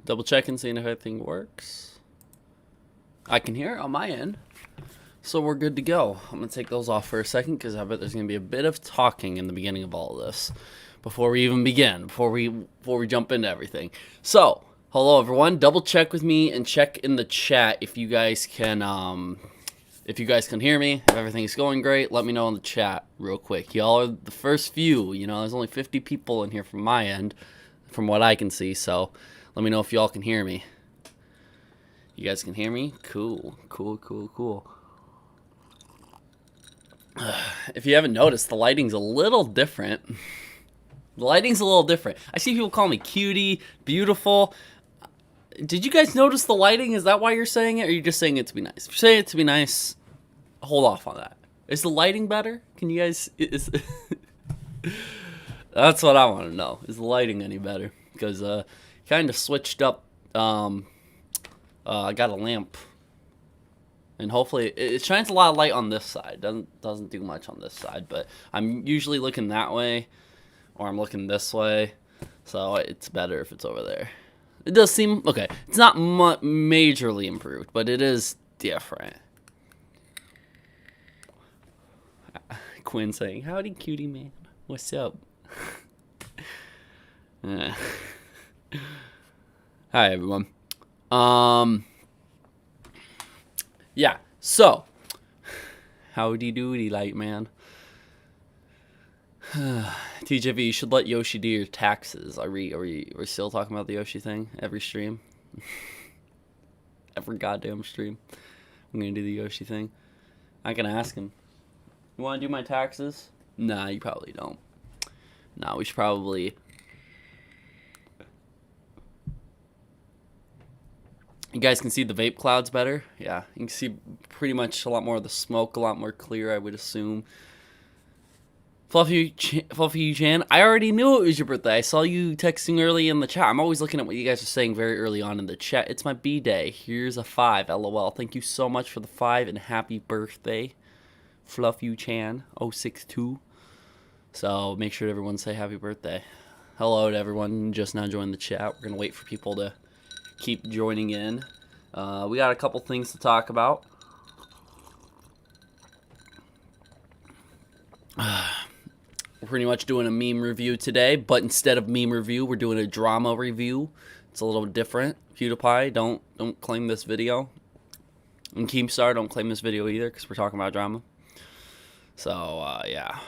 Double checking, seeing if everything works. I can hear it on my end. So we're good to go. I'm going to take those off for a second because I bet there's going to be a bit of talking in the beginning of all of this. Before we even begin, before we jump into everything. So, hello everyone. Double check with me and check in the chat if you guys can hear me, if everything's going great. Let me know in the chat real quick. Y'all are the first few. You know, there's only 50 people in here from my end, from what I can see. So, let me know if y'all can hear me. You guys can hear me? Cool. If you haven't noticed, the lighting's a little different. The lighting's a little different. I see people call me cutie, beautiful. Did you guys notice the lighting? Is that why you're saying it, or are you just saying it to be nice? If you're saying it to be nice, hold off on that. Is the lighting better? Can you guys... That's what I want to know. Is the lighting any better? Because kind of switched up. I got a lamp. And hopefully, it shines a lot of light on this side. Doesn't do much on this side, but I'm usually looking that way, or I'm looking this way, so it's better if it's over there. It does seem okay. It's not majorly improved, but it is different. Quinn saying, "Howdy, cutie man. What's up?" Hi everyone. Yeah, so, howdy doody, light man. TJV, you should let Yoshi do your taxes. Are we still talking about the Yoshi thing every stream? Every goddamn stream. I'm gonna do the Yoshi thing. I can ask him. You wanna do my taxes? Nah, you probably don't. Nah, we should probably... You guys can see the vape clouds better? Yeah, you can see pretty much a lot more of the smoke, a lot more clear, I would assume. Fluffy Chan, I already knew it was your birthday. I saw you texting early in the chat. I'm always looking at what you guys are saying very early on in the chat. It's my B-day. Here's a 5, LOL. Thank you so much for the 5 and happy birthday, Fluffy Chan 062. So make sure everyone say happy birthday. Hello to everyone just now joined the chat. We're going to wait for people to keep joining in. We got a couple things to talk about. We're pretty much doing a meme review today, but instead of meme review, we're doing a drama review. It's a little different. PewDiePie, don't claim this video. And Keemstar, don't claim this video either, because we're talking about drama. So, yeah.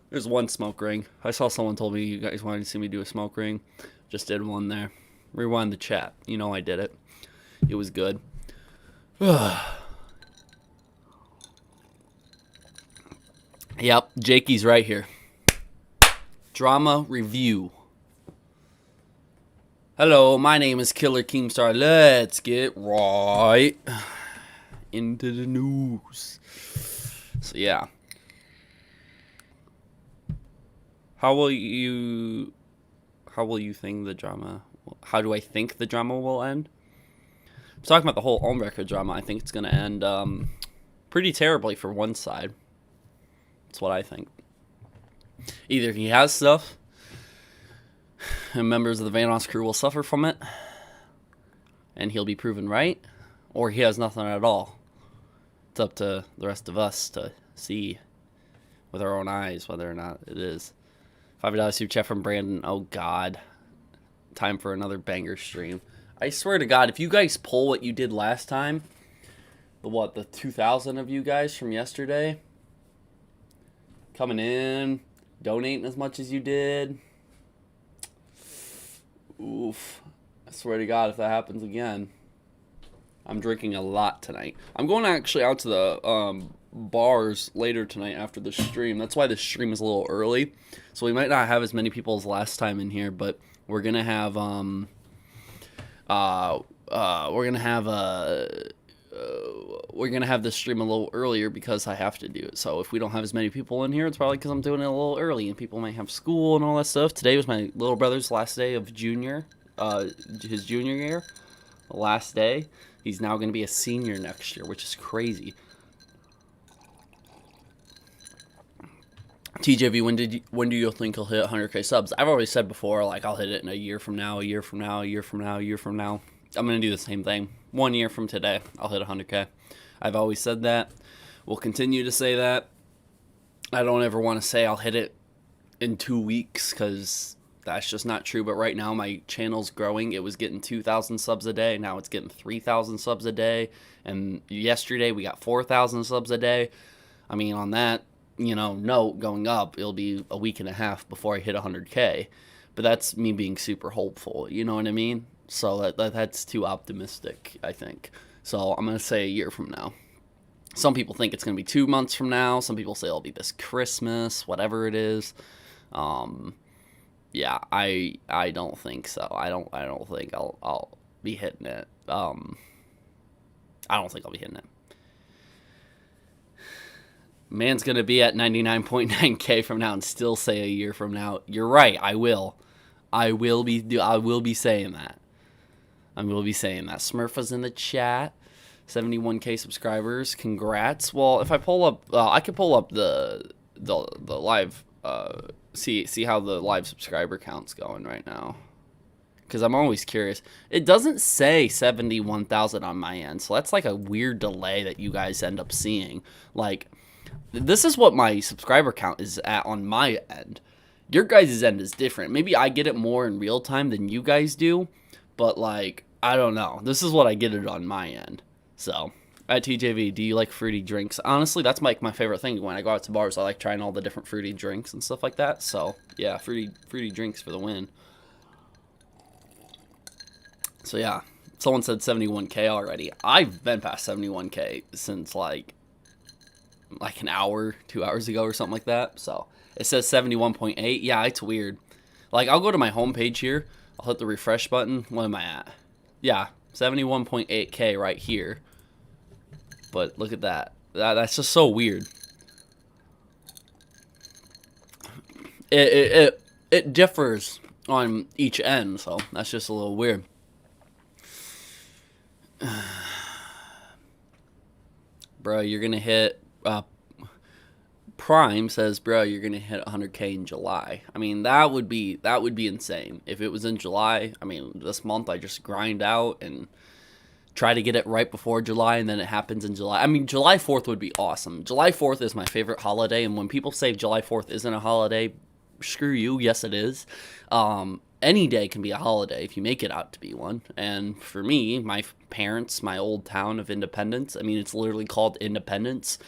There's one smoke ring. I saw someone told me you guys wanted to see me do a smoke ring. Just did one there. Rewind the chat. You know I did it. It was good. Yep, Jakey's right here. Drama review. Hello, my name is Killer Keemstar. Let's get right into the news. So yeah. How will you think the drama... How do I think the drama will end? I'm talking about the whole Ohmwrecker drama. I think it's going to end pretty terribly for one side. That's what I think. Either he has stuff, and members of the Vanoss crew will suffer from it, and he'll be proven right, or he has nothing at all. It's up to the rest of us to see with our own eyes whether or not it is. $5 super chat from Brandon. Oh, God. Time for another banger stream. I swear to God, if you guys pull what you did last time, the 2,000 of you guys from yesterday, coming in, donating as much as you did, oof. I swear to God, if that happens again, I'm drinking a lot tonight. I'm going actually out to the bars later tonight after the stream. That's why the stream is a little early. So we might not have as many people as last time in here, but we're gonna have this stream a little earlier because I have to do it. So if we don't have as many people in here, it's probably because I'm doing it a little early and people might have school and all that stuff. Today was my little brother's last day of his junior year. The last day. He's now going to be a senior next year, which is crazy. TJV, when do you think you'll hit 100K subs? I've always said before, like, I'll hit it in a year from now, a year from now, a year from now, a year from now. I'm going to do the same thing. 1 year from today, I'll hit 100K. I've always said that. We'll continue to say that. I don't ever want to say I'll hit it in 2 weeks, because that's just not true. But right now, my channel's growing. It was getting 2,000 subs a day. Now it's getting 3,000 subs a day. And yesterday, we got 4,000 subs a day. I mean, on that, note going up, it'll be a week and a half before I hit 100K. But that's me being super hopeful, you know what I mean? So that's too optimistic, I think. So I'm going to say a year from now. Some people think it's going to be 2 months from now. Some people say it'll be this Christmas, whatever it is. Yeah, I don't think so. I don't think I'll be hitting it. I don't think I'll be hitting it. Man's going to be at 99.9K from now and still say a year from now. You're right, I will. I will be saying that. I will be saying that. Smurfa's in the chat. 71K subscribers. Congrats. Well, if I pull up, I could pull up the live, see how the live subscriber count's going right now. Because I'm always curious. It doesn't say 71,000 on my end, so that's like a weird delay that you guys end up seeing. Like, this is what my subscriber count is at on my end. Your guys' end is different. Maybe I get it more in real time than you guys do, but like, I don't know. This is what I get it on my end. So, at TJV, do you like fruity drinks? Honestly, that's like my favorite thing. When I go out to bars, I like trying all the different fruity drinks and stuff like that. So, yeah, fruity drinks for the win. So, yeah, someone said 71K already. I've been past 71K since like an hour, 2 hours ago or something like that. So, it says 71.8. Yeah, it's weird. Like, I'll go to my homepage here. I'll hit the refresh button. What am I at? Yeah, 71.8K right here. But look at that. That's just so weird. It differs on each end, so that's just a little weird. Bro, you're gonna hit Prime says, bro, you're gonna hit 100K in July. I mean, that would be insane if it was in July. I mean, this month I just grind out and try to get it right before July, and then it happens in July. I mean, July 4th would be awesome. July 4th is my favorite holiday, and when people say July 4th isn't a holiday, screw you. Yes, it is. Any day can be a holiday if you make it out to be one. And for me, my parents, my old town of Independence, I mean, it's literally called Independence,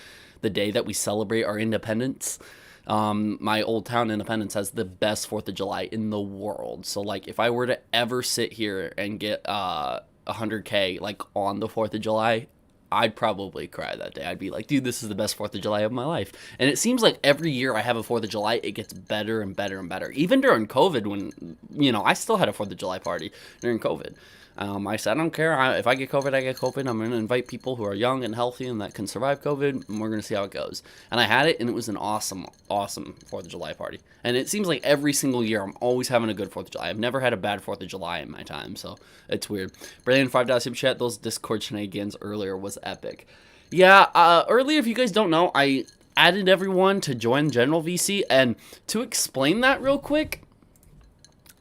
the day that we celebrate our independence. My old town, Independence, has the best 4th of July in the world. So, like, if I were to ever sit here and get 100K, like, on the 4th of July, I'd probably cry that day. I'd be like, dude, this is the best 4th of July of my life. And it seems like every year I have a 4th of July, it gets better and better and better. Even during COVID, when, I still had a 4th of July party during COVID. I said, I don't care. If I get COVID, I get COVID. I'm going to invite people who are young and healthy and that can survive COVID, and we're going to see how it goes. And I had it, and it was an awesome, awesome 4th of July party. And it seems like every single year I'm always having a good 4th of July. I've never had a bad 4th of July in my time, so it's weird. Brilliant $5 super chat. Those Discord shenanigans earlier was epic. Yeah, earlier, if you guys don't know, I added everyone to join General VC, and to explain that real quick,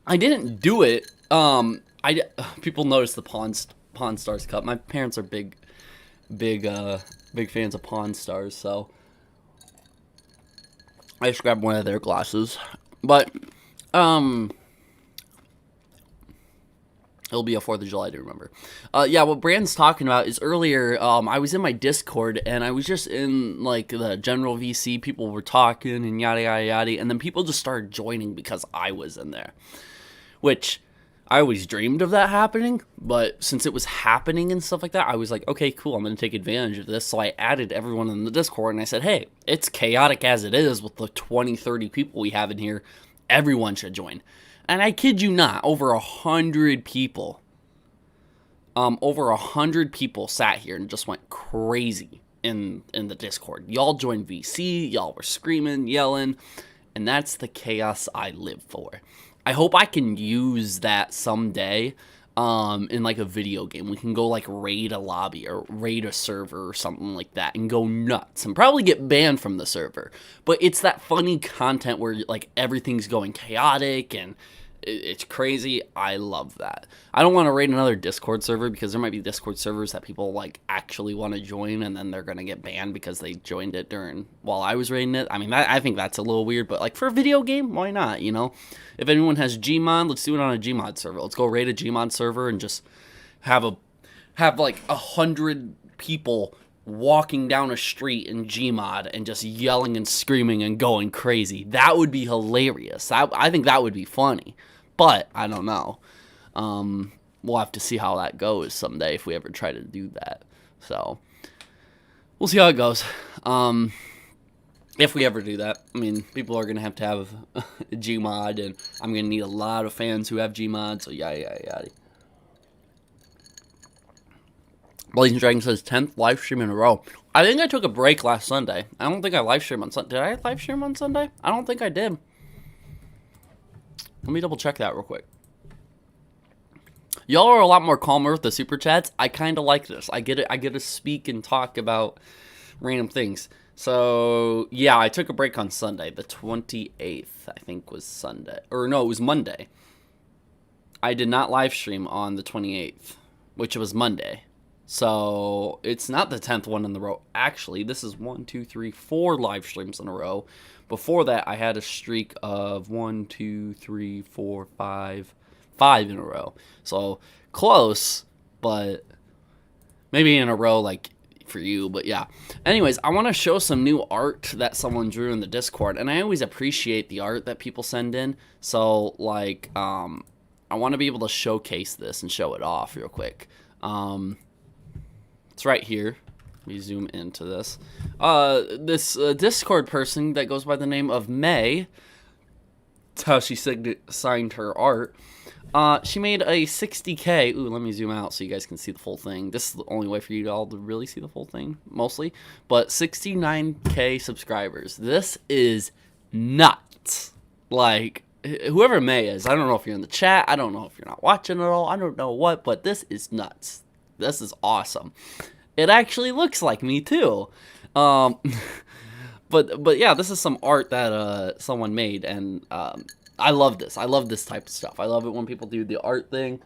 I didn't do it. People notice the Pawn Stars cup. My parents are big fans of Pawn Stars, so I just grabbed one of their glasses. But it'll be a 4th of July to remember. Yeah, what Brand's talking about is earlier, I was in my Discord, and I was just in, like, the general VC. People were talking and yada, yada, yada, and then people just started joining because I was in there, which I always dreamed of that happening, but since it was happening and stuff like that, I was like, okay, cool, I'm going to take advantage of this. So I added everyone in the Discord, and I said, hey, it's chaotic as it is with the 20, 30 people we have in here. Everyone should join. And I kid you not, over 100 people, sat here and just went crazy in the Discord. Y'all joined VC, y'all were screaming, yelling, and that's the chaos I live for. I hope I can use that someday in like a video game. We can go like raid a lobby or raid a server or something like that and go nuts and probably get banned from the server. But it's that funny content where like everything's going chaotic and it's crazy. I love that. I don't want to raid another Discord server because there might be Discord servers that people like actually want to join and then they're going to get banned because they joined it while I was raiding it. I mean, I think that's a little weird, but like for a video game, why not, you know? If anyone has Gmod, let's do it on a Gmod server. Let's go raid a Gmod server and just have like 100 people walking down a street in Gmod and just yelling and screaming and going crazy. That would be hilarious. I think that would be funny. But I don't know. We'll have to see how that goes someday if we ever try to do that. So we'll see how it goes. If we ever do that. I mean, people are going to have a Gmod, and I'm going to need a lot of fans who have Gmod, so yada. Blazing Dragon says 10th live stream in a row. I think I took a break last Sunday. I don't think I live streamed on Sunday. Did I live stream on Sunday? I don't think I did. Let me double check that real quick. Y'all are a lot more calmer with the super chats. I kind of like this. I get to speak and talk about random things. So, yeah, I took a break on Sunday. The 28th, I think, was Sunday. Or, no, it was Monday. I did not live stream on the 28th, which was Monday. So, it's not the 10th one in the row. Actually, this is 1, 2, 3, 4 live streams in a row. Before that, I had a streak of 1, 2, 3, 4, 5 in a row. So, close, but maybe in a row, like, for you, but yeah. Anyways, I want to show some new art that someone drew in the Discord, and I always appreciate the art that people send in. So, like, I want to be able to showcase this and show it off real quick. It's right here. Let me zoom into this. This Discord person that goes by the name of May, that's how she signed her art. She made a 60K. Ooh, let me zoom out so you guys can see the full thing. This is the only way for you all to really see the full thing, mostly. But 69K subscribers. This is nuts. Like, whoever May is, I don't know if you're in the chat. I don't know if you're not watching at all. I don't know what, but this is nuts. This is awesome. It actually looks like me, too. But yeah, this is some art that someone made, and I love this. I love this type of stuff. I love it when people do the art thing.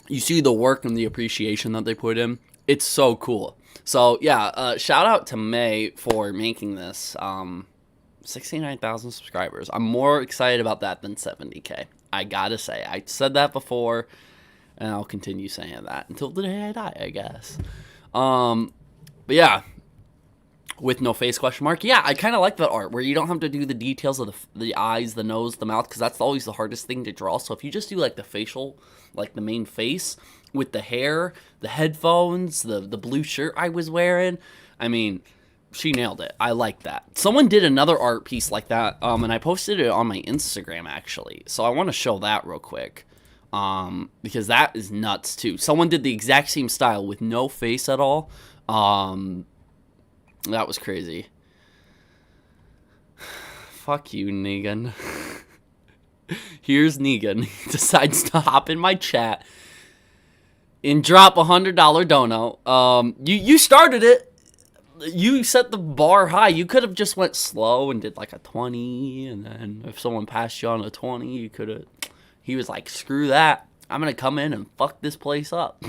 You see the work and the appreciation that they put in. It's so cool. So, yeah, shout out to May for making this. 69,000 subscribers. I'm more excited about that than 70K. I gotta say. I said that before, and I'll continue saying that until the day I die, I guess. But yeah. With no face question mark. Yeah, I kind of like that art where you don't have to do the details of the eyes, the nose, the mouth, because that's always the hardest thing to draw. So if you just do like the facial, like the main face with the hair, the headphones, the blue shirt I was wearing, I mean, she nailed it. I like that. Someone did another art piece like that, and I posted it on my Instagram actually. So I want to show that real quick. Because that is nuts too. Someone did the exact same style with no face at all. That was crazy. Fuck you, Negan. Here's Negan. He decides to hop in my chat and drop $100 dono. You started it. You set the bar high. You could have just went slow and did like a 20, and then if someone passed you on a 20, you could have. He was like, screw that. I'm gonna come in and fuck this place up.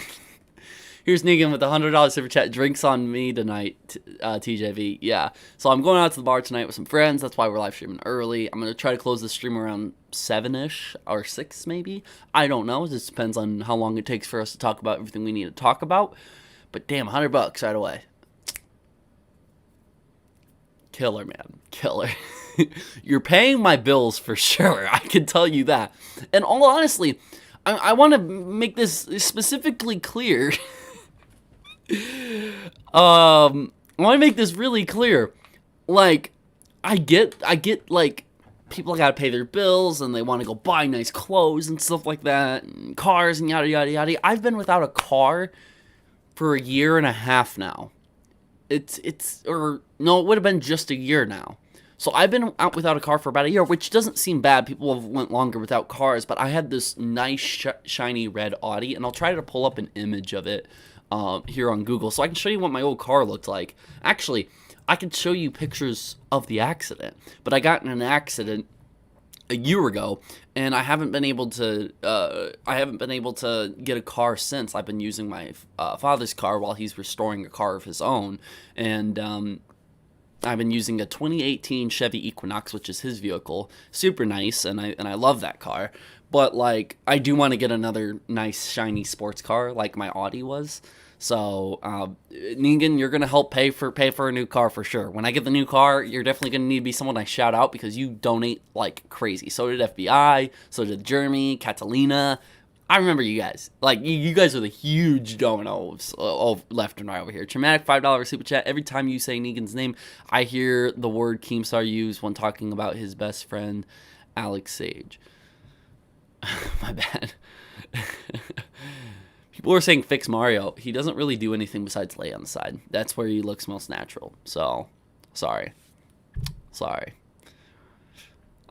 Here's Negan with $100 super chat. Drinks on me tonight, TJV. Yeah. So I'm going out to the bar tonight with some friends. That's why we're live streaming early. I'm going to try to close the stream around 7-ish or 6 maybe. I don't know. It just depends on how long it takes for us to talk about everything we need to talk about. But damn, $100 right away. Killer, man. Killer. You're paying my bills for sure. I can tell you that. And all honestly, I want to make this specifically clear. I want to make this really clear. Like, I get like people gotta pay their bills and they want to go buy nice clothes and stuff like that, and cars and yada yada yada. I've been without a car for 1.5 years now. It would have been just a year now. So I've been out without a car for about a year, which doesn't seem bad. People have went longer without cars, but I had this nice shiny red Audi, and I'll try to pull up an image of it here on Google so I can show you what my old car looked like. Actually, I could show you pictures of the accident, but I got in an accident a year ago, and I haven't been able to get a car since. I've been using my father's car while he's restoring a car of his own, and I've been using a 2018 Chevy Equinox, which is his vehicle. Super nice, and I love that car. But like, I do want to get another nice shiny sports car like my Audi was. So, Negan, you're gonna help pay for a new car for sure. When I get the new car, you're definitely gonna need to be someone I shout out because you donate like crazy. So did FBI, so did Jeremy, Catalina. I remember you guys. Like, you guys are the huge dominoes left and right over here. Traumatic $5 super chat. Every time you say Negan's name, I hear the word Keemstar used when talking about his best friend, Alex Sage. My bad. People are saying fix Mario. He doesn't really do anything besides lay on the side. That's where he looks most natural. So, sorry.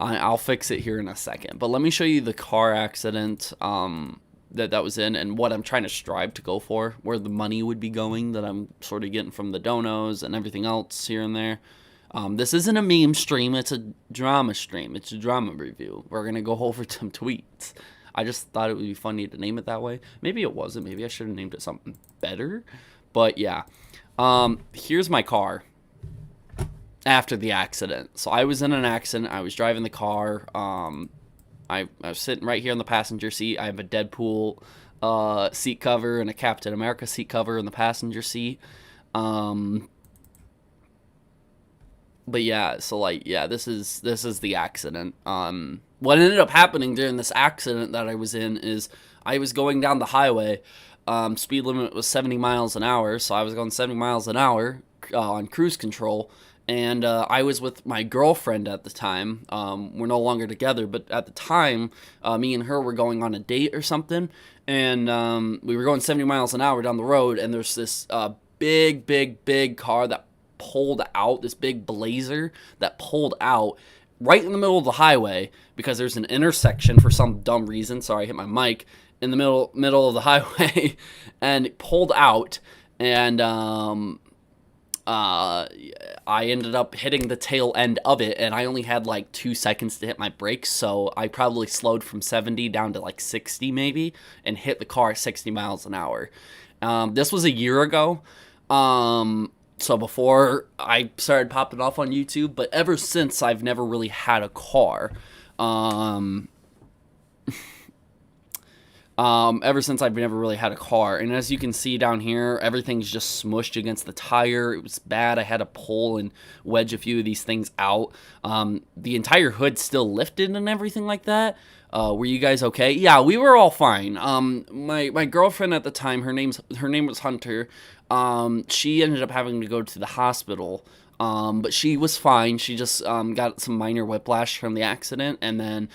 I'll fix it here in a second. But let me show you the car accident that was in and what I'm trying to strive to go for, where the money would be going that I'm sort of getting from the donos and everything else here and there. This isn't a meme stream. It's a drama stream. It's a drama review. We're going to go over some tweets. I just thought it would be funny to name it that way. Maybe it wasn't. Maybe I should have named it something better. But yeah. Here's my car after the accident. So I was in an accident. I was driving the car. I was sitting right here in the passenger seat. I have a Deadpool seat cover and a Captain America seat cover in the passenger seat. But yeah, so like, yeah, this is the accident. What ended up happening during this accident that I was in is I was going down the highway. Speed limit was 70 miles an hour, so I was going 70 miles an hour on cruise control. And I was with my girlfriend at the time. We're no longer together, but at the time, me and her were going on a date or something. And we were going 70 miles an hour down the road, and there's this big car that pulled out, this big Blazer that pulled out right in the middle of the highway because there's an intersection for some dumb reason. Sorry, I hit my mic. In the middle of the highway, and it pulled out, and I ended up hitting the tail end of it, and I only had like 2 seconds to hit my brakes, so I probably slowed from 70 down to like 60 maybe, and hit the car at 60 miles an hour. This was a year ago, so before I started popping off on YouTube, but ever since I've never really had a car. Ever since I've never really had a car. And as you can see down here, everything's just smushed against the tire. It was bad. I had to pull and wedge a few of these things out. The entire hood still lifted and everything like that. Were you guys okay? Yeah, we were all fine. My girlfriend at the time, her name was Hunter. She ended up having to go to the hospital. But she was fine. She just got some minor whiplash from the accident, and then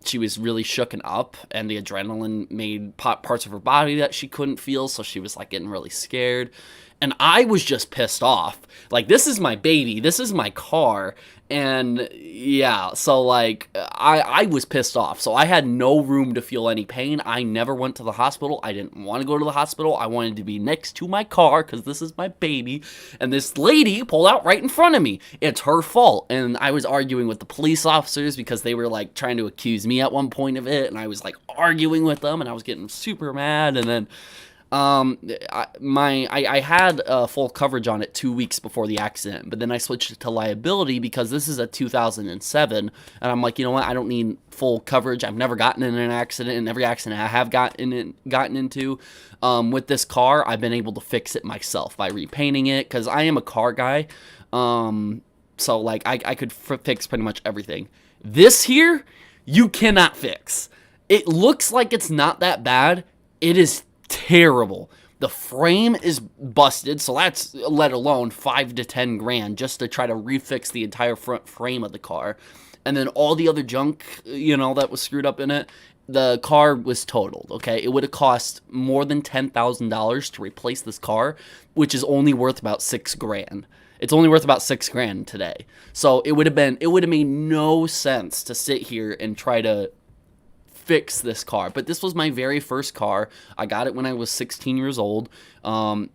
she was really shooken up, and the adrenaline made parts of her body that she couldn't feel, so she was like getting really scared. And I was just pissed off. Like, this is my baby. This is my car. And yeah, so like I was pissed off. So I had no room to feel any pain. I never went to the hospital. I didn't want to go to the hospital. I wanted to be next to my car because this is my baby. And this lady pulled out right in front of me. It's her fault. And I was arguing with the police officers because they were like trying to accuse me at one point of it. And I was like arguing with them, and I was getting super mad. And then I had full coverage on it 2 weeks before the accident, but then I switched it to liability because this is a 2007, and I'm like, you know what, I don't need full coverage. I've never gotten in an accident, and every accident I have gotten into with this car, I've been able to fix it myself by repainting it, because I am a car guy, so like I could fix pretty much everything. This here, you cannot fix. It looks like it's not that bad. It is terrible. The frame is busted, so that's let alone 5 to 10 grand just to try to refix the entire front frame of the car. And then all the other junk, you know, that was screwed up in it, the car was totaled, okay? It would have cost more than $10,000 to replace this car, which is only worth about 6 grand. It's only worth about $6,000 today. So it would have made no sense to sit here and try to fix this car. But this was my very first car. I got it when I was 16 years old. And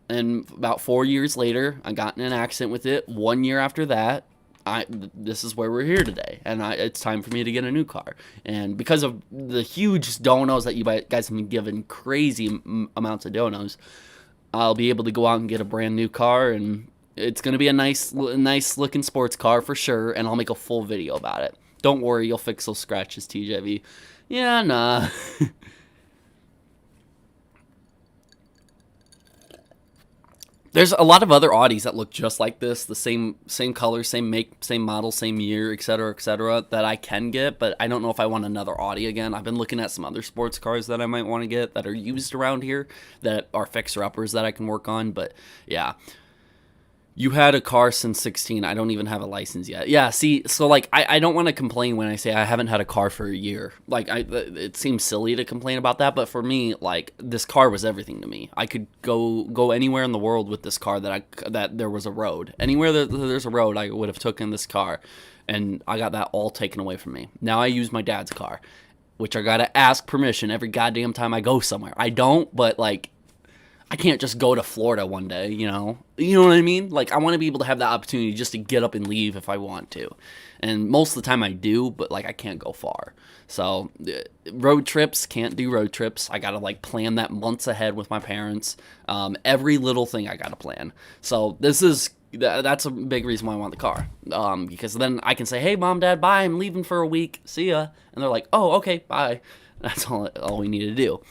about 4 years later, I got in an accident with it. 1 year after that, this is where we're here today, and it's time for me to get a new car. And because of the huge donos that you guys have been given, crazy amounts of donos, I'll be able to go out and get a brand new car, and it's going to be a nice looking sports car for sure, and I'll make a full video about it. Don't worry, you'll fix those scratches, TJV. Yeah, nah. There's a lot of other Audis that look just like this, the same color, same make, same model, same year, etc., that I can get, but I don't know if I want another Audi again. I've been looking at some other sports cars that I might want to get that are used around here, that are fixer-uppers that I can work on, but yeah. You had a car since 16. I don't even have a license yet. Yeah, see, so, like, I don't want to complain when I say I haven't had a car for a year. Like, it seems silly to complain about that, but for me, like, this car was everything to me. I could go anywhere in the world with this car that there was a road. Anywhere that there's a road, I would have taken this car, and I got that all taken away from me. Now I use my dad's car, which I gotta ask permission every goddamn time I go somewhere. I don't, but, like, I can't just go to Florida one day, you know? You know what I mean? Like, I want to be able to have that opportunity just to get up and leave if I want to. And most of the time I do, but, like, I can't go far. So, road trips, can't do road trips. I got to, like, plan that months ahead with my parents. Every little thing I got to plan. So, that's a big reason why I want the car. Because then I can say, hey, Mom, Dad, bye, I'm leaving for a week. See ya. And they're like, oh, okay, bye. That's all we need to do.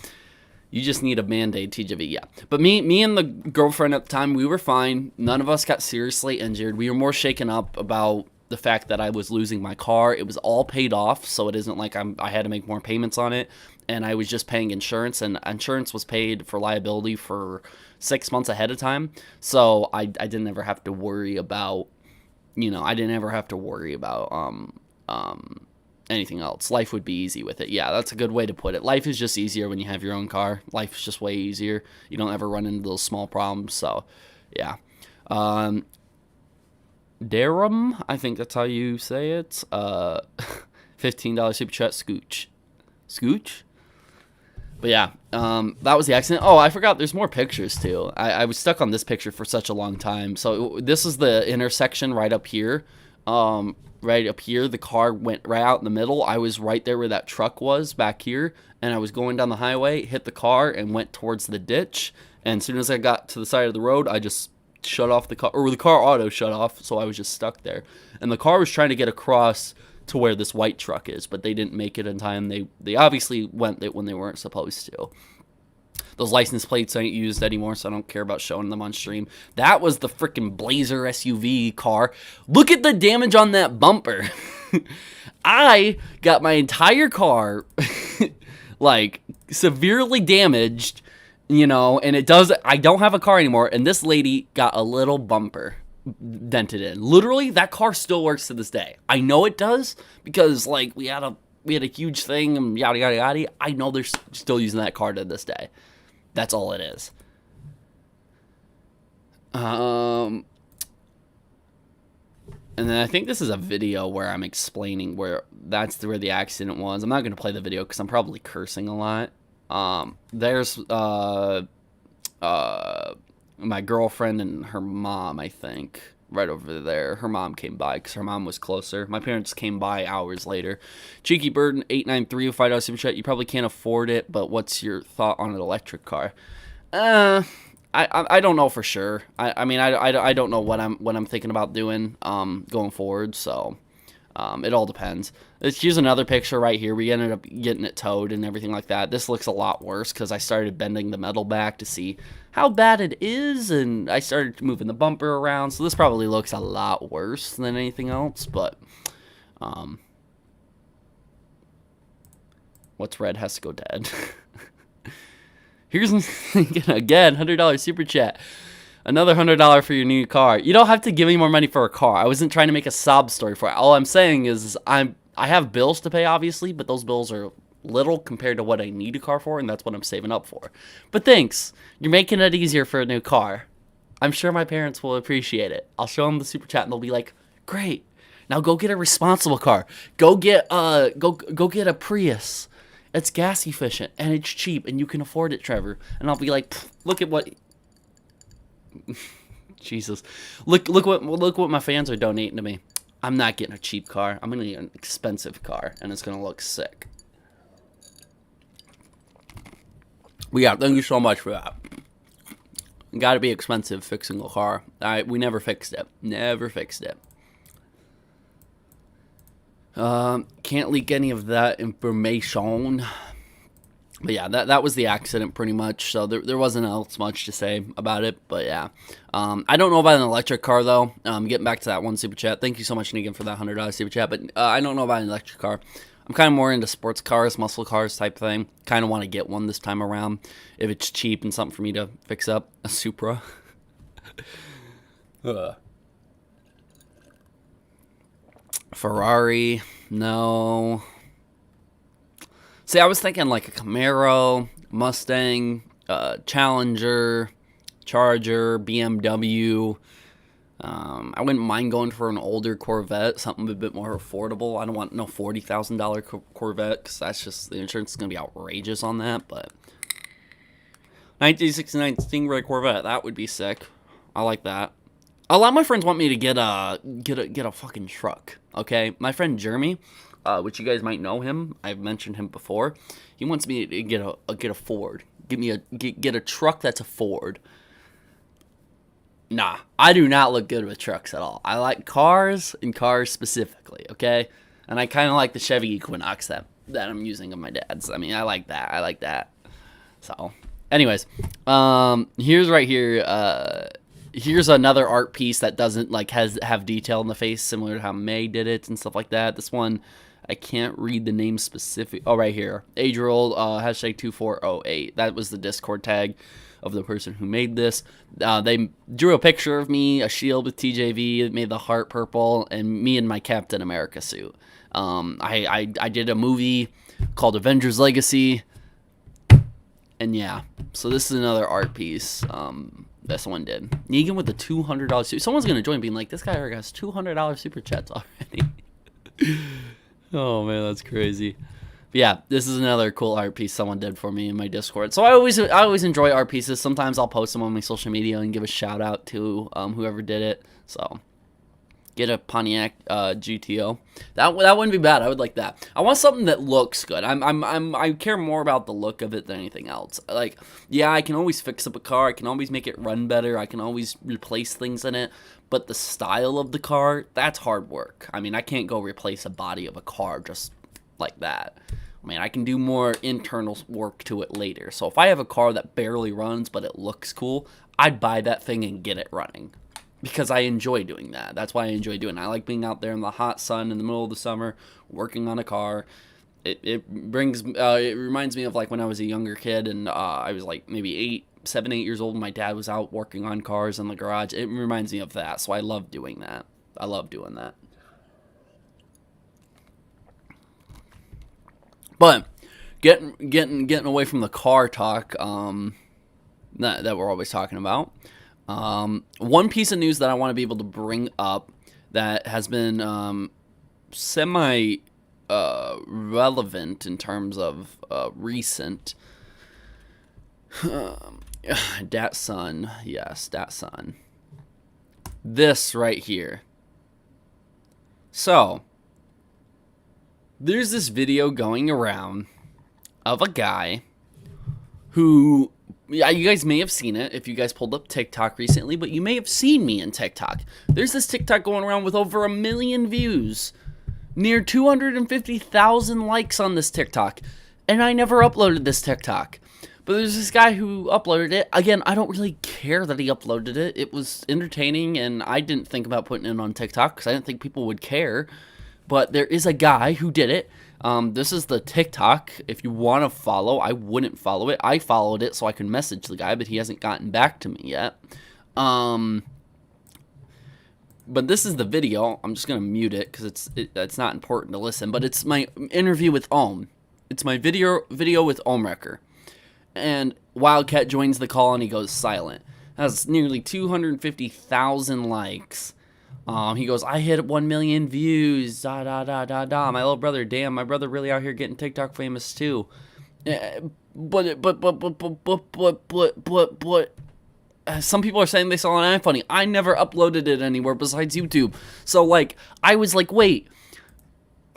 You just need a Band-Aid, TJV, yeah. But me and the girlfriend at the time, we were fine. None of us got seriously injured. We were more shaken up about the fact that I was losing my car. It was all paid off, so it isn't like I had to make more payments on it. And I was just paying insurance, and insurance was paid for liability for 6 months ahead of time. So I didn't ever have to worry about, anything else. Life would be easy with it. Yeah, that's a good way to put it. Life is just easier when you have your own car. Life is just way easier. You don't ever run into those small problems. So, yeah. Darum, I think that's how you say it. $15 super chat, Scooch? But yeah, that was the accident. Oh, I forgot there's more pictures too. I was stuck on this picture for such a long time. So this is the intersection right up here. Right up here, the car went right out in the middle. I was right there where that truck was back here, and I was going down the highway, hit the car, and went towards the ditch. And as soon as I got to the side of the road, I just shut off the car, or the car auto shut off, so I was just stuck there. And the car was trying to get across to where this white truck is, but they didn't make it in time. They obviously went when they weren't supposed to. Those license plates ain't used anymore, so I don't care about showing them on stream. That was the freaking Blazer SUV car. Look at the damage on that bumper. I got my entire car, like, severely damaged, and I don't have a car anymore, and this lady got a little bumper dented in. Literally, that car still works to this day. I know it does, because, like, we had a huge thing, and yada, yada, yada. I know they're still using that car to this day. That's all it is. And then I think this is a video where I'm explaining where the accident was. I'm not going to play the video because I'm probably cursing a lot. There's my girlfriend and her mom, I think, right over there. Her mom came by because her mom was closer. My parents came by hours later. Cheeky Bird 893 with $5 super chat. You probably can't afford it, but what's your thought on an electric car? I don't know for sure. I don't know what I'm thinking about doing going forward. So it all depends. Here's another picture right here. We ended up getting it towed and everything like that. This looks a lot worse because I started bending the metal back to see how bad it is, and I started moving the bumper around. So this probably looks a lot worse than anything else. But what's red has to go dead. Here's again $100 super chat. Another $100 for your new car. You don't have to give me more money for a car. I wasn't trying to make a sob story for it. All I'm saying is I have bills to pay, obviously, but those bills are little compared to what I need a car for, and that's what I'm saving up for. But thanks. You're making it easier for a new car. I'm sure my parents will appreciate it. I'll show them the super chat and they'll be like, great. Now go get a responsible car. Go get go get a Prius. It's gas efficient and it's cheap and you can afford it, Trevor. And I'll be like, look at what Jesus. Look what my fans are donating to me. I'm not getting a cheap car. I'm gonna get an expensive car and it's gonna look sick. But yeah, thank you so much for that. Got to be expensive fixing a car. We never fixed it. Never fixed it. Can't leak any of that information. But yeah, that was the accident pretty much. So there wasn't else much to say about it. But yeah, I don't know about an electric car though. Getting back to that one super chat. Thank you so much, Negan, for that $100 super chat. But I don't know about an electric car. I'm kind of more into sports cars, muscle cars type thing. Kind of want to get one this time around if it's cheap and something for me to fix up. A Supra. Ferrari, no. See, I was thinking like a Camaro, Mustang, Challenger, Charger, BMW. I wouldn't mind going for an older Corvette, something a bit more affordable. I don't want no $40,000 Corvette because that's just, the insurance is going to be outrageous on that. But 1969 Stingray Corvette, that would be sick. I like that. A lot of my friends want me to get a fucking truck. Okay, my friend Jeremy, which you guys might know him. I've mentioned him before. He wants me to get a Ford. Get a truck that's a Ford. Nah, I do not look good with trucks at all. I like cars, and cars specifically, okay? And I kind of like the Chevy Equinox that I'm using on my dad's. I mean, I like that. So, anyways, here's another art piece that doesn't like have detail in the face, similar to how May did it and stuff like that. This one, I can't read the name specific. Oh, right here, age roll hashtag 2408. That was the Discord tag of the person who made this. They drew a picture of me, a shield with TJV, it made the heart purple, and me in my Captain America suit. I did a movie called Avengers Legacy, and yeah, so this is another art piece. This one did. Negan with the $200 suit. Someone's gonna join being like, this guy already has $200 super chats already. Oh man, that's crazy. But yeah, this is another cool art piece someone did for me in my Discord. So I always enjoy art pieces. Sometimes I'll post them on my social media and give a shout out to whoever did it. So get a Pontiac GTO. That wouldn't be bad. I would like that. I want something that looks good. I care more about the look of it than anything else. Like, yeah, I can always fix up a car. I can always make it run better. I can always replace things in it. But the style of the car, that's hard work. I mean, I can't go replace a body of a car just like that. I mean, I can do more internal work to it later. So if I have a car that barely runs but it looks cool, I'd buy that thing and get it running. Because I enjoy doing that. That's why I enjoy doing it. I like being out there in the hot sun in the middle of the summer, working on a car. It reminds me of like when I was a younger kid and I was like maybe 7, 8 years old and my dad was out working on cars in the garage. It reminds me of that. So I love doing that. I love doing that. But getting away from the car talk that we're always talking about. One piece of news that I want to be able to bring up that has been semi relevant in terms of recent. Dat Son, yes, Dat Son. This right here. So, there's this video going around of a guy who, yeah, you guys may have seen it if you guys pulled up TikTok recently, but you may have seen me in TikTok. There's this TikTok going around with over 1 million views, near 250,000 likes on this TikTok, and I never uploaded this TikTok. But there's this guy who uploaded it. Again, I don't really care that he uploaded it. It was entertaining, and I didn't think about putting it on TikTok because I didn't think people would care. But there is a guy who did it. This is the TikTok. If you want to follow, I wouldn't follow it. I followed it so I could message the guy, but he hasn't gotten back to me yet. But this is the video. I'm just going to mute it because it's not important to listen. But it's my interview with Ohm. It's my video with Ohmwrecker. And Wildcat joins the call and he goes silent. Has nearly 250,000 likes. He goes, I hit 1 million views. Da da da da da. My little brother, damn, my brother really out here getting TikTok famous too. But some people are saying they saw it on iFunny. I never uploaded it anywhere besides YouTube. So like, I was like, wait,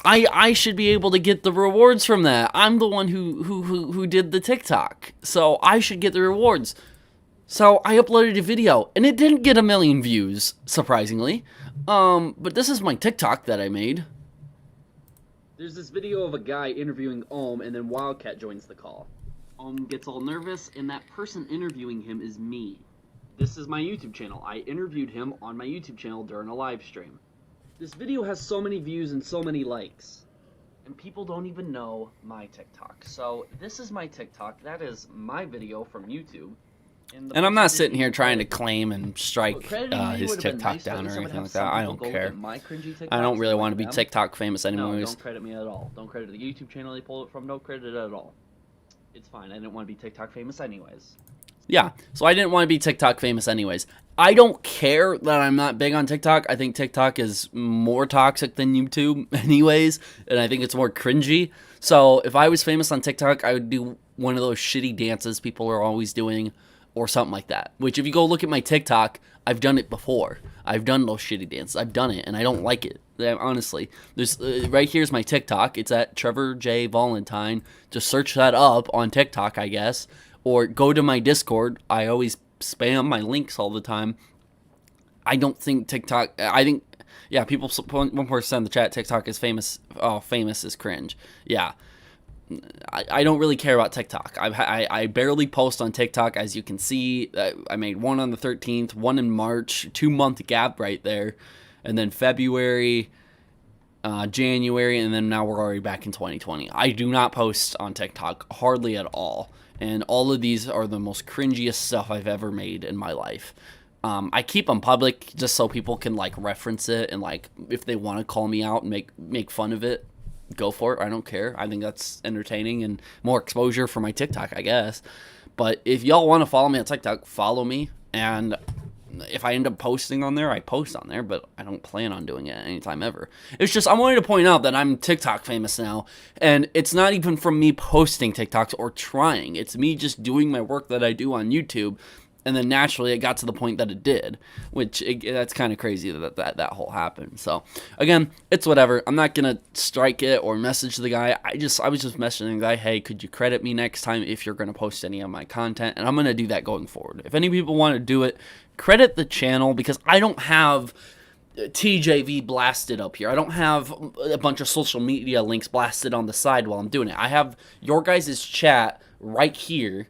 I should be able to get the rewards from that. I'm the one who did the TikTok, so I should get the rewards. So I uploaded a video, and it didn't get 1 million views, surprisingly. But this is my TikTok that I made. There's this video of a guy interviewing Ohm, and then Wildcat joins the call. Ohm gets all nervous, and that person interviewing him is me. This is my YouTube channel. I interviewed him on my YouTube channel during a live stream. This video has so many views and so many likes, and people don't even know my TikTok. So this is my TikTok. That is my video from YouTube. And I'm not sitting here trying to claim and strike his TikTok down or anything like that. I don't care. I don't really want to be TikTok famous anyways. No, don't credit me at all. Don't credit the YouTube channel they pulled it from. Don't credit it at all. It's fine. I didn't want to be TikTok famous anyways. Yeah, so I didn't want to be TikTok famous anyways. I don't care that I'm not big on TikTok. I think TikTok is more toxic than YouTube anyways, and I think it's more cringy. So if I was famous on TikTok, I would do one of those shitty dances people are always doing, or something like that. Which, if you go look at my TikTok, I've done it before. I've done those shitty dances. I've done it, and I don't like it. Honestly, there's right here's my TikTok. It's at Trevor J Valentine. Just search that up on TikTok, I guess, or go to my Discord. I always spam my links all the time. I don't think TikTok. I think, yeah, people. One person in the chat, TikTok is famous. Oh, famous is cringe. Yeah. I don't really care about TikTok. I barely post on TikTok, as you can see. I made one on the 13th, one in March, 2-month gap right there, and then February, January, and then now we're already back in 2020. I do not post on TikTok hardly at all, and all of these are the most cringiest stuff I've ever made in my life. I keep them public just so people can like reference it, and like if they want to call me out and make fun of it, go for it. I don't care. I think that's entertaining and more exposure for my TikTok, I guess. But if y'all want to follow me on TikTok, follow me. And if I end up posting on there, I post on there, but I don't plan on doing it anytime ever. It's just, I wanted to point out that I'm TikTok famous now, and it's not even from me posting TikToks or trying. It's me just doing my work that I do on YouTube. And then naturally it got to the point that it did, which that's kind of crazy that whole happened. So again, it's whatever. I'm not going to strike it or message the guy. I was just messaging the guy, hey, could you credit me next time if you're going to post any of my content? And I'm going to do that going forward. If any people want to do it, credit the channel, because I don't have TJV blasted up here. I don't have a bunch of social media links blasted on the side while I'm doing it. I have your guys' chat right here.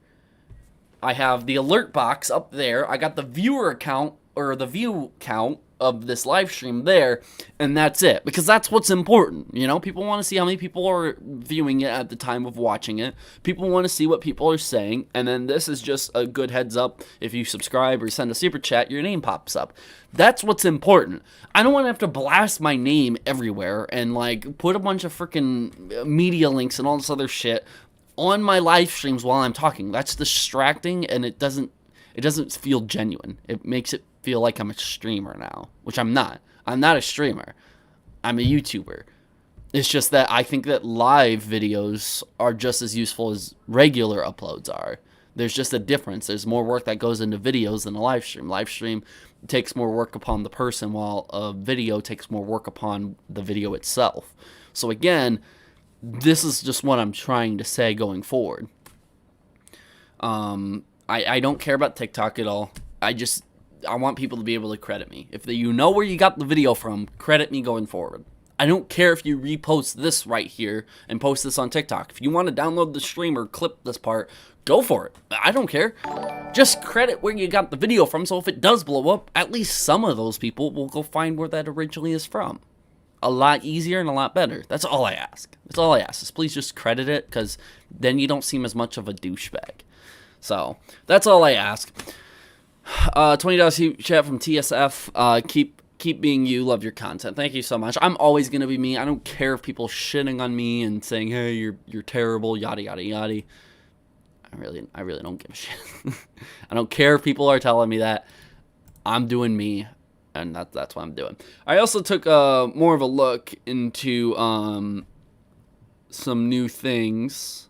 I have the alert box up there. I got the viewer count, or the view count of this live stream there, and that's it. Because that's what's important, you know? People want to see how many people are viewing it at the time of watching it. People want to see what people are saying, and then this is just a good heads up. If you subscribe or send a super chat, your name pops up. That's what's important. I don't want to have to blast my name everywhere and, like, put a bunch of freaking media links and all this other shit on my live streams while I'm talking. That's distracting, and it doesn't feel genuine. It makes it feel like I'm a streamer now, which I'm not. I'm not a streamer. I'm a YouTuber. It's just that I think that live videos are just as useful as regular uploads are. There's just a difference. There's more work that goes into videos than a live stream. Live stream takes more work upon the person, while a video takes more work upon the video itself. So again, this is just what I'm trying to say going forward. I don't care about TikTok at all. I want people to be able to credit me. If you know where you got the video from, credit me going forward. I don't care if you repost this right here and post this on TikTok. If you want to download the stream or clip this part, go for it. I don't care. Just credit where you got the video from, so if it does blow up, at least some of those people will go find where that originally is from. A lot easier and a lot better. That's all I ask. That's all I ask, is please just credit it, because then you don't seem as much of a douchebag. So that's all I ask. $20 chat from TSF. Keep being you. Love your content. Thank you so much. I'm always gonna be me. I don't care if people shitting on me and saying, hey, you're terrible, yada yada yada. I really don't give a shit. I don't care if people are telling me that. I'm doing me, and that's what I'm doing. I also took more of a look into some new things.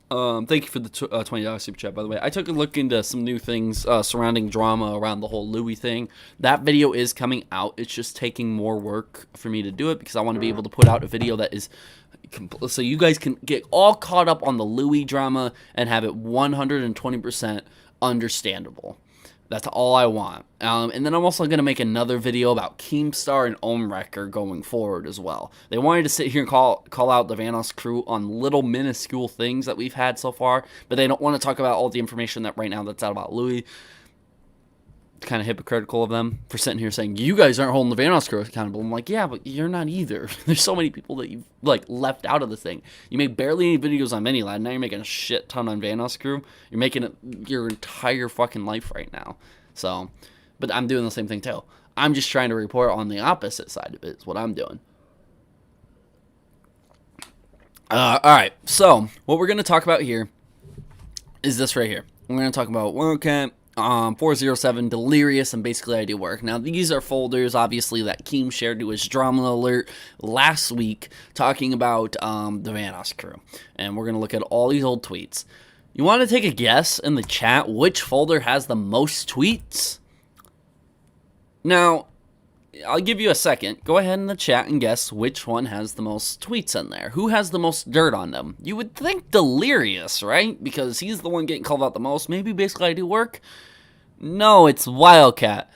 Thank you for the $20 super chat, by the way. I took a look into some new things surrounding drama around the whole Louis thing. That video is coming out. It's just taking more work for me to do it because I want to be able to put out a video that is so you guys can get all caught up on the Louis drama and have it 120% understandable. That's all I want. And then I'm also going to make another video about Keemstar and Ohmwrecker going forward as well. They wanted to sit here and call out the Vanoss crew on little minuscule things that we've had so far, but they don't want to talk about all the information that right now that's out about Louis. It's kind of hypocritical of them for sitting here saying, you guys aren't holding the Vanoss crew accountable. I'm like, yeah, but you're not either. There's so many people that you've left out of this thing. You make barely any videos on Minilad, now you're making a shit ton on Vanoss crew. You're making it your entire fucking life right now. So, but I'm doing the same thing too. I'm just trying to report on the opposite side of it is what I'm doing. Alright, so what we're going to talk about here is this right here. We're going to talk about Wildcat, 407, Delirious, and basically I Do Work. Now, these are folders, obviously, that Keem shared to his drama alert last week talking about the Vanoss crew. And we're going to look at all these old tweets. You want to take a guess in the chat which folder has the most tweets? Now, I'll give you a second. Go ahead in the chat and guess which one has the most tweets in there. Who has the most dirt on them? You would think Delirious, right? Because he's the one getting called out the most. Maybe basically I Do Work? No, it's Wildcat.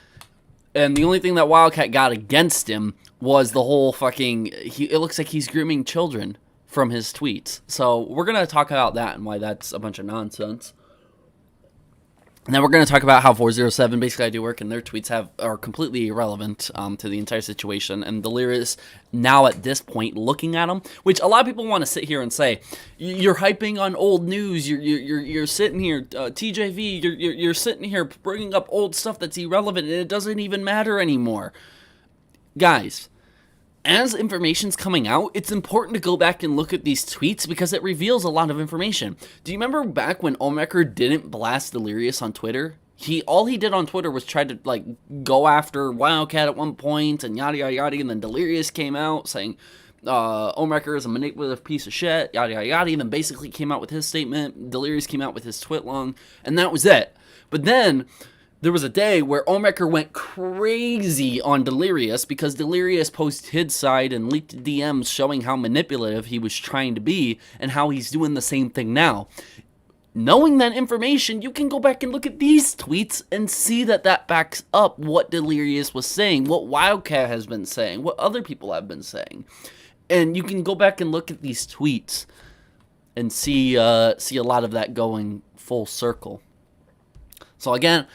And the only thing that Wildcat got against him was the whole fucking... it looks like he's grooming children from his tweets. So we're going to talk about that and why that's a bunch of nonsense. And then we're going to talk about how 407, basically I Do Work, and their tweets are completely irrelevant to the entire situation. And Delirious, now at this point, looking at them, which a lot of people want to sit here and say, you're hyping on old news, you're sitting here, TJV, you're sitting here bringing up old stuff that's irrelevant, and it doesn't even matter anymore. Guys, as information's coming out, it's important to go back and look at these tweets because it reveals a lot of information. Do you remember back when Ohmwrecker didn't blast Delirious on Twitter? All he did on Twitter was try to go after Wildcat at one point and yada yada yada, and then Delirious came out saying Ohmwrecker is a manipulative piece of shit, yada yada yada, and then basically came out with his statement. Delirious came out with his twit long, and that was it. But then there was a day where Ohmwrecker went crazy on Delirious because Delirious posted his side and leaked DMs showing how manipulative he was trying to be and how he's doing the same thing now. Knowing that information, you can go back and look at these tweets and see that that backs up what Delirious was saying, what Wildcat has been saying, what other people have been saying. And you can go back and look at these tweets and see a lot of that going full circle. So again,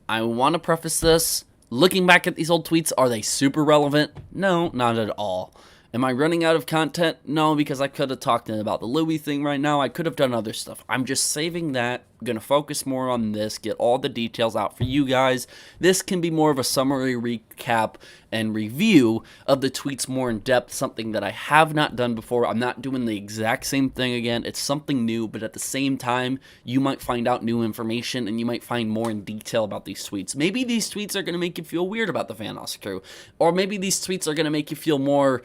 I want to preface this. Looking back at these old tweets, are they super relevant? No, not at all. Am I running out of content? No, because I could have talked about the Louis thing right now. I could have done other stuff. I'm just saving that. I'm going to focus more on this, get all the details out for you guys. This can be more of a summary recap and review of the tweets more in depth, something that I have not done before. I'm not doing the exact same thing again. It's something new, but at the same time, you might find out new information and you might find more in detail about these tweets. Maybe these tweets are going to make you feel weird about the Vanoss crew, or maybe these tweets are going to make you feel more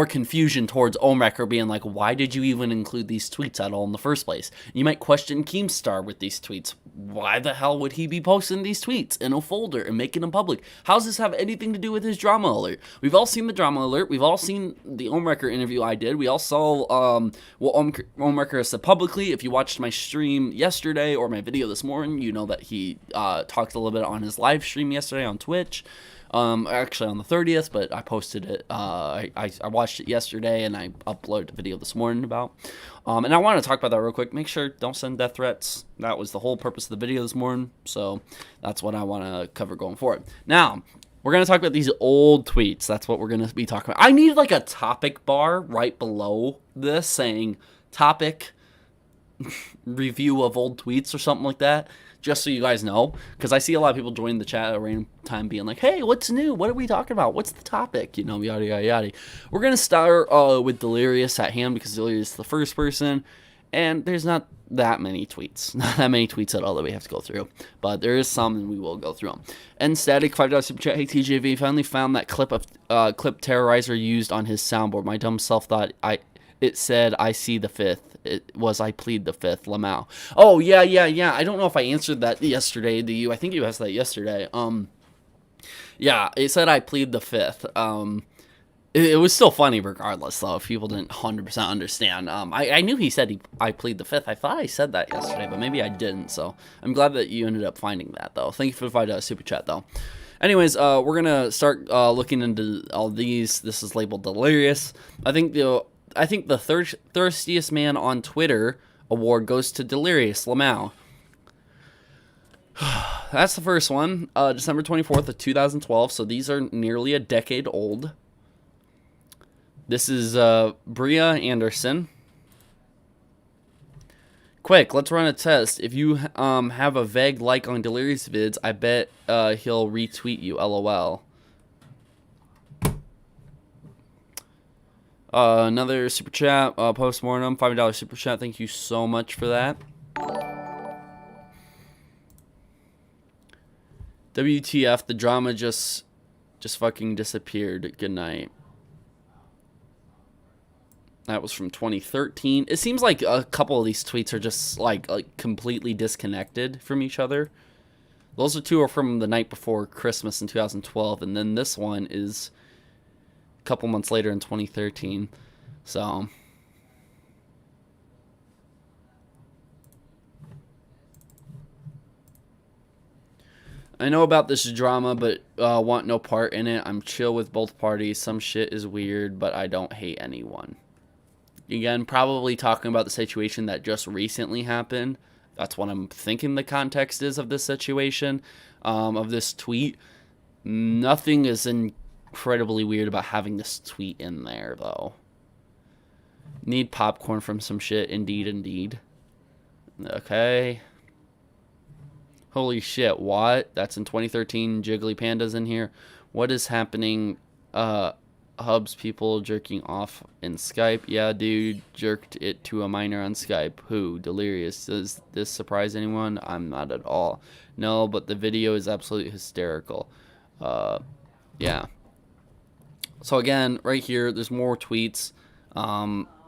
confusion towards Ohmwrecker being like, why did you even include these tweets at all in the first place? You might question Keemstar with these tweets. Why the hell would he be posting these tweets in a folder and making them public? How does this have anything to do with his drama alert? We've all seen the drama alert. We've all seen the Ohmwrecker interview I did. We all saw what Ohmwrecker said publicly. If you watched my stream yesterday or my video this morning, you know that he talked a little bit on his live stream yesterday on Twitch. Actually on the 30th, but I posted it, I watched it yesterday, and I uploaded a video this morning about, and I want to talk about that real quick. Make sure, don't send death threats. That was the whole purpose of the video this morning, so that's what I want to cover going forward. Now, we're going to talk about these old tweets. That's what we're going to be talking about. I need like a topic bar right below this saying topic review of old tweets or something like that, just so you guys know, because I see a lot of people join the chat at a random time being like, hey, what's new? What are we talking about? What's the topic? You know, yada, yada, yada. We're going to start with Delirious at hand because Delirious is the first person. And there's not that many tweets. Not that many tweets at all that we have to go through. But there is some, and we will go through them. And Static, $5 super chat. Hey, TJV, finally found that clip of clip Terrorizer used on his soundboard. My dumb self thought it said, I see the fifth. It was, I plead the fifth, Lamau. Oh, yeah. I don't know if I answered that yesterday to you. I think you asked that yesterday. Yeah, it said, I plead the fifth. It was still funny regardless, though, if people didn't 100% understand. I knew he said I plead the fifth. I thought I said that yesterday, but maybe I didn't. So I'm glad that you ended up finding that, though. Thank you for the $5 super chat, though. Anyways, we're going to start looking into all these. This is labeled Delirious. I think the thirstiest man on Twitter award goes to Delirious Lamau. That's the first one. December 24th of 2012. So these are nearly a decade old. This is Bria Anderson. Quick, let's run a test. If you have a vague like on Delirious vids, I bet he'll retweet you. LOL. Another super chat. Postmortem. $5 super chat. Thank you so much for that. WTF? The drama just fucking disappeared. Good night. That was from 2013. It seems like a couple of these tweets are just like completely disconnected from each other. Those two are from the night before Christmas in 2012, and then this one is a couple months later in 2013. So I know about this drama, but want no part in it. I'm chill with both parties. Some shit is weird, but I don't hate anyone. Again, probably talking about the situation that just recently happened. That's what I'm thinking the context is of this situation, of this tweet. Nothing is incredibly weird about having this tweet in there, though. Need popcorn from some shit. Indeed. Okay. Holy shit, what? That's in 2013. Jiggly Panda's in here. What is happening? Hubs people jerking off in Skype. Yeah, dude, jerked it to a minor on Skype. Who? Delirious. Does this surprise anyone? I'm not at all. No, but the video is absolutely hysterical. Yeah. So again, right here, there's more tweets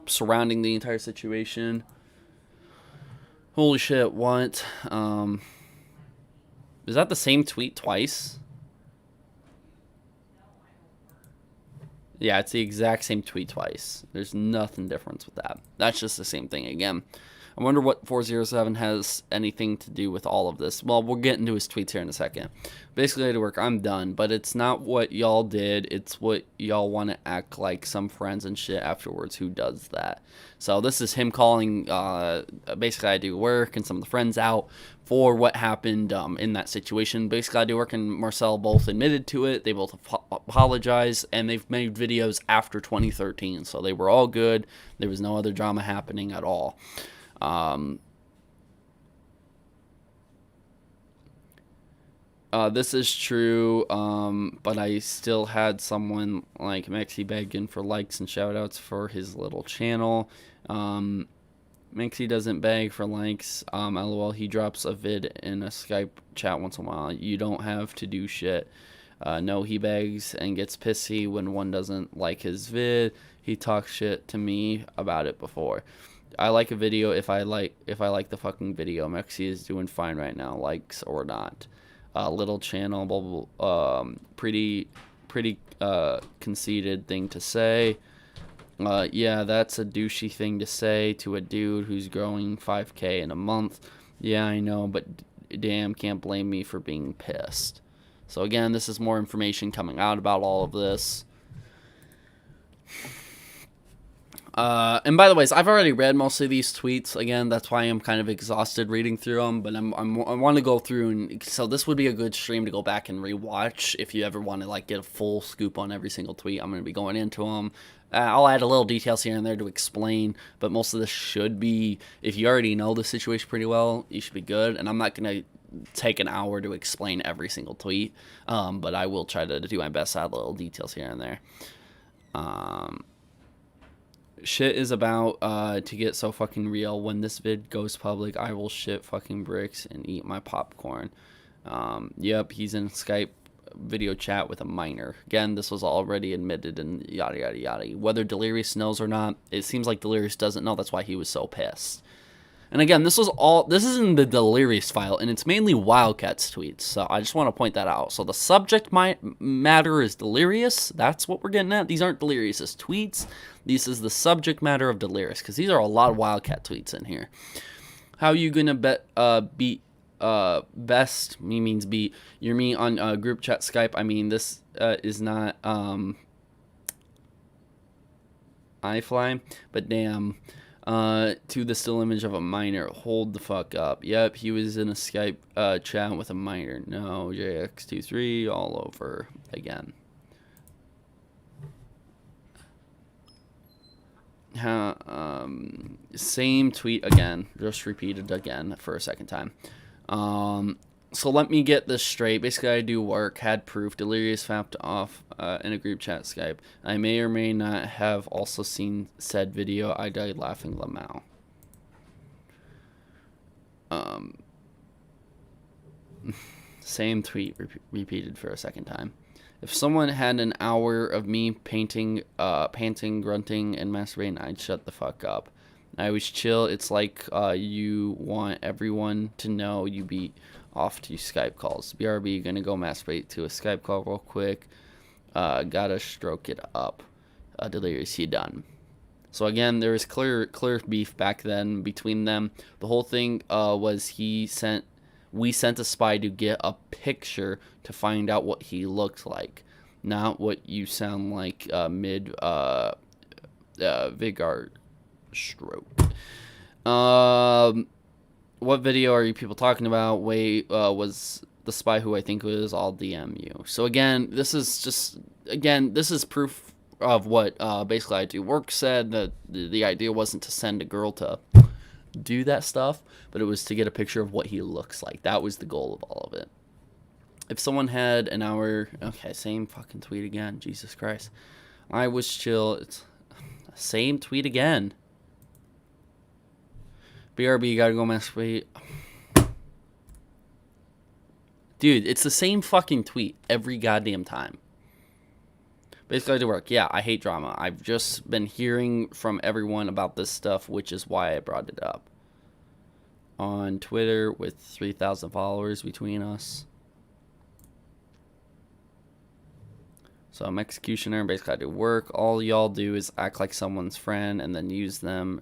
surrounding the entire situation. Holy shit, what? Is that the same tweet twice? Yeah, it's the exact same tweet twice. There's nothing different with that. That's just the same thing again. I wonder what 407 has anything to do with all of this. Well, we'll get into his tweets here in a second. Basically, I had to work. I'm done. But it's not what y'all did. It's what y'all want to act like some friends and shit afterwards. Who does that? So this is him calling, basically, I do work and some of the friends out for what happened in that situation. Basically, I do work and Marcel both admitted to it. They both apologized, and they've made videos after 2013. So they were all good. There was no other drama happening at all. This is true, but I still had someone like Maxi begging for likes and shoutouts for his little channel. Maxi doesn't beg for likes. LOL, he drops a vid in a Skype chat once in a while. You don't have to do shit. No, he begs and gets pissy when one doesn't like his vid. He talks shit to me about it before. I like a video if I like the fucking video. Maxi is doing fine right now, likes or not. Little channel, blah, blah, pretty conceited thing to say. Yeah, that's a douchey thing to say to a dude who's growing 5K in a month. Yeah, I know, but damn, can't blame me for being pissed. So again, this is more information coming out about all of this. And by the way, I've already read most of these tweets. Again, that's why I'm kind of exhausted reading through them. But I want to go through, and so this would be a good stream to go back and rewatch if you ever want to like get a full scoop on every single tweet. I'm going to be going into them. I'll add a little details here and there to explain, but most of this should be, if you already know the situation pretty well, you should be good. And I'm not going to take an hour to explain every single tweet, but I will try to do my best to add little details here and there. Shit is about to get so fucking real. When this vid goes public, I will shit fucking bricks and eat my popcorn. Yep, he's in Skype video chat with a minor. Again, this was already admitted and yada yada yada. Whether Delirious knows or not, it seems like Delirious doesn't know. That's why he was so pissed. And again, this is in the Delirious file, and it's mainly Wildcat's tweets. So I just want to point that out. So the subject matter is Delirious. That's what we're getting at. These aren't Delirious's tweets. This is the subject matter of Delirious, because these are a lot of Wildcat tweets in here. How you gonna beat best? Me means beat. You're me on group chat Skype. I mean, this is not iFly, but damn. To the still image of a minor. Hold the fuck up. Yep, he was in a Skype chat with a minor. No, JX23 all over again. Same tweet again. Just repeated again for a second time. So let me get this straight. Basically, I do work, had proof, Delirious fapped off in a group chat Skype. I may or may not have also seen said video. I died laughing, Lamau. Same tweet repeated for a second time. If someone had an hour of me painting, panting, grunting, and masturbating, I'd shut the fuck up. I always chill. It's like you want everyone to know you be off to Skype calls. BRB, gonna go masturbate to a Skype call real quick. Gotta stroke it up. Delirious, you done. So again, there was clear beef back then between them. The whole thing was we sent a spy to get a picture to find out what he looked like, not what you sound like mid Vigard stroke. What video are you people talking about? Wait, was the spy who I think was all DM you. So again, this is proof of what basically I do work said, that the idea wasn't to send a girl to do that stuff, but it was to get a picture of what he looks like. That was the goal of all of it. If someone had an hour, okay, same fucking tweet again, Jesus Christ. I was chill, it's same tweet again. BRB, gotta go masturbate. Dude, it's the same fucking tweet every goddamn time. Basically, I do work. Yeah, I hate drama. I've just been hearing from everyone about this stuff, which is why I brought it up. On Twitter with 3,000 followers between us. So I'm executioner. Basically, I do work. All y'all do is act like someone's friend and then use them.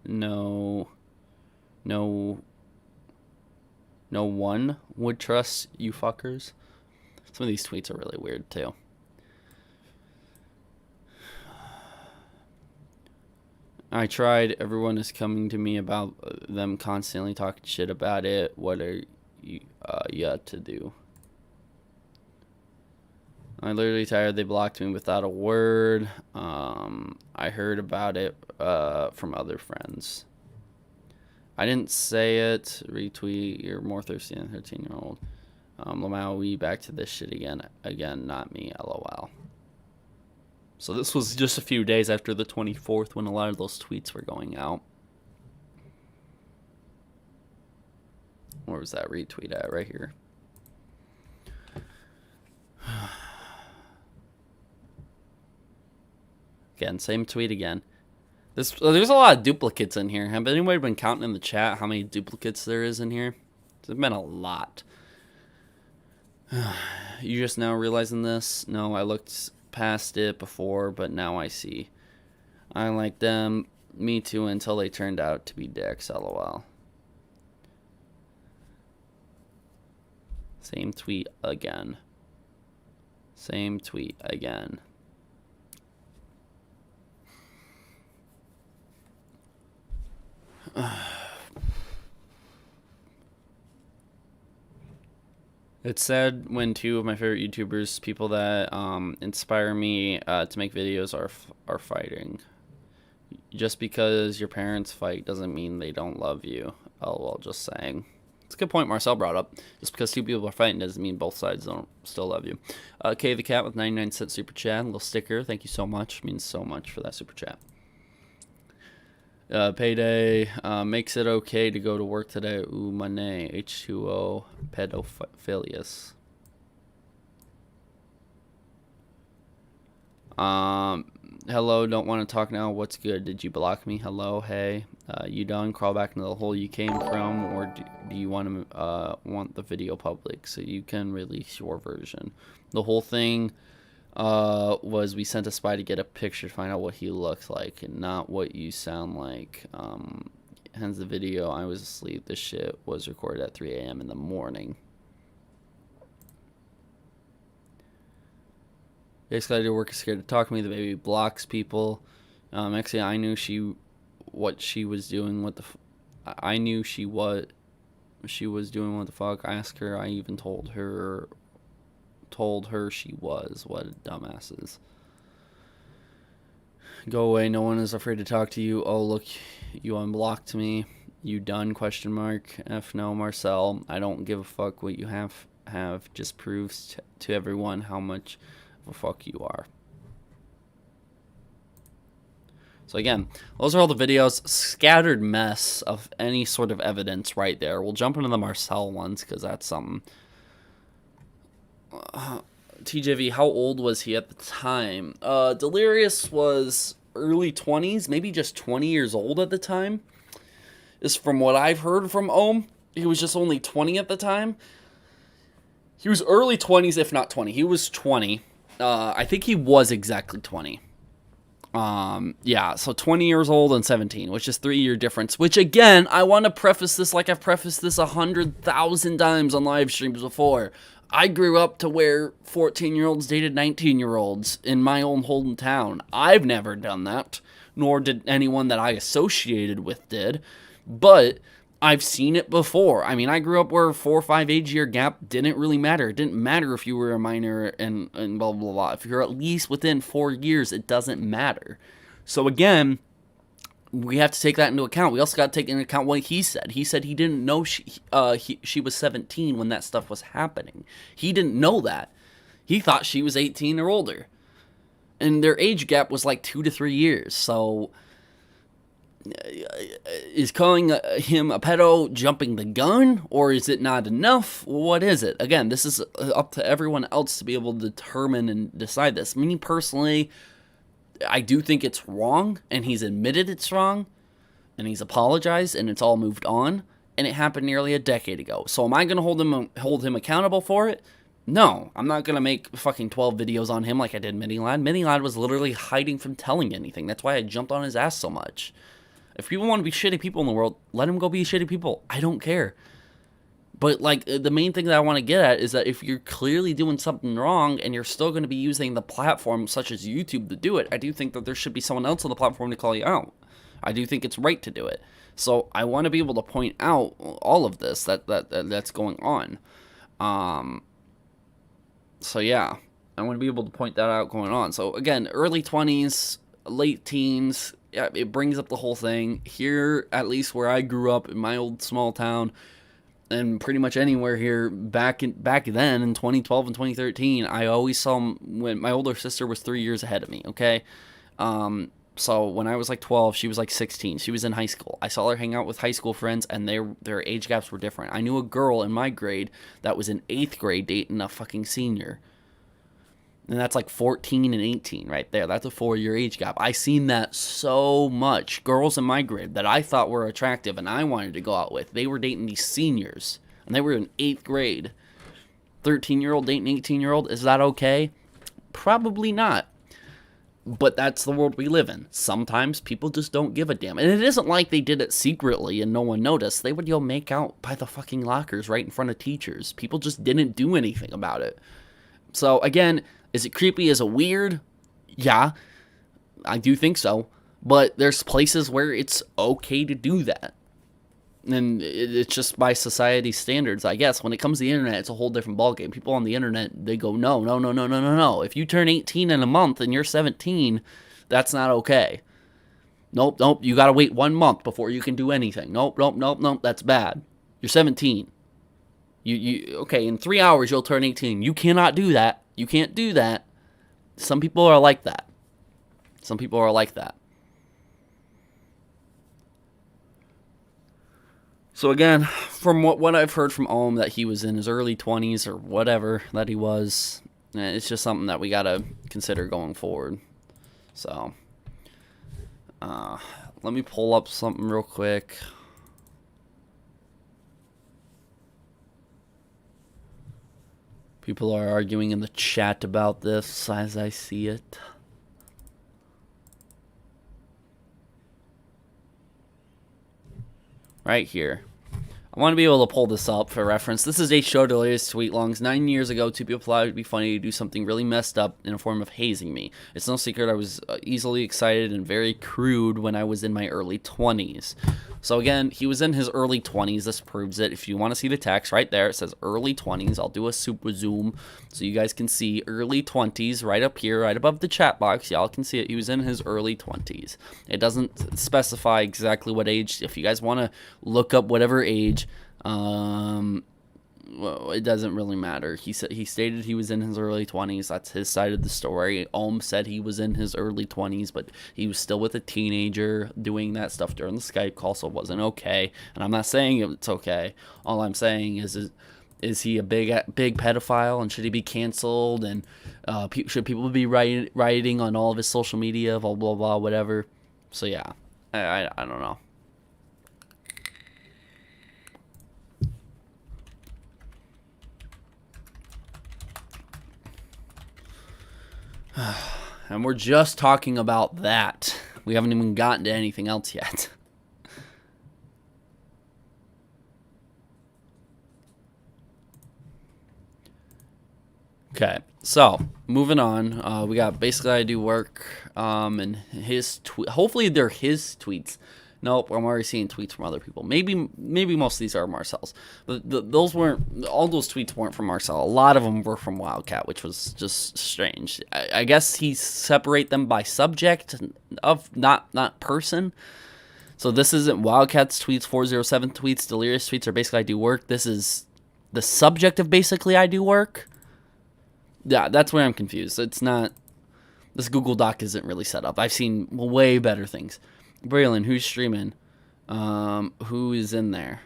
No one would trust you fuckers. Some of these tweets are really weird too. I tried. Everyone is coming to me about them constantly talking shit about it. What are you yet to do? I'm literally tired. They blocked me without a word. I heard about it from other friends. I didn't say it. Retweet. You're more thirsty than a 13-year-old. Lamau, we back to this shit again. Again, not me. LOL. So this was just a few days after the 24th when a lot of those tweets were going out. Where was that retweet at? Right here. Again, same tweet again. There's a lot of duplicates in here. Have anybody been counting in the chat how many duplicates there is in here? There's been a lot. You just now realizing this? No, I looked past it before, but now I see. I like them. Me too, until they turned out to be dicks. LOL. Same tweet again. Same tweet again. It's sad when two of my favorite YouTubers, people that inspire me to make videos, are fighting. Just because your parents fight doesn't mean they don't love you. Oh, well, just saying. It's a good point Marcel brought up. Just because two people are fighting doesn't mean both sides don't still love you. Kay the Cat with 99-cent super chat. A little sticker. Thank you so much. It means so much for that super chat. Payday makes it okay to go to work today. Ooh, money. H2O. Pedophilius. Hello, don't want to talk now. What's good? Did you block me? Hello, hey. You done? Crawl back into the hole you came from, or do you want to want the video public so you can release your version? The whole thing was we sent a spy to get a picture to find out what he looks like and not what you sound like. Hence the video. I was asleep. This shit was recorded at 3 a.m. in the morning. Basically, I do work is scared to talk to me. The baby blocks people. Actually, I knew what she was doing. I knew what she was doing. What the fuck? I asked her. I even told her she was. What dumbasses. Go away. No one is afraid to talk to you. Oh, look, you unblocked me. You done? Question mark. F no, Marcel. I don't give a fuck what you have. Just proves to everyone how much of a fuck you are. So again, those are all the videos. Scattered mess of any sort of evidence right there. We'll jump into the Marcel ones because that's something. TJV, how old was he at the time? Delirious was early 20s, maybe just 20 years old at the time. Is from what I've heard from Ohm. He was just only 20 at the time. He was early 20s, if not 20. He was 20. I think he was exactly 20. Yeah, so 20 years old and 17, which is 3-year difference. Which, again, I want to preface this like I've prefaced this 100,000 times on live streams before. I grew up to where 14-year-olds dated 19-year-olds in my own hometown. I've never done that, nor did anyone that I associated with did. But I've seen it before. I mean, I grew up where 4 or 5 age year gap didn't really matter. It didn't matter if you were a minor and blah, blah, blah. If you're at least within 4 years, it doesn't matter. So again, we have to take that into account. We also got to take into account what he said. He said he didn't know she was 17 when that stuff was happening. He didn't know that. He thought she was 18 or older. And their age gap was like 2 to 3 years. So is calling him a pedo jumping the gun, or is it not enough? What is it? Again, this is up to everyone else to be able to determine and decide this. Me personally, I do think it's wrong, and he's admitted it's wrong, and he's apologized, and it's all moved on, and it happened nearly a decade ago. So am I going to hold him accountable for it? No, I'm not going to make fucking 12 videos on him like I did Mini Lad. Mini Lad was literally hiding from telling anything. That's why I jumped on his ass so much. If people want to be shitty people in the world, let them go be shitty people. I don't care. But, like, the main thing that I want to get at is that if you're clearly doing something wrong and you're still going to be using the platform such as YouTube to do it, I do think that there should be someone else on the platform to call you out. I do think it's right to do it. So I want to be able to point out all of this that's going on. So, yeah. I want to be able to point that out going on. So, again, early 20s, late teens. Yeah, it brings up the whole thing. Here, at least where I grew up in my old small town, and pretty much anywhere here back then in 2012 and 2013, I always saw him when my older sister was 3 years ahead of me, okay? So when I was like 12, she was like 16. She was in high school. I saw her hang out with high school friends, and their age gaps were different. I knew a girl in my grade that was in 8th grade dating a fucking senior. And that's like 14 and 18 right there. That's a 4-year age gap. I seen that so much. Girls in my grade that I thought were attractive and I wanted to go out with, they were dating these seniors. And they were in 8th grade. 13-year-old dating 18-year-old, is that okay? Probably not. But that's the world we live in. Sometimes people just don't give a damn. And it isn't like they did it secretly and no one noticed. They would make out by the fucking lockers right in front of teachers. People just didn't do anything about it. So, again, is it creepy? Is it weird? Yeah, I do think so. But there's places where it's okay to do that. And it's just by society standards, I guess. When it comes to the internet, it's a whole different ballgame. People on the internet, they go, no. If you turn 18 in a month and you're 17, that's not okay. Nope, you gotta wait 1 month before you can do anything. Nope, that's bad. You're 17. Okay, in 3 hours you'll turn 18. You cannot do that. You can't do that. Some people are like that. Some people are like that. So again, from what I've heard from Ohm, that he was in his early 20s or whatever that he was, it's just something that we gotta consider going forward. So, let me pull up something real quick. People are arguing in the chat about this as I see it. Right here. I want to be able to pull this up for reference. This is a show delirious tweet longs. 9 years ago, two people thought it would be funny to do something really messed up in a form of hazing me. It's no secret I was easily excited and very crude when I was in my early 20s. So again, he was in his early 20s. This proves it. If you want to see the text right there, it says early 20s. I'll do a super zoom so you guys can see early 20s right up here, right above the chat box. Y'all can see it. He was in his early 20s. It doesn't specify exactly what age. If you guys want to look up whatever age, well, it doesn't really matter. He stated he was in his early 20s. That's his side of the story. Ohm said he was in his early 20s, but he was still with a teenager doing that stuff during the Skype call, so it wasn't okay. And I'm not saying it's okay. All I'm saying is he a big pedophile, and should he be canceled? And should people be rioting on all of his social media, blah blah blah, whatever? So yeah, I don't know. And we're just talking about that. We haven't even gotten to anything else yet. Okay, so moving on. We got basically I do work, and his hopefully they're his tweets. Nope, I'm already seeing tweets from other people. Maybe most of these are Marcel's. But those weren't, all those tweets weren't from Marcel. A lot of them were from Wildcat, which was just strange. I guess he separate them by subject of not person. So this isn't Wildcat's tweets, 407 tweets, Delirious tweets are basically I do work. This is the subject of basically I do work. Yeah, that's where I'm confused. It's not, this Google Doc isn't really set up. I've seen way better things. Braylon, who's streaming? Who is in there?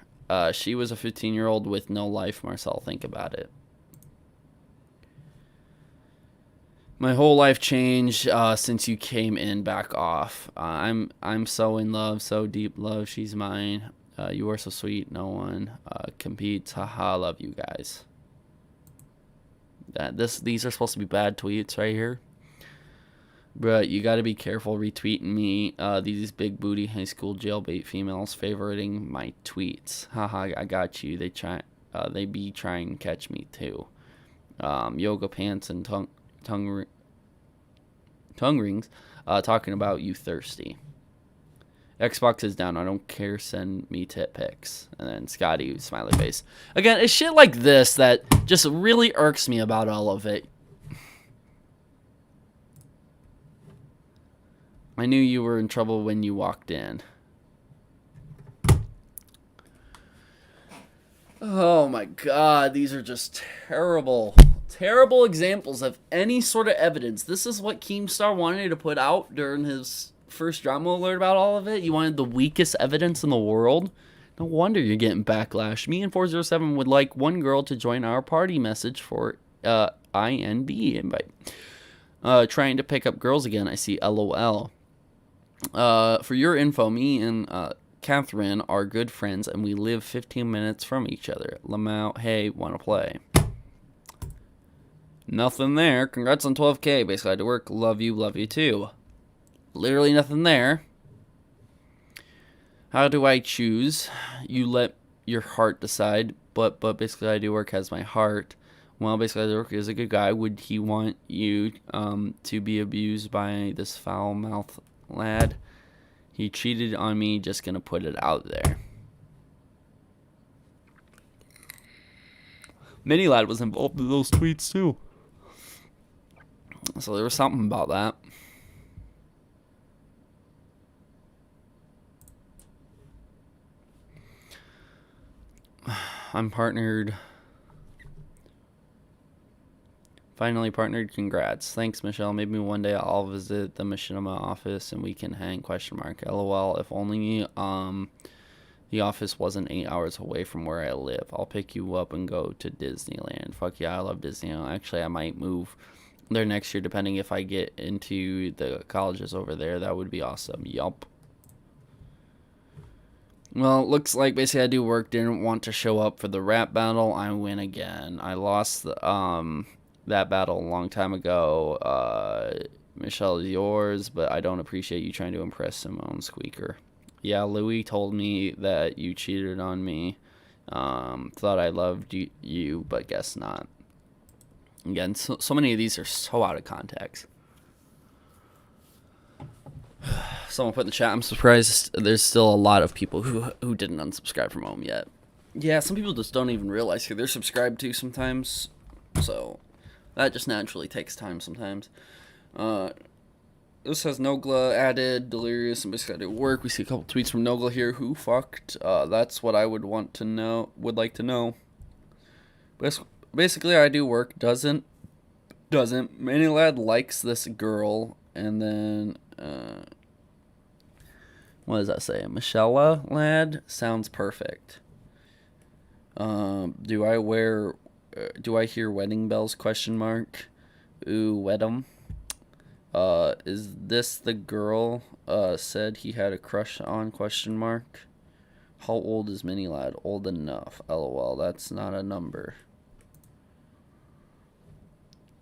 She was a 15-year-old with no life, Marcel. Think about it. My whole life changed since you came in. Back off. I'm so in love, so deep love. She's mine. You are so sweet. No one competes. Haha, love you guys. These are supposed to be bad tweets right here. Bruh, you gotta be careful retweeting me. These big booty high school jailbait females favoriting my tweets. Haha, I got you. They be trying to catch me too. Yoga pants and tongue rings. Talking about you thirsty. Xbox is down. I don't care. Send me tit pics. And then Scotty, smiley face. Again, it's shit like this that just really irks me about all of it. I knew you were in trouble when you walked in. Oh my god, these are just terrible examples of any sort of evidence. This is what Keemstar wanted to put out during his first drama alert about all of it. You wanted the weakest evidence in the world. No wonder you're getting backlash. Me and 407 would like one girl to join our party message for INB invite. Trying to pick up girls again. I see LOL. For your info, me and Catherine are good friends, and we live 15 minutes from each other. Lamau, hey, wanna play? Nothing there. Congrats on 12K. Basically, I had to work. Love you too. Literally nothing there. How do I choose? You let your heart decide, but basically, I do work has my heart. Well, basically, I do work is a good guy. Would he want you to be abused by this foul mouth lad? He cheated on me, just gonna put it out there. Mini Lad was involved in those tweets too. So there was something about that. I'm partnered Finally partnered. Congrats. Thanks, Michelle. Maybe one day I'll visit the machinima office and we can hang, question mark. LOL. If only the office wasn't 8 hours away from where I live. I'll pick you up and go to Disneyland. Fuck yeah, I love Disneyland. Actually, I might move there next year depending if I get into the colleges over there. That would be awesome. Yup. Well, looks like basically I do work. Didn't want to show up for the rap battle. I win again. I lost that battle a long time ago. Michelle is yours, but I don't appreciate you trying to impress Simone Squeaker. Yeah, Louis told me that you cheated on me. Thought I loved you, but guess not. Again, so many of these are so out of context. Someone put in the chat, I'm surprised there's still a lot of people who didn't unsubscribe from Ohm yet. Yeah, some people just don't even realize who they're subscribed to sometimes. So that just naturally takes time sometimes. This has Nogla added, Delirious, and basically I do work. We see a couple tweets from Nogla here. Who fucked? That's what I would like to know. Basically, I do work. Doesn't. Manny Lad likes this girl, and then what does that say? Michelle Lad sounds perfect. Do I hear wedding bells? Question mark. Ooh, wed 'em. Is this the girl said he had a crush on? Question mark. How old is Mini Lad? Old enough. LOL. That's not a number.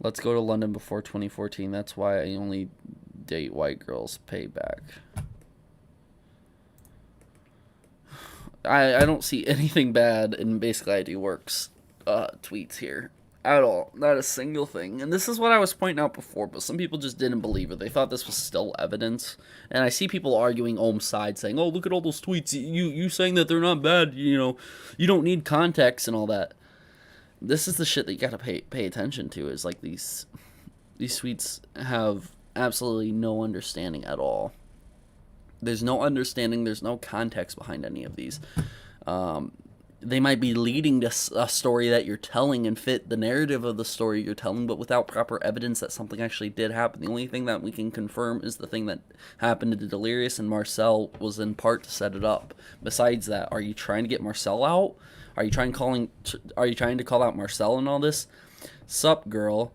Let's go to London before 2014. That's why I only date white girls. Payback. I don't see anything bad in basically I do works tweets here at all. Not a single thing. And this is what I was pointing out before, but some people just didn't believe it. They thought this was still evidence. And I see people arguing Ohm's side, saying, "Oh, look at all those tweets. You saying that they're not bad. You don't need context and all that." This is the shit that you gotta pay attention to. Is like these tweets have absolutely no understanding at all. There's no understanding. There's no context behind any of these. They might be leading to a story that you're telling and fit the narrative of the story you're telling, but without proper evidence that something actually did happen. The only thing that we can confirm is the thing that happened to Delirious, and Marcel was in part to set it up. Besides that, are you trying to get Marcel out? Are you trying to call out Marcel and all this? Sup, girl?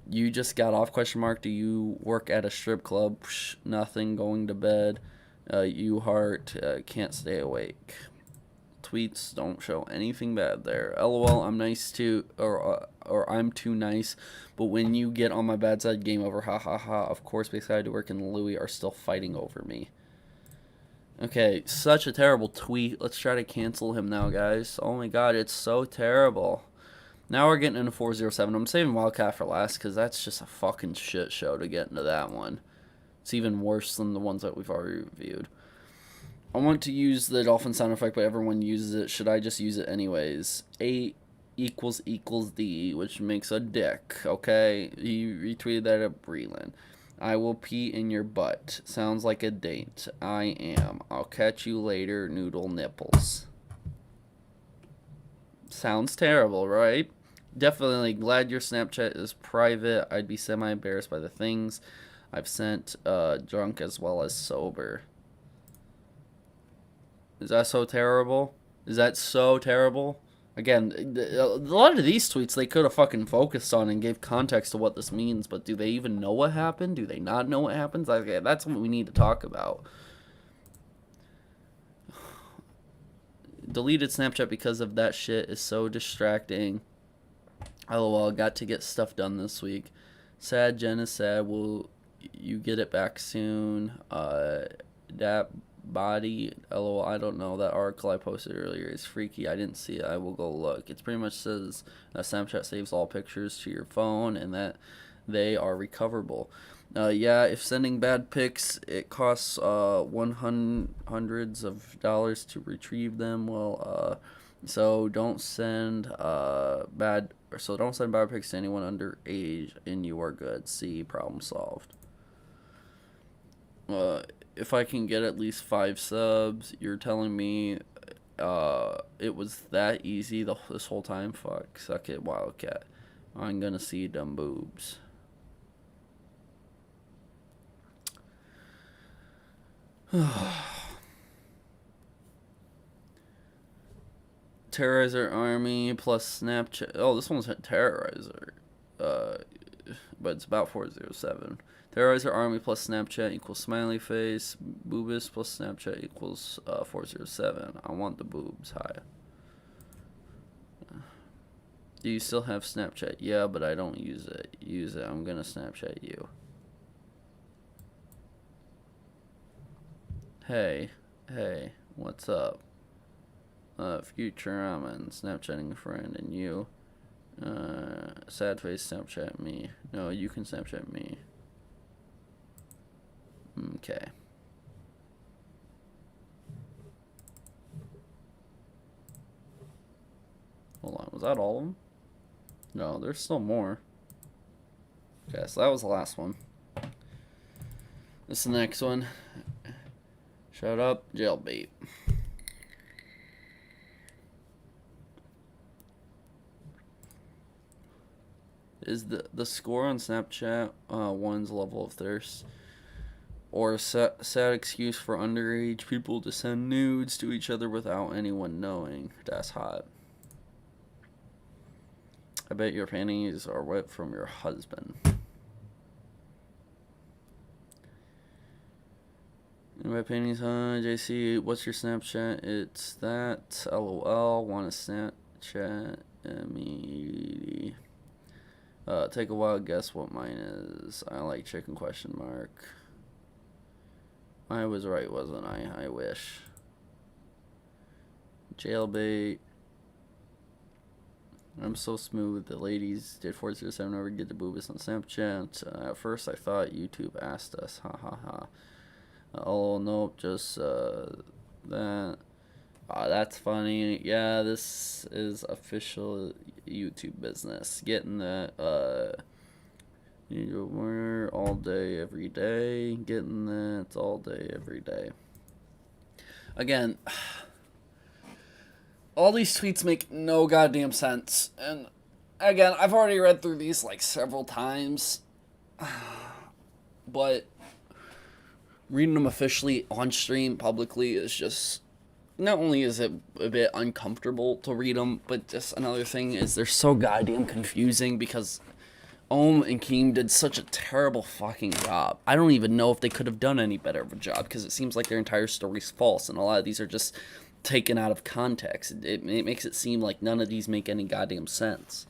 You just got off? Question mark. Do you work at a strip club? Psh, nothing. Going to bed. You heart. Can't stay awake. Tweets don't show anything bad there. LOL. I'm nice too, or I'm too nice. But when you get on my bad side, game over. Ha ha ha. Of course, basically I had to work, and Louis are still fighting over me. Okay, such a terrible tweet. Let's try to cancel him now, guys. Oh my god, it's so terrible. Now we're getting into 407. I'm saving Wildcat for last because that's just a fucking shit show to get into that one. It's even worse than the ones that we've already reviewed. I want to use the dolphin sound effect, but everyone uses it. Should I just use it anyways? A equals D, which makes a dick, okay? He retweeted that at Breland. I will pee in your butt. Sounds like a date. I am. I'll catch you later, noodle nipples. Sounds terrible, right? Definitely glad your Snapchat is private. I'd be semi-embarrassed by the things I've sent, drunk as well as sober. Is that so terrible? Is that so terrible? Again, a lot of these tweets they could have fucking focused on and gave context to what this means, but do they even know what happened? Do they not know what happens? Okay, that's what we need to talk about. Deleted Snapchat because of that shit is so distracting. LOL, got to get stuff done this week. Sad, Jen is sad. Will you get it back soon? That body, LOL, I don't know. That article I posted earlier is freaky. I didn't see it. I will go look. It pretty much says that Snapchat saves all pictures to your phone and that they are recoverable. Yeah, if sending bad pics, it costs hundreds of dollars to retrieve them. Well, so don't send bad pics to anyone underage, and you are good. See, problem solved. If I can get at least 5 subs, you're telling me it was that easy this whole time? Fuck, suck it, Wildcat. I'm gonna see them boobs. Terrorizer Army plus Snapchat. Oh, this one's Terrorizer. But it's about 407. Terrorizer Army plus Snapchat equals smiley face. Boobus plus Snapchat equals 407. I want the boobs. Hi. Do you still have Snapchat? Yeah, but I don't use it. Use it. I'm gonna Snapchat you. Hey, what's up? Futurama, Snapchatting a friend, and you. Sad face Snapchat me. No, you can Snapchat me. Okay. Hold on, was that all of them? No, there's still more. Okay, so that was the last one. This is the next one. Shut up, jailbait. Is the score on Snapchat one's level of thirst, or a sad excuse for underage people to send nudes to each other without anyone knowing? That's hot. I bet your panties are wet from your husband. My panties, huh? JC, what's your Snapchat? It's that. LOL. Want to Snapchat me? Take a wild guess what mine is. I like chicken ? I was right, wasn't I? I wish. Jailbait. I'm so smooth. The ladies did 407 over get the boobies on Snapchat. At first I thought YouTube asked us. Ha ha ha. Oh, nope, just that. That's funny. Yeah, this is official YouTube business. Getting that, we're all day, every day. Getting that all day, every day. Again, all these tweets make no goddamn sense. And again, I've already read through these like several times. But reading them officially on stream publicly is just, not only is it a bit uncomfortable to read them, but just another thing is they're so goddamn confusing because Ohm and Keem did such a terrible fucking job. I don't even know if they could have done any better of a job because it seems like their entire story's false and a lot of these are just taken out of context. It makes it seem like none of these make any goddamn sense.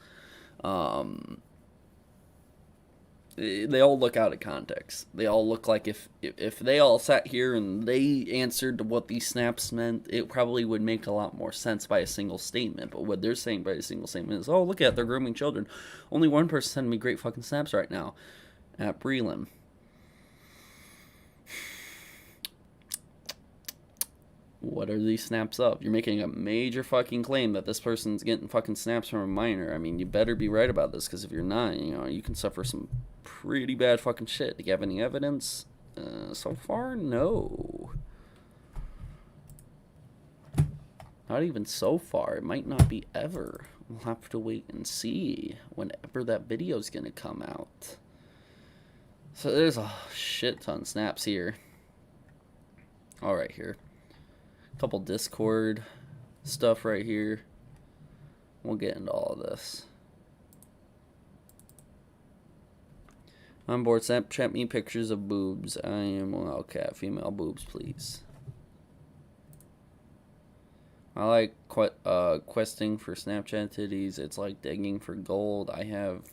They all look out of context. They all look like if they all sat here and they answered to what these snaps meant, it probably would make a lot more sense by a single statement. But what they're saying by a single statement is, oh, look at it, they're grooming children. Only one person sending me great fucking snaps right now. At Breland. What are these snaps of? You're making a major fucking claim that this person's getting fucking snaps from a minor. I mean, you better be right about this, because if you're not, you can suffer some pretty bad fucking shit. Do you have any evidence? So far, no. Not even so far. It might not be ever. We'll have to wait and see whenever that video's gonna come out. So there's a shit ton of snaps here. All right, here. Couple Discord stuff right here. We'll get into all of this. On board, Snapchat me pictures of boobs. I am a wildcat. Female boobs, please. I like questing for Snapchat titties. It's like digging for gold. I have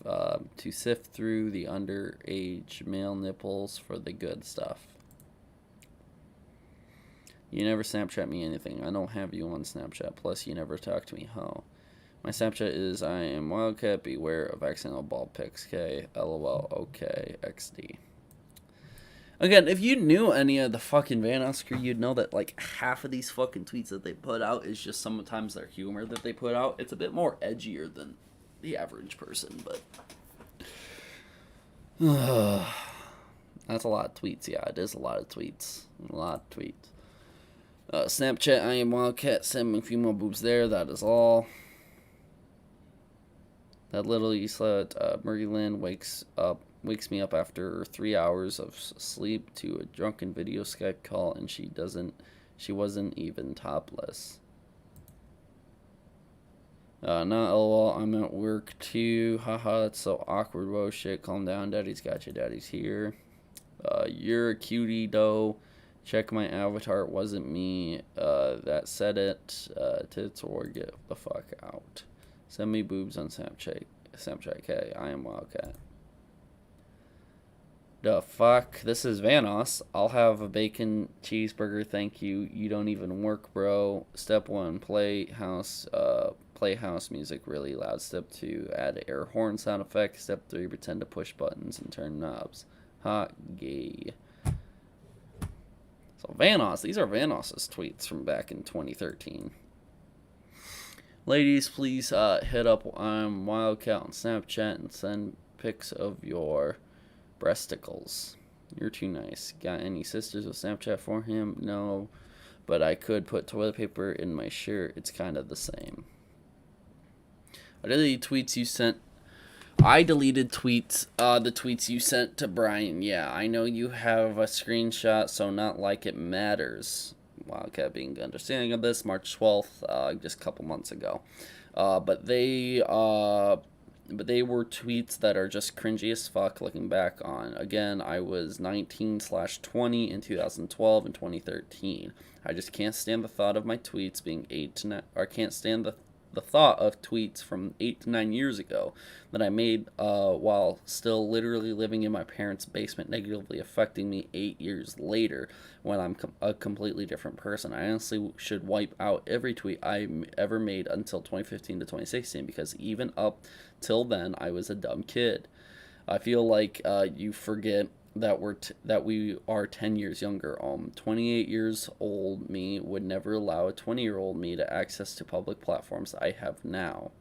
to sift through the underage male nipples for the good stuff. You never Snapchat me anything. I don't have you on Snapchat. Plus, you never talk to me, ho. My Snapchat is I am wildcat. Beware of accidental ball pics. K. LOL. Okay. XD. Again, if you knew any of the fucking Vanoss crew, you'd know that like half of these fucking tweets that they put out is just sometimes their humor that they put out. It's a bit more edgier than the average person, but that's a lot of tweets. Yeah, it is a lot of tweets. A lot of tweets. Snapchat, I am wildcat, send me female boobs there, that is all. That little Isla Merlin wakes me up after 3 hours of sleep to a drunken video Skype call, and she wasn't even topless. Not lol, I'm at work too. Haha, that's so awkward. Whoa, shit, calm down. Daddy's got you. Daddy's here. You're a cutie, though. Check my avatar. It wasn't me that said it. Tits or get the fuck out. Send me boobs on Snapchat. Snapchat K. I am Wildcat. The fuck? This is Vanoss. I'll have a bacon cheeseburger, thank you. You don't even work, bro. Step 1, play house music really loud. Step 2, add air horn sound effects. Step 3, pretend to push buttons and turn knobs. Hot gay. So Vanoss, these are Vanoss's tweets from back in 2013. Ladies, please hit up Wildcat on Snapchat and send pics of your breasticles. You're too nice. Got any sisters with Snapchat for him? No, but I could put toilet paper in my shirt. It's kind of the same. I deleted tweets you sent. I deleted tweets, the tweets you sent to Brian. Yeah, I know you have a screenshot, so not like it matters. Wildcat being understanding of this, March 12th, just a couple months ago. But they were tweets that are just cringy as fuck looking back on. Again, I was 19/20 in 2012 and 2013. I just can't stand the thought of my tweets being 8 to 9, or can't stand the thought of tweets from 8 to 9 years ago that I made while still literally living in my parents' basement, negatively affecting me 8 years later when I'm a completely different person. I honestly should wipe out every tweet I ever made until 2015 to 2016 because even up till then I was a dumb kid. I feel like you forget that we are 10 years younger. 28 years old me would never allow a 20-year-old me to access to public platforms I have now.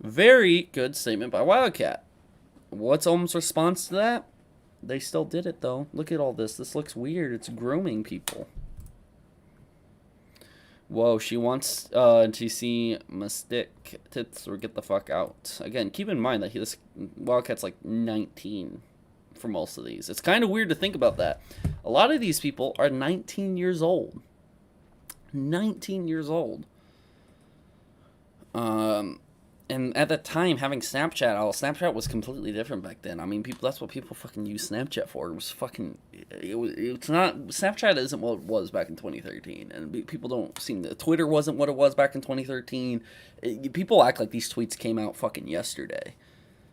Very good statement by Wildcat. What's Ohm's response to that? They still did it, though. Look at all this. This looks weird. It's grooming people. Whoa, she wants to see Mystic tits or get the fuck out. Again, keep in mind that this Wildcat's like 19 for most of these. It's kind of weird to think about that. A lot of these people are 19 years old. 19 years old. And at the time, having Snapchat was completely different back then. I mean, that's what people fucking use Snapchat for. It was fucking, it's not, Snapchat isn't what it was back in 2013. And people don't seem to, Twitter wasn't what it was back in 2013. People act like these tweets came out fucking yesterday.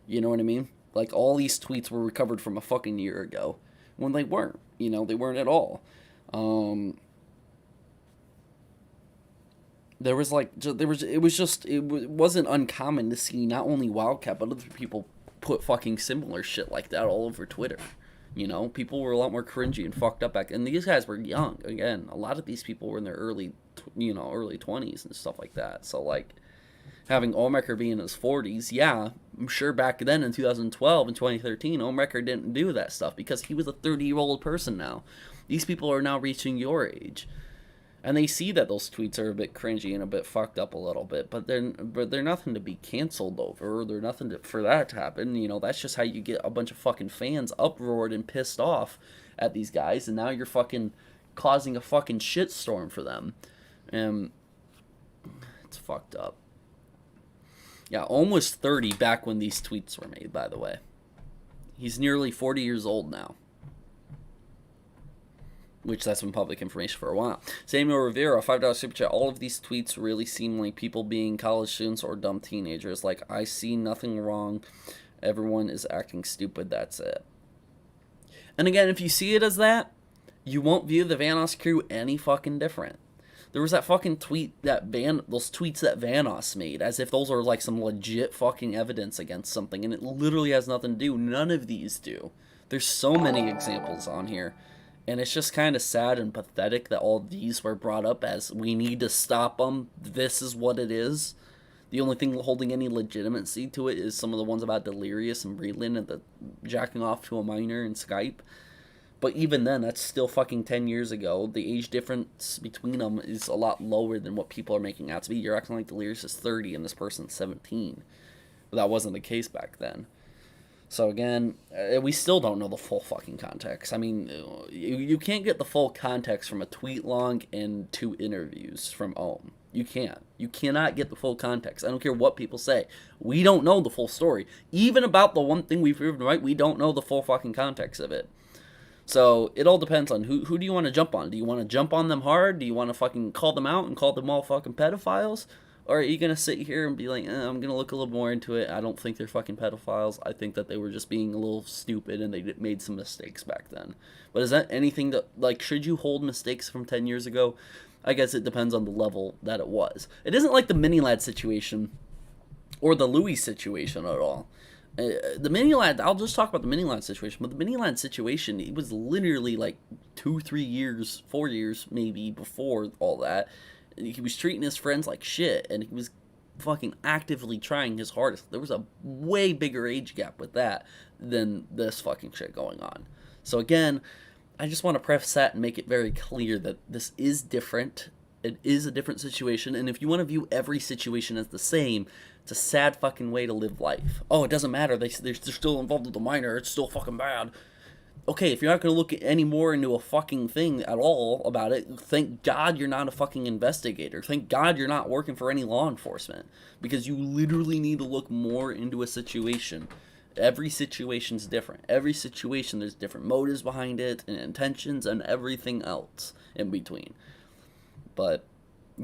You know what I mean? Like, all these tweets were recovered from a fucking year ago. When they weren't. You know, they weren't at all. It wasn't uncommon to see not only Wildcat, but other people put fucking similar shit like that all over Twitter. You know, people were a lot more cringy and fucked up back, and these guys were young. Again, a lot of these people were in their early 20s and stuff like that. So, like, having Ohmwrecker be in his 40s, yeah, I'm sure back then in 2012 and 2013, Ohmwrecker didn't do that stuff because he was a 30-year-old person now. These people are now reaching your age. And they see that those tweets are a bit cringy and a bit fucked up a little bit, but they're nothing to be canceled over. They're nothing for that to happen. You know, that's just how you get a bunch of fucking fans uproared and pissed off at these guys, and now you're fucking causing a fucking shitstorm for them. And it's fucked up. Yeah, almost 30 back when these tweets were made, by the way. He's nearly 40 years old now. Which, that's been public information for a while. Samuel Rivera, $5 super chat. All of these tweets really seem like people being college students or dumb teenagers. Like, I see nothing wrong. Everyone is acting stupid. That's it. And again, if you see it as that, you won't view the Vanoss crew any fucking different. There was that fucking tweet those tweets that Vanoss made, as if those are like some legit fucking evidence against something, and it literally has nothing to do. None of these do. There's so many examples on here. And it's just kind of sad and pathetic that all these were brought up as, we need to stop them. This is what it is. The only thing holding any legitimacy to it is some of the ones about Delirious and Breedlin and the jacking off to a minor in Skype. But even then, that's still fucking 10 years ago. The age difference between them is a lot lower than what people are making out to be. You're acting like Delirious is 30 and this person's 17. That wasn't the case back then. So again, we still don't know the full fucking context. I mean, you can't get the full context from a tweet long and 2 interviews from Ohm. You can't. You cannot get the full context. I don't care what people say. We don't know the full story. Even about the one thing we've proven right, we don't know the full fucking context of it. So it all depends on who do you want to jump on. Do you want to jump on them hard? Do you want to fucking call them out and call them all fucking pedophiles? Or are you going to sit here and be like, I'm going to look a little more into it. I don't think they're fucking pedophiles. I think that they were just being a little stupid and they made some mistakes back then. But is that anything that, like, should you hold mistakes from 10 years ago? I guess it depends on the level that it was. It isn't like the mini lad situation or the Louis situation at all. The mini lad, I'll just talk about the mini lad situation, but the mini lad situation, it was literally like 2, 3 years, 4 years maybe before all that. He was treating his friends like shit, and he was fucking actively trying his hardest. There was a way bigger age gap with that than this fucking shit going on. So again, I just want to preface that and make it very clear that this is different. It is a different situation, and if you want to view every situation as the same, it's a sad fucking way to live life. Oh, it doesn't matter. They're still involved with the minor. It's still fucking bad. Okay, if you're not going to look any more into a fucking thing at all about it, thank God you're not a fucking investigator. Thank God you're not working for any law enforcement. Because you literally need to look more into a situation. Every situation's different. Every situation, there's different motives behind it, and intentions, and everything else in between. But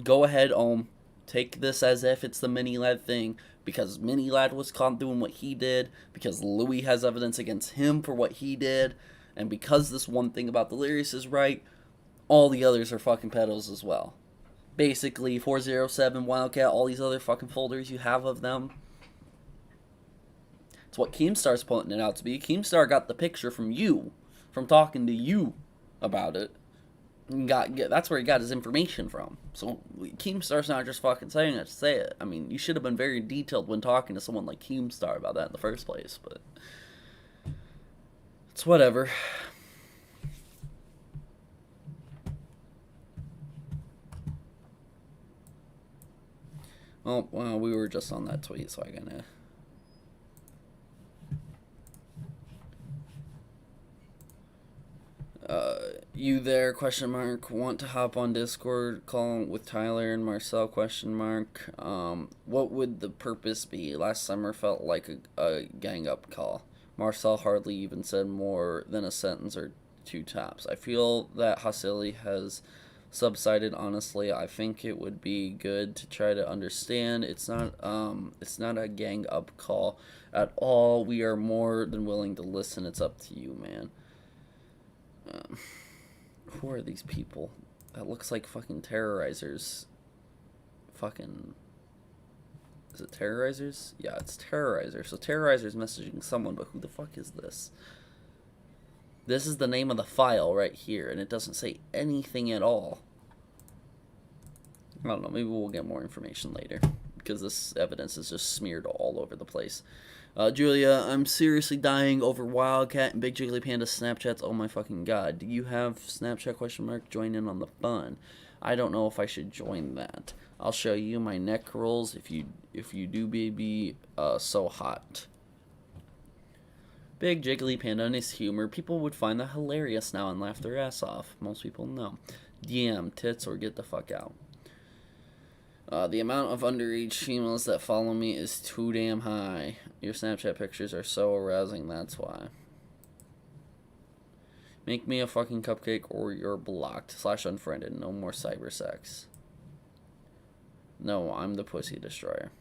go ahead, Ohm. Take this as if it's the Mini Lad thing, because Mini Lad was caught doing what he did, because Louis has evidence against him for what he did, and because this one thing about Delirious is right, all the others are fucking pedos as well. Basically, 407, Wildcat, all these other fucking folders you have of them. It's what Keemstar's pointing it out to be. Keemstar got the picture from you, from talking to you about it. That's where he got his information from. So Keemstar's not just fucking saying it to say it. I mean, you should have been very detailed when talking to someone like Keemstar about that in the first place, but it's whatever. Oh, well, we were just on that tweet, so I gotta... You there, question mark, want to hop on Discord, call with Tyler and Marcel, question mark. What would the purpose be? Last summer felt like a gang up call. Marcel hardly even said more than a sentence or 2 tops. I feel that hostility has subsided. Honestly, I think it would be good to try to understand. It's not a gang up call at all. We are more than willing to listen. It's up to you, man. Who are these people? That looks like fucking terrorizers. Fucking... Is it terrorizers? Yeah, it's terrorizers. So terrorizers messaging someone, but who the fuck is this? This is the name of the file right here, and it doesn't say anything at all. I don't know, maybe we'll get more information later, because this evidence is just smeared all over the place. Julia, I'm seriously dying over Wildcat and Big Jiggly Panda Snapchats. Oh my fucking god. Do you have Snapchat question mark? Join in on the fun. I don't know if I should join that. I'll show you my neck rolls if you do, baby. So hot. Big Jiggly Panda and his humor. People would find that hilarious now and laugh their ass off. Most people know. DM, tits, or get the fuck out. The amount of underage females that follow me is too damn high. Your Snapchat pictures are so arousing, that's why. Make me a fucking cupcake or you're blocked. / unfriended. No more cyber sex. No, I'm the pussy destroyer.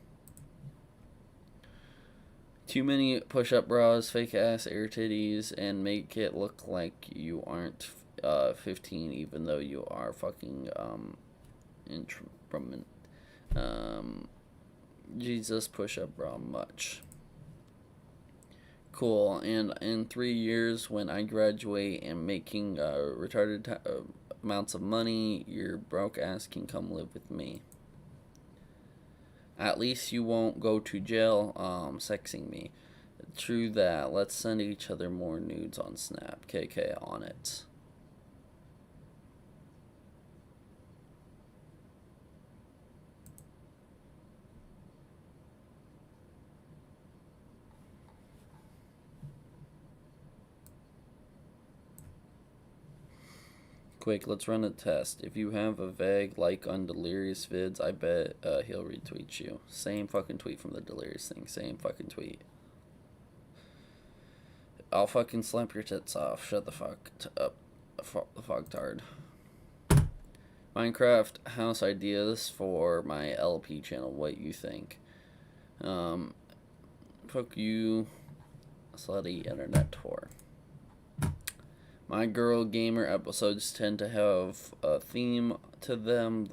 Too many push-up bras, fake ass air titties, and make it look like you aren't 15 even though you are fucking Jesus push-up bra much. Cool. And in 3 years when I graduate and making retarded amounts of money, your broke ass can come live with me. At least you won't go to jail sexing me. True that. Let's send each other more nudes on Snap. KK on it. Quick, let's run a test. If you have a vague like on Delirious vids, I bet he'll retweet you. Same fucking tweet from the Delirious thing. Same fucking tweet. I'll fucking slap your tits off. Shut the fuck up. Fogtard. Minecraft house ideas for my LP channel. What you think? Fuck you, slutty internet tour. My girl gamer episodes tend to have a theme to them.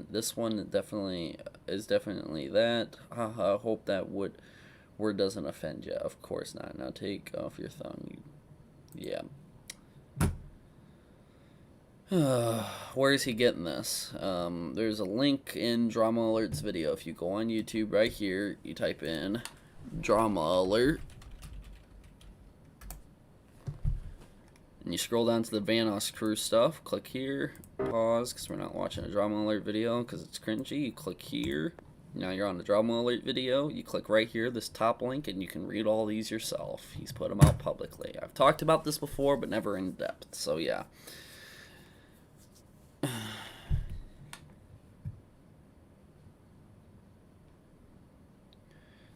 This one definitely is definitely that. Haha. Hope that word doesn't offend you. Of course not. Now take off your thumb. Yeah. Where is he getting this? There's a link in Drama Alert's video. If you go on YouTube right here, you type in Drama Alert, and you scroll down to the Vanoss crew stuff. Click here, pause because we're not watching a Drama Alert video because it's cringy. You click here. Now you're on the Drama Alert video. You click right here, this top link, and you can read all these yourself. He's put them out publicly. I've talked about this before, but never in depth. So yeah.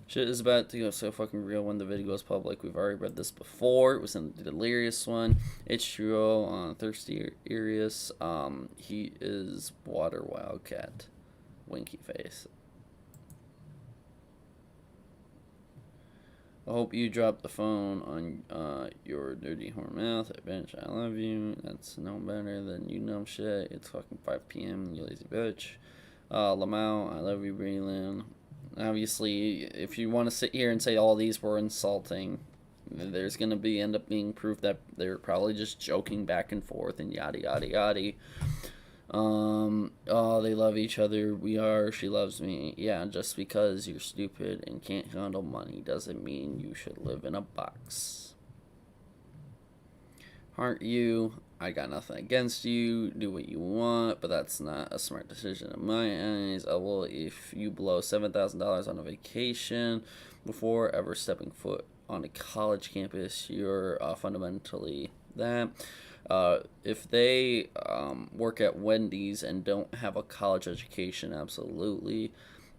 Shit is about to go so fucking real when the video goes public. We've already read this before. It was in the Delirious one. H2O on Thirsty Arius. He is Water Wildcat. Winky face. I hope you drop the phone on your dirty whore mouth. Bitch, I love you. That's no better than you know shit. It's fucking 5 p.m. You lazy bitch. Lamau, I love you, Breland. Obviously, if you want to sit here and say all these were insulting, there's going to end up being proof that they're probably just joking back and forth and yada yada yada. Oh, they love each other. She loves me. Yeah, just because you're stupid and can't handle money doesn't mean you should live in a box. Aren't you? I got nothing against you. Do what you want, but that's not a smart decision in my eyes. Well, if you blow $7,000 on a vacation before ever stepping foot on a college campus, you're fundamentally that. If they work at Wendy's and don't have a college education, absolutely.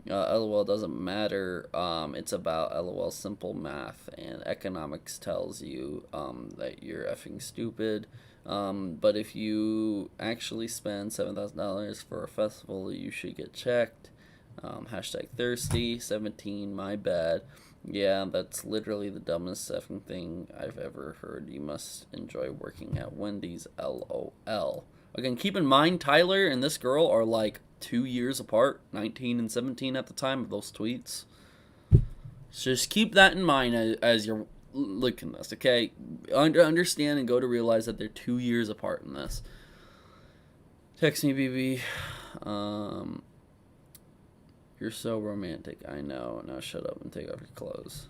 LOL doesn't matter. It's about LOL simple math, and economics tells you that you're effing stupid. But if you actually spend $7,000 for a festival, you should get checked. Hashtag thirsty 17, my bad. Yeah, that's literally the dumbest effing thing I've ever heard. You must enjoy working at Wendy's, LOL. Again, keep in mind, Tyler and this girl are like 2 years apart, 19 and 17 at the time of those tweets. So just keep that in mind as you're looking at this, okay? Understand and go to realize that they're 2 years apart in this. Text me, BB. You're so romantic. I know. Now shut up and take off your clothes.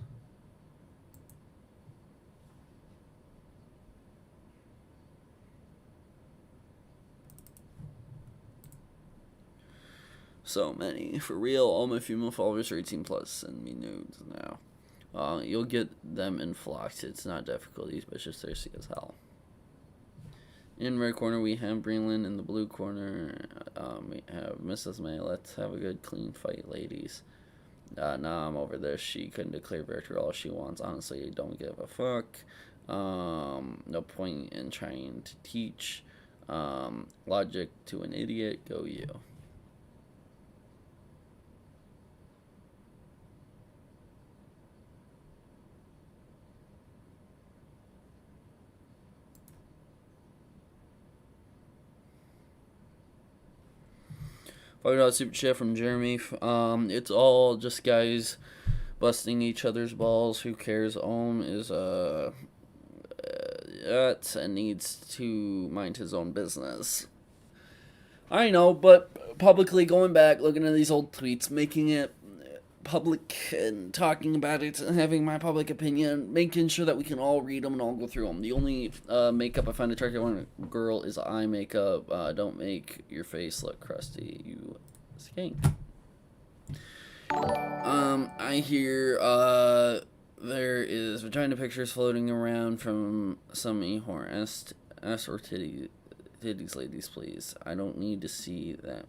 So many. For real, all my female followers are 18 plus. Send me nudes now. You'll get them in flocks. It's not difficult. These bitches thirsty as hell. In red corner, we have Breland. In the blue corner, we have Mrs. May. Let's have a good, clean fight, ladies. Nah, I'm over this. She couldn't declare victory all she wants. Honestly, don't give a fuck. No point in trying to teach logic to an idiot. Go you. $5 super chat from Jeremy. It's all just guys busting each other's balls. Who cares? Ohm is and needs to mind his own business. I know, but publicly going back, looking at these old tweets, making it public and talking about it and having my public opinion, making sure that we can all read them and all go through them. The only makeup I find attractive on a girl is eye makeup. Don't make your face look crusty, you skank. I hear there is vagina pictures floating around from some e-horn, ass or titty titties, ladies, please. I don't need to see that.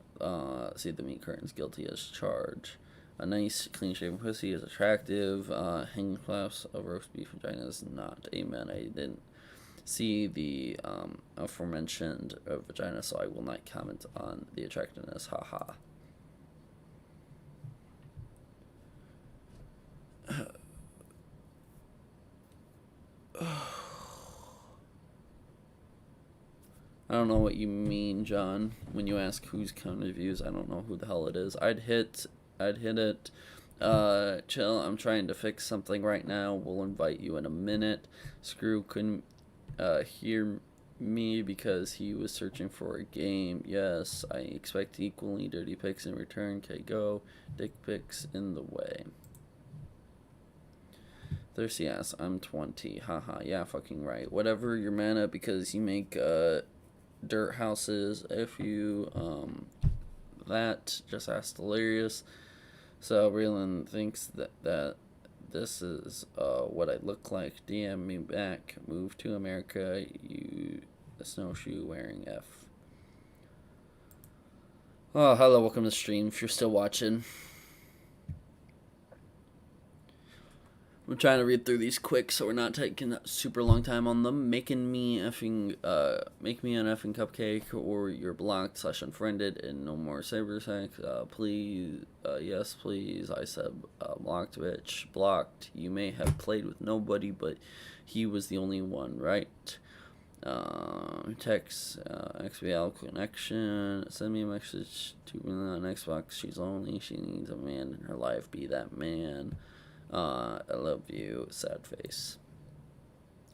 See the meat curtains guilty as charged. A nice, clean-shaven pussy is attractive. Hanging flaps of roast beef vagina is not. Amen. I didn't see the aforementioned vagina, so I will not comment on the attractiveness. Haha. I don't know what you mean, John, when you ask who's counting views. I don't know who the hell it is. I'd hit it. Chill, I'm trying to fix something right now. We'll invite you in a minute. Screw couldn't hear me because he was searching for a game. Yes, I expect equally dirty pics in return. Okay, go. Dick pics in the way. Thirsty ass, I'm 20. Haha, yeah, fucking right. Whatever, you're mad at because you make dirt houses. If you that just asked hilarious. So Breland thinks that this is what I look like. DM me back. Move to America, you snowshoe wearing F. Oh, hello, welcome to the stream if you're still watching. I'm trying to read through these quick so we're not taking a super long time on them. Make me an effing cupcake, or you're blocked / unfriended and no more cybersex. Please, yes please. I said blocked, bitch. Blocked. You may have played with nobody, but he was the only one, right? Text XBL connection. Send me a message to on Xbox. She's lonely. She needs a man in her life. Be that man. I love you, sad face.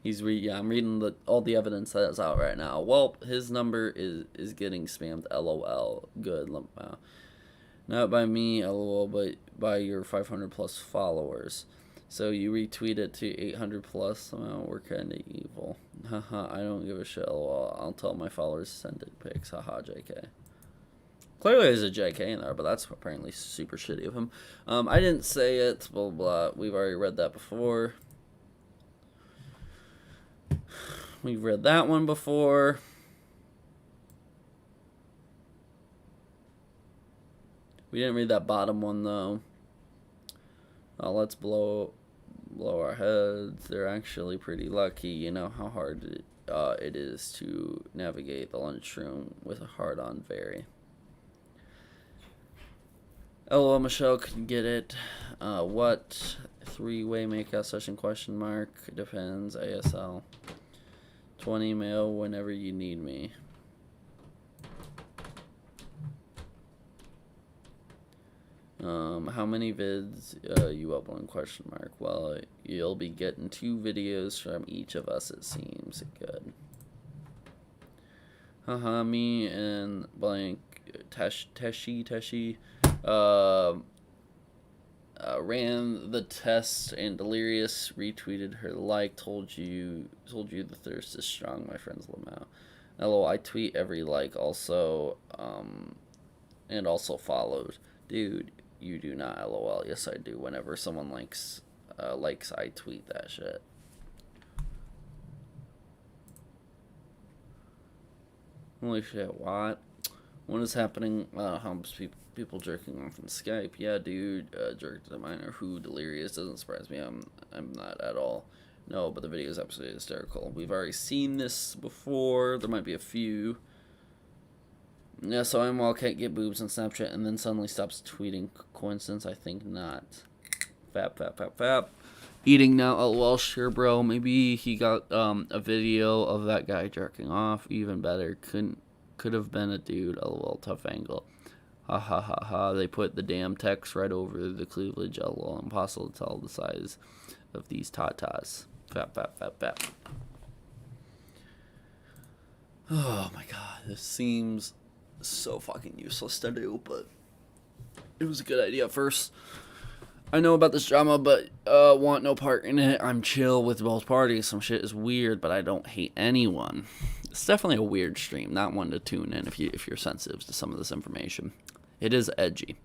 I'm reading all the evidence that's out right now. Well, his number is getting spammed. LOL. Good. Not by me, LOL, but by your 500 plus followers. So you retweet it to 800 plus. Somehow we're kind of evil. Haha. I don't give a shit. LOL. I'll tell my followers to send it pics. Haha. JK. Clearly there's a JK in there, but that's apparently super shitty of him. I didn't say it, blah, blah, blah. We've already read that before. We've read that one before. We didn't read that bottom one, though. Let's blow our heads. They're actually pretty lucky. You know how hard it is to navigate the lunchroom with a hard-on very. LOL, Michelle couldn't get it. What? 3-way makeout session question mark. Depends. ASL. 20 mail whenever you need me. How many vids you upload question mark? Well, you'll be getting 2 videos from each of us, it seems. Good. Haha, me and blank Teshi ran the test, and Delirious retweeted her like. Told you the thirst is strong, my friends. Lamau. LOL, I tweet every like also, and also followed. Dude, you do not. LOL. Yes, I do. Whenever someone likes, I tweet that shit. Holy shit! What is happening? Humps people jerking off on Skype. Yeah, dude, jerked a minor who Delirious doesn't surprise me. I'm not at all. No, but the video is absolutely hysterical. We've already seen this before. There might be a few. Yeah, so I'm all can't get boobs on Snapchat and then suddenly stops tweeting. Coincidence? I think not. Fap. Eating now. Oh, well, sure, bro. Maybe he got a video of that guy jerking off. Even better. Could have been a dude. LOL, tough angle. Ha ha ha ha. They put the damn text right over the cleavage. LOL, impossible to tell the size of these tatas. Fap. Oh my god, this seems so fucking useless to do, but it was a good idea at first. I know about this drama, but want no part in it. I'm chill with both parties. Some shit is weird, but I don't hate anyone. It's definitely a weird stream, not one to tune in if you're sensitive to some of this information. It is edgy.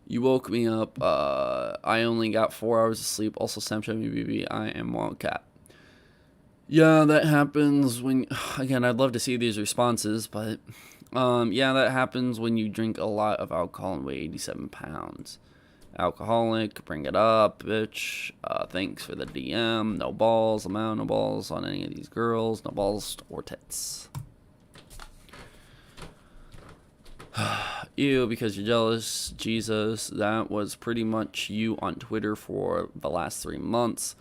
You woke me up. I only got 4 hours of sleep. Also, Snapchat me, baby. I am Wildcat. Yeah, that happens when, again, I'd love to see these responses, but yeah, that happens when you drink a lot of alcohol and weigh 87 pounds. Alcoholic, bring it up, bitch. Thanks for the DM. No balls, no balls on any of these girls. No balls or tits. Ew, because you're jealous. Jesus, that was pretty much you on Twitter for the last 3 months.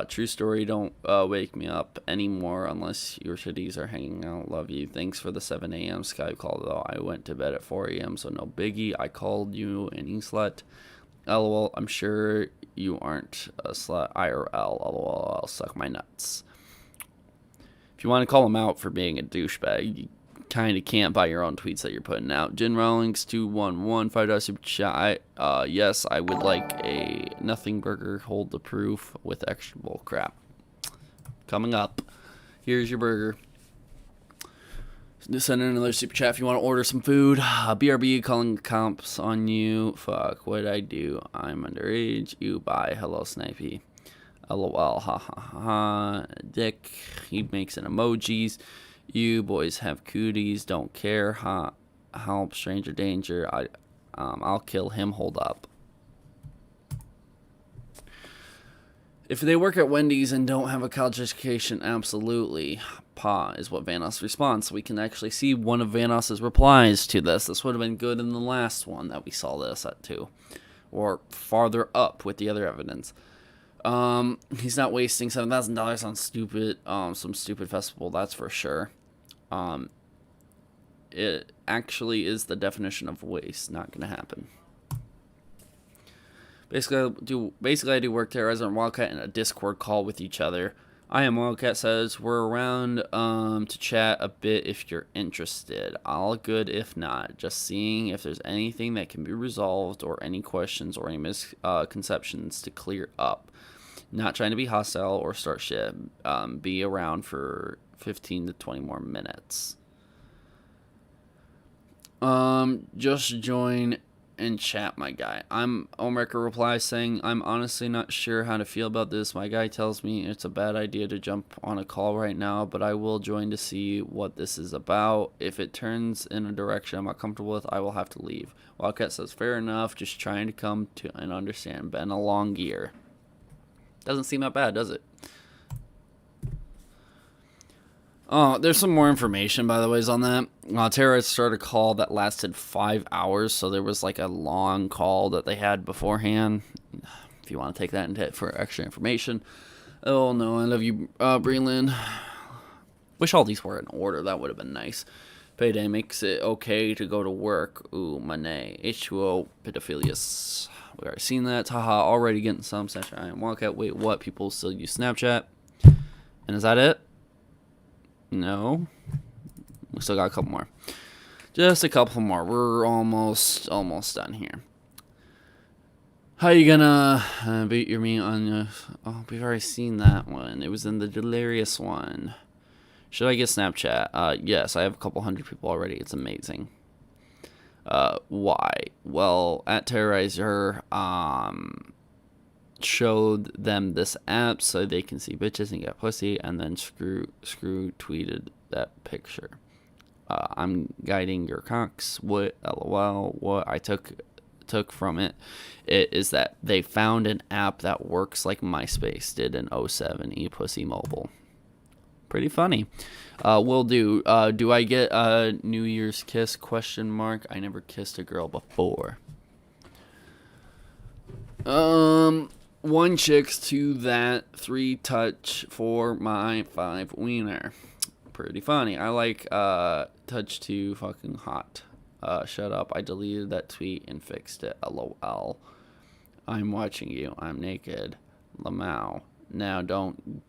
True story, don't wake me up anymore unless your titties are hanging out. Love you. Thanks for the 7 a.m. Skype call, though. I went to bed at 4 a.m., so no biggie. I called you an e-slut. LOL, I'm sure you aren't a slut. IRL, LOL, I'll suck my nuts. If you want to call him out for being a douchebag, you kind of can't by your own tweets that you're putting out. Jen Rawlings 211 $5 super chat. Yes, I would like a nothing burger. Hold the proof with extra bull crap. Coming up. Here's your burger. Send in another super chat if you want to order some food. BRB calling comps on you. Fuck, what'd I do? I'm underage. You buy. Hello, Snipey. LOL. Ha ha ha. Dick. He makes an emojis. You boys have cooties. Don't care. Ha. Help. Stranger danger. I'll kill him. Hold up. If they work at Wendy's and don't have a college education, absolutely. Pa is what Vanoss responds. We can actually see one of Vanoss's replies to this. This would have been good in the last one that we saw this at too. Or farther up with the other evidence. He's not wasting $7,000 on some stupid festival, that's for sure. It actually is the definition of waste. Not gonna happen. Basically, I do work terrorism and Wildcat in a Discord call with each other. I am Wildcat says we're around to chat a bit if you're interested. All good if not. Just seeing if there's anything that can be resolved or any questions or any misconceptions to clear up. Not trying to be hostile or start shit. Be around for 15 to 20 more minutes. Just join and chat, my guy. I'm Ohmwrecker replies saying, I'm honestly not sure how to feel about this. My guy tells me it's a bad idea to jump on a call right now, but I will join to see what this is about. If it turns in a direction I'm not comfortable with, I will have to leave. Wildcat says, fair enough, just trying to come to and understand. Been a long year. Doesn't seem that bad, does it? Oh, there's some more information, by the way, on that. Terrorists started a call that lasted 5 hours, so there was like a long call that they had beforehand. If you want to take that into it for extra information. Oh, no, I love you, Breland. Wish all these were in order. That would have been nice. Payday makes it okay to go to work. Ooh, money. H2O, pedophilius. We already seen that. Haha, already getting some. Snapchat. I am Wildcat. Wait, what? People still use Snapchat? And is that it? No. We still got a couple more. Just a couple more. We're almost done here. How you gonna beat your meat on oh, we've already seen that one. It was in the delirious one. Should I get Snapchat? Yes, I have a couple hundred people already. It's amazing. Why? Well, at Terrorizer, showed them this app so they can see bitches and get pussy, and then Screw tweeted that picture. I'm guiding your cocks. What? LOL. What I took from it is that they found an app that works like MySpace did in 07 ePussy Mobile. Pretty funny. Will do. Do I get a New Year's kiss? Question mark. I never kissed a girl before. 1 chicks to that 3 touch for my 5 wiener. Pretty funny. I like touch 2 fucking hot. Shut up. I deleted that tweet and fixed it. LOL. I'm watching you. I'm naked. Lamau. Now don't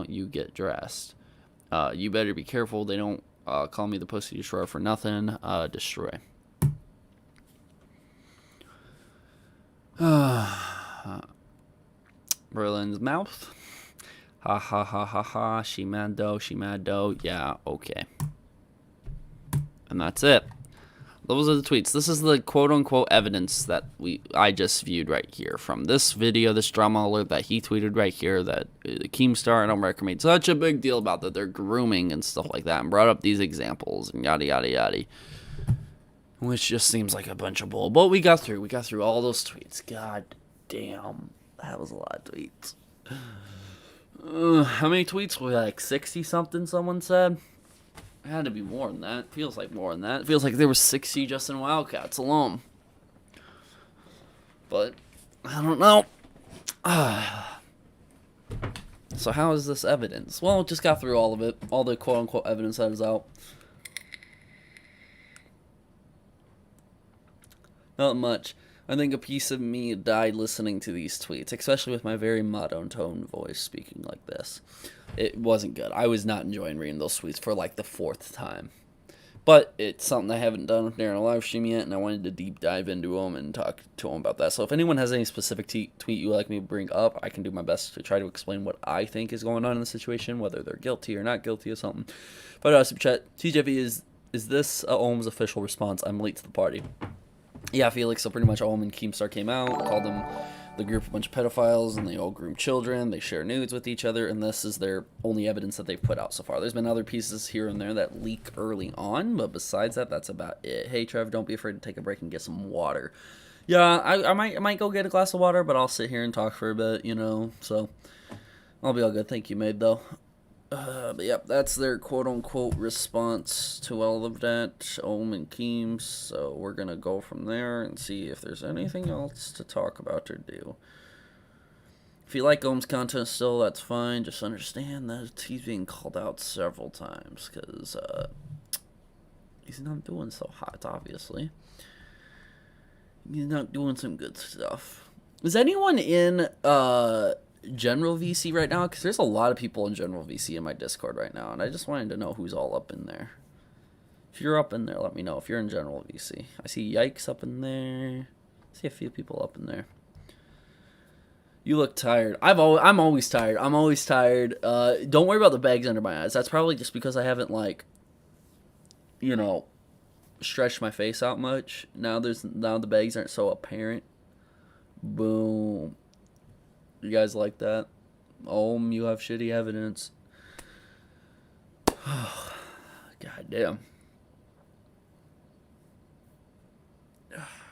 you get dressed. You better be careful. They don't call me the pussy destroyer for nothing. Destroy. Berlin's mouth. Ha ha ha ha ha. She mad though. Yeah, okay. And that's it. Those are the tweets. This is the quote-unquote evidence that I just viewed right here from this video, this drama alert that he tweeted right here that Keemstar and Ohmwrecker made such a big deal about that they're grooming and stuff like that and brought up these examples and yada, yada, yada. Which just seems like a bunch of bull. But we got through all those tweets. God damn. That was a lot of tweets. How many tweets were like 60-something, someone said? It had to be more than that. Feels like more than that. It feels like there was 60 just in Wildcats alone. But, I don't know. So how is this evidence? Well, just got through all of it. All the quote-unquote evidence that is out. Not much. I think a piece of me died listening to these tweets, especially with my very monotone voice speaking like this. It wasn't good. I was not enjoying reading those tweets for like the 4th time. But it's something I haven't done during a live stream yet, and I wanted to deep dive into them and talk to them about that. So if anyone has any specific tweet you would like me to bring up, I can do my best to try to explain what I think is going on in the situation, whether they're guilty or not guilty of something. But super chat, TJV, is this Ohm's official response? I'm late to the party. Yeah, Felix, so pretty much Ohm and Keemstar came out, called them the group a bunch of pedophiles, and they all groom children, they share nudes with each other, and this is their only evidence that they've put out so far. There's been other pieces here and there that leak early on, but besides that, that's about it. Hey, Trev, don't be afraid to take a break and get some water. Yeah, I might go get a glass of water, but I'll sit here and talk for a bit, you know, so I'll be all good. Thank you, Maid, though. But yep, that's their quote-unquote response to all of that, Ohm and Keems, so we're gonna go from there and see if there's anything else to talk about or do. If you like Ohm's content still, that's fine, just understand that he's being called out several times, because, he's not doing so hot, obviously. He's not doing some good stuff. Is anyone in, General VC right now? Because there's a lot of people in General VC in my Discord right now, and I just wanted to know who's all up in there. If you're up in there, let me know if you're in General VC. I see Yikes up in there. I see a few people up in there. You look tired. I'm always tired. I'm always tired. Don't worry about the bags under my eyes. That's probably just because I haven't, like, you know, stretched my face out much. Now the bags aren't so apparent. Boom. You guys like that? Ohm, you have shitty evidence. God damn.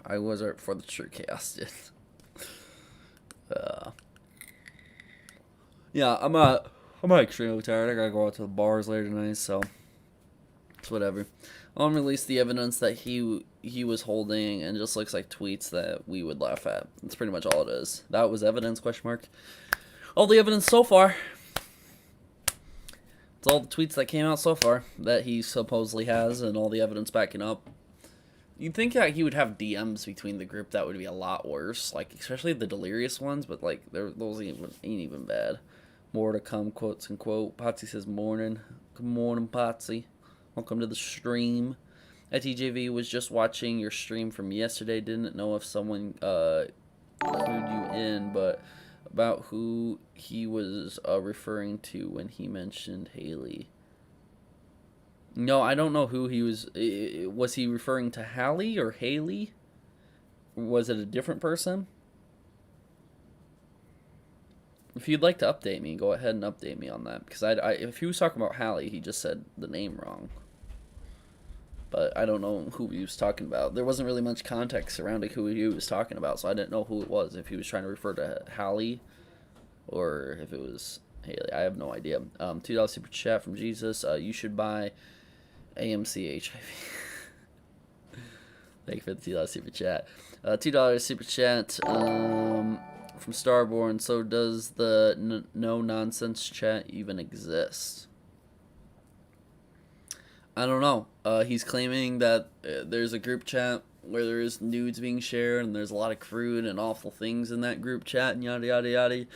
I was right before the true chaos did. Yeah, I'm extremely tired. I gotta go out to the bars later tonight, so it's whatever. I'll release the evidence that he was holding, and just looks like tweets that we would laugh at. That's pretty much all it is. That was evidence, question mark. All the evidence so far. It's all the tweets that came out so far that he supposedly has, and all the evidence backing up. You'd think that he would have DMs between the group that would be a lot worse, like especially the delirious ones, but like those ain't even bad. More to come, quotes unquote. Potsy says morning. Good morning, Potsy. Welcome to the stream. TJV was just watching your stream from yesterday. Didn't know if someone clued you in, but about who he was referring to when he mentioned Haley. No, I don't know who he was. Was he referring to Hallie or Haley? Was it a different person? If you'd like to update me, go ahead and update me on that. Because if he was talking about Hallie, he just said the name wrong. But I don't know who he was talking about. There wasn't really much context surrounding who he was talking about, so I didn't know who it was. If he was trying to refer to Hallie, or if it was Haley. I have no idea. $2 super chat from Jesus. You should buy AMC HIV. Thank you for the $2 super chat. $2 super chat from Starborn. So does the no nonsense chat even exist? I don't know. He's claiming that there's a group chat where there is nudes being shared, and there's a lot of crude and awful things in that group chat, and yada yada yada.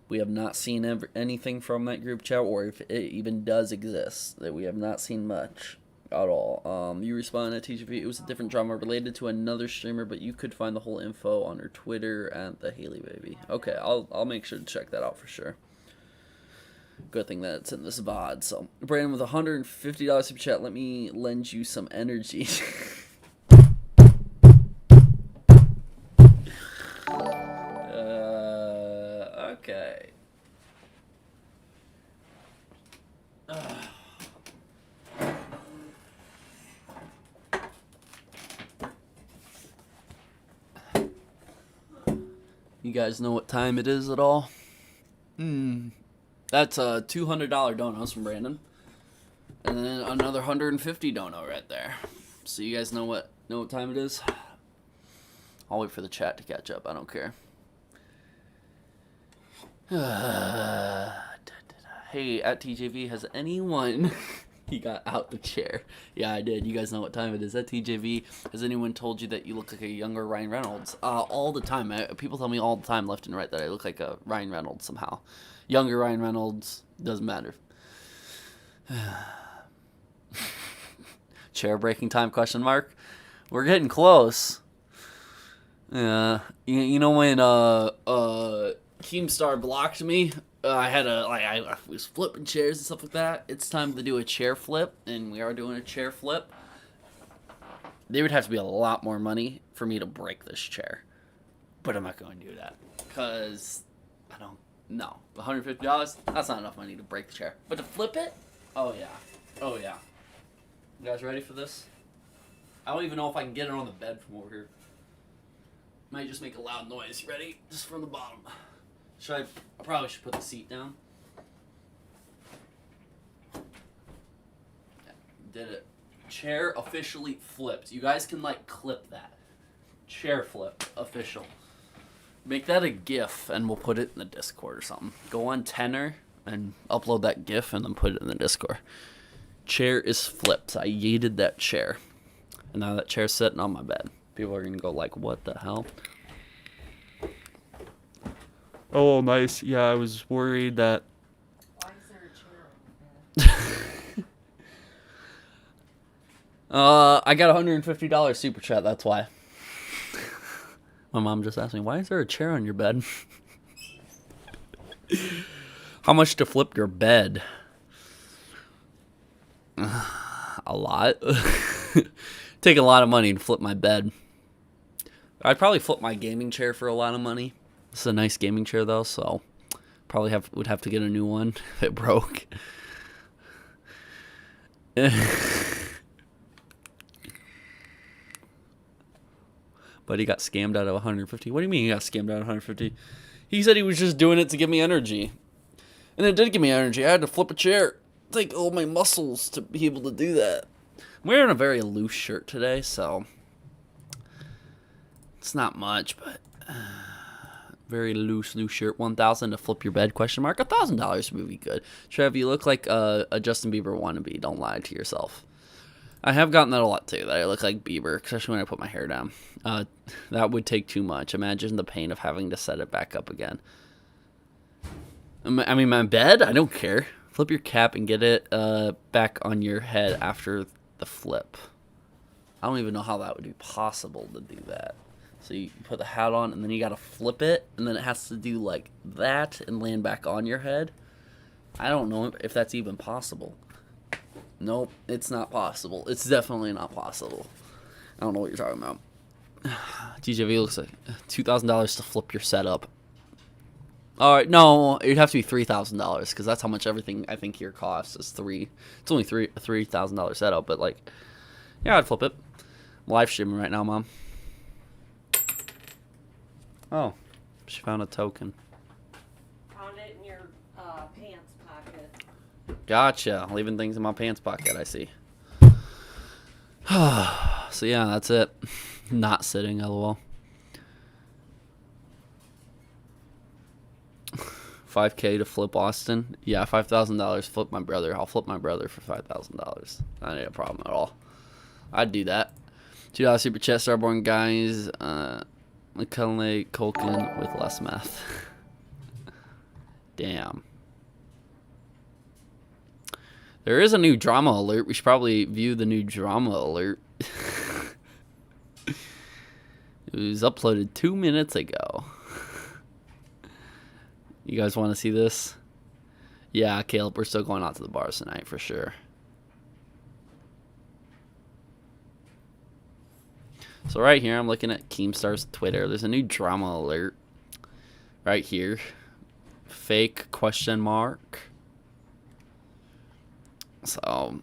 We have not seen anything from that group chat, or if it even does exist, that we have not seen much at all. You responded to TGP, it was a different drama related to another streamer, but you could find the whole info on her Twitter at the Haley Baby. Okay, I'll make sure to check that out for sure. Good thing that it's in this VOD. So, Brandon with $150 super chat, let me lend you some energy. Okay. You guys know what time it is at all? That's a $200 donos from Brandon, and then another $150 dono right there. So you guys know what time it is? I'll wait for the chat to catch up. I don't care. Hey, at TJV, has anyone... He got out the chair. Yeah, I did. You guys know what time it is. At TJV, has anyone told you that you look like a younger Ryan Reynolds? All the time. People tell me all the time, left and right, that I look like a Ryan Reynolds somehow. Younger Ryan Reynolds, doesn't matter. Chair breaking time, question mark? We're getting close. Yeah. You know when Keemstar blocked me? I was flipping chairs and stuff like that. It's time to do a chair flip, and we are doing a chair flip. There would have to be a lot more money for me to break this chair, but I'm not going to do that because I don't know. $150, that's not enough money to break the chair, but to flip it, oh yeah. You guys ready for this? I don't even know if I can get it on the bed from over here. Might just make a loud noise. You ready? Just from the bottom. I probably should put the seat down. Yeah, did it. Chair officially flipped. You guys can clip that. Chair flip official. Make that a GIF and we'll put it in the Discord or something. Go on Tenor and upload that GIF and then put it in the Discord. Chair is flipped. I yeeted that chair. And now that chair's sitting on my bed. People are gonna go what the hell? Oh, nice. Yeah, I was worried that... Why is there a chair on I got $150 super chat, that's why. My mom just asked me, why is there a chair on your bed? How much to flip your bed? A lot. Take a lot of money to flip my bed. I'd probably flip my gaming chair for a lot of money. This is a nice gaming chair though, so probably would have to get a new one if it broke. But he got scammed out of 150. What do you mean he got scammed out of 150? He said he was just doing it to give me energy. And it did give me energy. I had to flip a chair. Take all my muscles to be able to do that. I'm wearing a very loose shirt today, so it's not much, but very loose shirt. 1,000 to flip your bed, question mark. $1,000 would be good. Trev, you look like a Justin Bieber wannabe. Don't lie to yourself. I have gotten that a lot too, that I look like Bieber, especially when I put my hair down. That would take too much. Imagine the pain of having to set it back up again. I mean, my bed? I don't care. Flip your cap and get it back on your head after the flip. I don't even know how that would be possible to do that. So you put the hat on, and then you gotta flip it, and then it has to do like that and land back on your head. I don't know if that's even possible. Nope, it's not possible. It's definitely not possible. I don't know what you're talking about. TJV looks like $2,000 to flip your setup. Alright, no, it'd have to be $3,000, because that's how much everything I think here costs. It's only $3,000 setup, but yeah, I'd flip it. I'm live streaming right now, Mom. Oh, she found a token. Found it in your pants pocket. Gotcha. Leaving things in my pants pocket, I see. So yeah, that's it. Not sitting, lol. 5K to flip Austin. Yeah, $5,000. Flip my brother. I'll flip my brother for $5,000. That ain't a problem at all. I'd do that. $2 super chat, Starborn guys. McCullen Colkin with less meth. Damn. There is a new drama alert. We should probably view the new drama alert. It was uploaded 2 minutes ago. You guys want to see this? Yeah, Caleb, we're still going out to the bars tonight for sure. So right here, I'm looking at Keemstar's Twitter. There's a new drama alert right here. Fake question mark. So,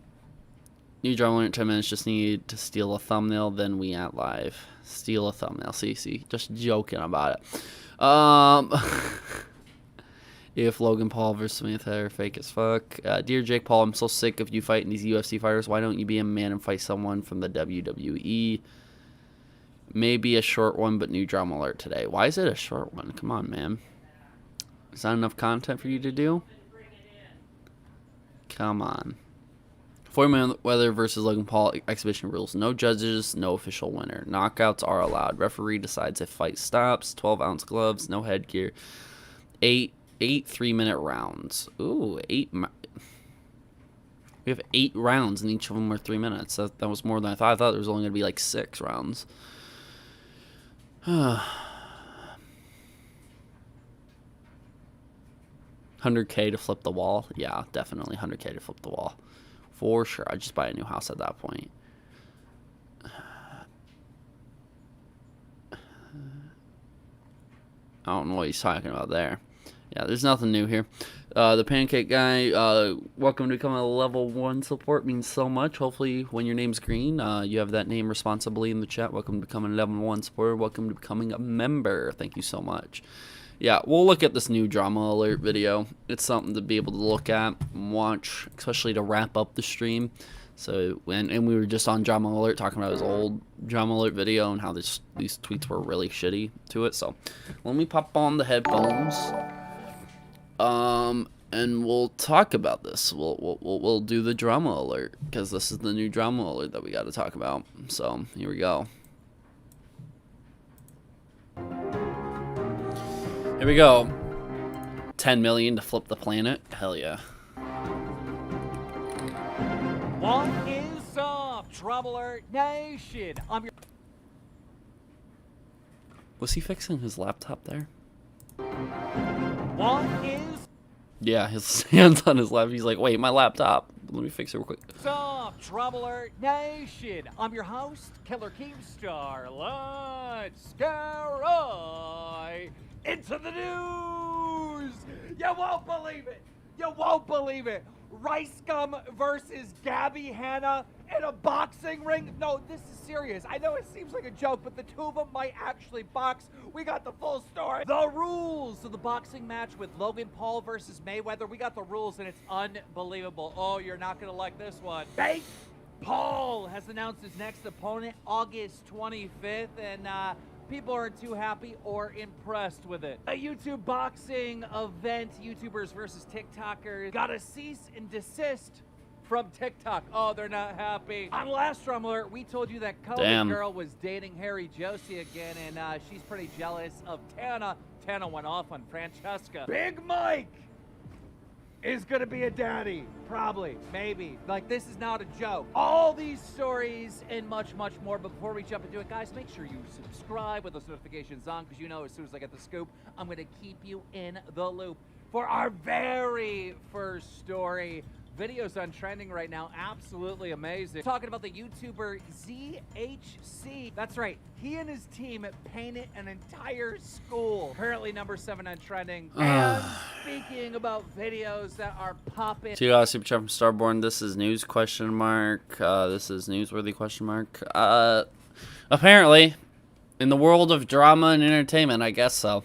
new drama in 10 minutes. Just need to steal a thumbnail. Then we at live. Steal a thumbnail. See. Just joking about it. If Logan Paul versus Smith are fake as fuck. Dear Jake Paul, I'm so sick of you fighting these UFC fighters. Why don't you be a man and fight someone from the WWE? Maybe a short one, but new drama alert today. Why is it a short one? Come on, man. Is that enough content for you to do? Come on. Floyd Mayweather versus Logan Paul exhibition rules. No judges, no official winner. Knockouts are allowed. Referee decides if fight stops. 12-ounce gloves, no headgear. 8 3-minute rounds. Ooh, 8. We have 8 rounds, and each of them were 3 minutes. That was more than I thought. I thought there was only going to be like 6 rounds. $100K to flip the wall. Yeah, definitely $100K to flip the wall. For sure. I'd just buy a new house at that point. I don't know what he's talking about there. Yeah, there's nothing new here. The Pancake Guy, welcome to become a level 1 support. Means so much. Hopefully, when your name's green, you have that name responsibly in the chat. Welcome to becoming a level 1 supporter. Welcome to becoming a member. Thank you so much. Yeah, we'll look at this new drama alert video. It's something to be able to look at and watch, especially to wrap up the stream. So, and we were just on drama alert talking about his old drama alert video and how these tweets were really shitty to it. So, let me pop on the headphones. And we'll talk about this. We'll do the drama alert because this is the new drama alert that we got to talk about. So, here we go. Here we go. 10 million to flip the planet. Hell yeah. What is up, Trouble Alert Nation? I'm your... Was he fixing his laptop there? What is... Yeah, his hand's on his lap. He's like, wait, my laptop. Let me fix it real quick. What's up, Trouble Alert Nation? I'm your host, Killer Keemstar. Let's get right into the news! You won't believe it! You won't believe it! Rice Gum versus Gabby Hanna in a boxing ring? No, this is serious. I know it seems like a joke, but the two of them might actually box. We got the full story. The rules of the boxing match with Logan Paul versus Mayweather. We got the rules, and it's unbelievable. Oh, you're not going to like this one. Jake Paul has announced his next opponent August 25th, and people aren't too happy or impressed with it. A YouTube boxing event, YouTubers versus TikTokers, got a cease and desist from TikTok. Oh, they're not happy. On last Drum Alert, we told you that COVID girl was dating Harry Josie again, and she's pretty jealous of Tana. Tana went off on Francesca. Big Mike is gonna be a daddy. Probably, maybe. Like, this is not a joke. All these stories and much, much more. But before we jump into it, guys, make sure you subscribe with those notifications on, because you know as soon as I get the scoop, I'm gonna keep you in the loop. For our very first story, videos on trending right now, absolutely amazing. Talking about the YouTuber ZHC. That's right, he and his team painted an entire school. Currently number 7 on trending. And speaking about videos that are popping. $2 super chat from Starborn. This is news question mark. This is newsworthy question mark. Apparently, in the world of drama and entertainment, I guess so.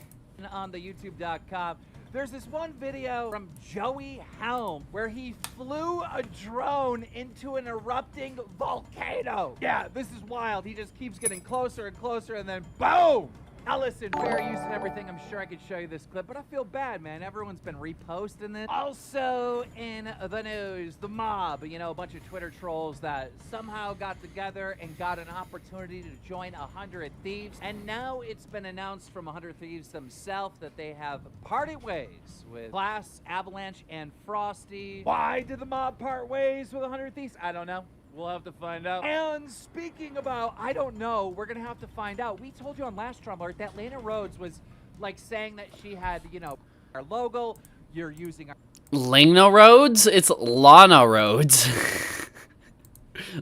On the YouTube.com. There's this one video from Joey Helm where he flew a drone into an erupting volcano. Yeah, this is wild. He just keeps getting closer and closer, and then boom! Now listen, fair use and everything. I'm sure I could show you this clip, but I feel bad, man. Everyone's been reposting this. Also in the news, the mob, you know, a bunch of Twitter trolls that somehow got together and got an opportunity to join 100 Thieves. And now it's been announced from 100 Thieves themselves that they have parted ways with Class, Avalanche, and Frosty. Why did the mob part ways with 100 Thieves? I don't know. We'll have to find out. And speaking about, I don't know, we're going to have to find out. We told you on last Drum Alert that Lana Rhodes was, like, saying that she had, you know, our logo. You're using our... Lana Rhodes? It's Lana Rhodes.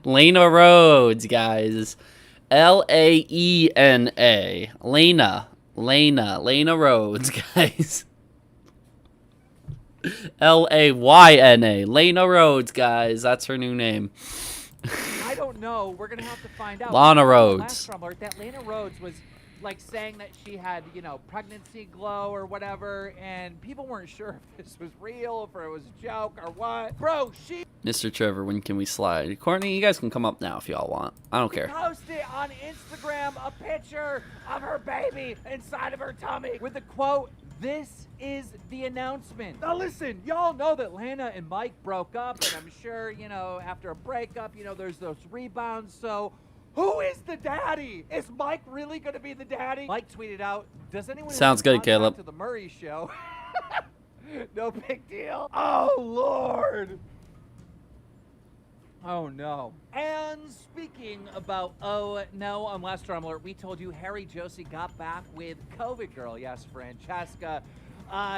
Lana Rhodes, guys. L-A-E-N-A. Lana Rhodes, guys. Layna. Lena Rhodes, guys. That's her new name. I don't know. We're gonna have to find out. Lana Rhodes. Last Trump alert, that Lana Rhodes was like saying that she had, you know, pregnancy glow or whatever, and people weren't sure if this was real, if it was a joke or what. Bro, she Mr. Trevor, when can we slide? Courtney, you guys can come up now if y'all want. I don't care. posted on Instagram a picture of her baby inside of her tummy with the quote, "This is the announcement." Now listen, y'all know that Lana and Mike broke up, and I'm sure, you know, after a breakup, you know, there's those rebounds. So who is the daddy? Is Mike really going to be the daddy? Mike tweeted out, "Does anyone Sounds good, Caleb. to the Murray show?" No big deal. Oh Lord. Oh no. And speaking about oh no, on Last Drama Alert, we told you Harry Josie got back with COVID girl. Yes, Francesca.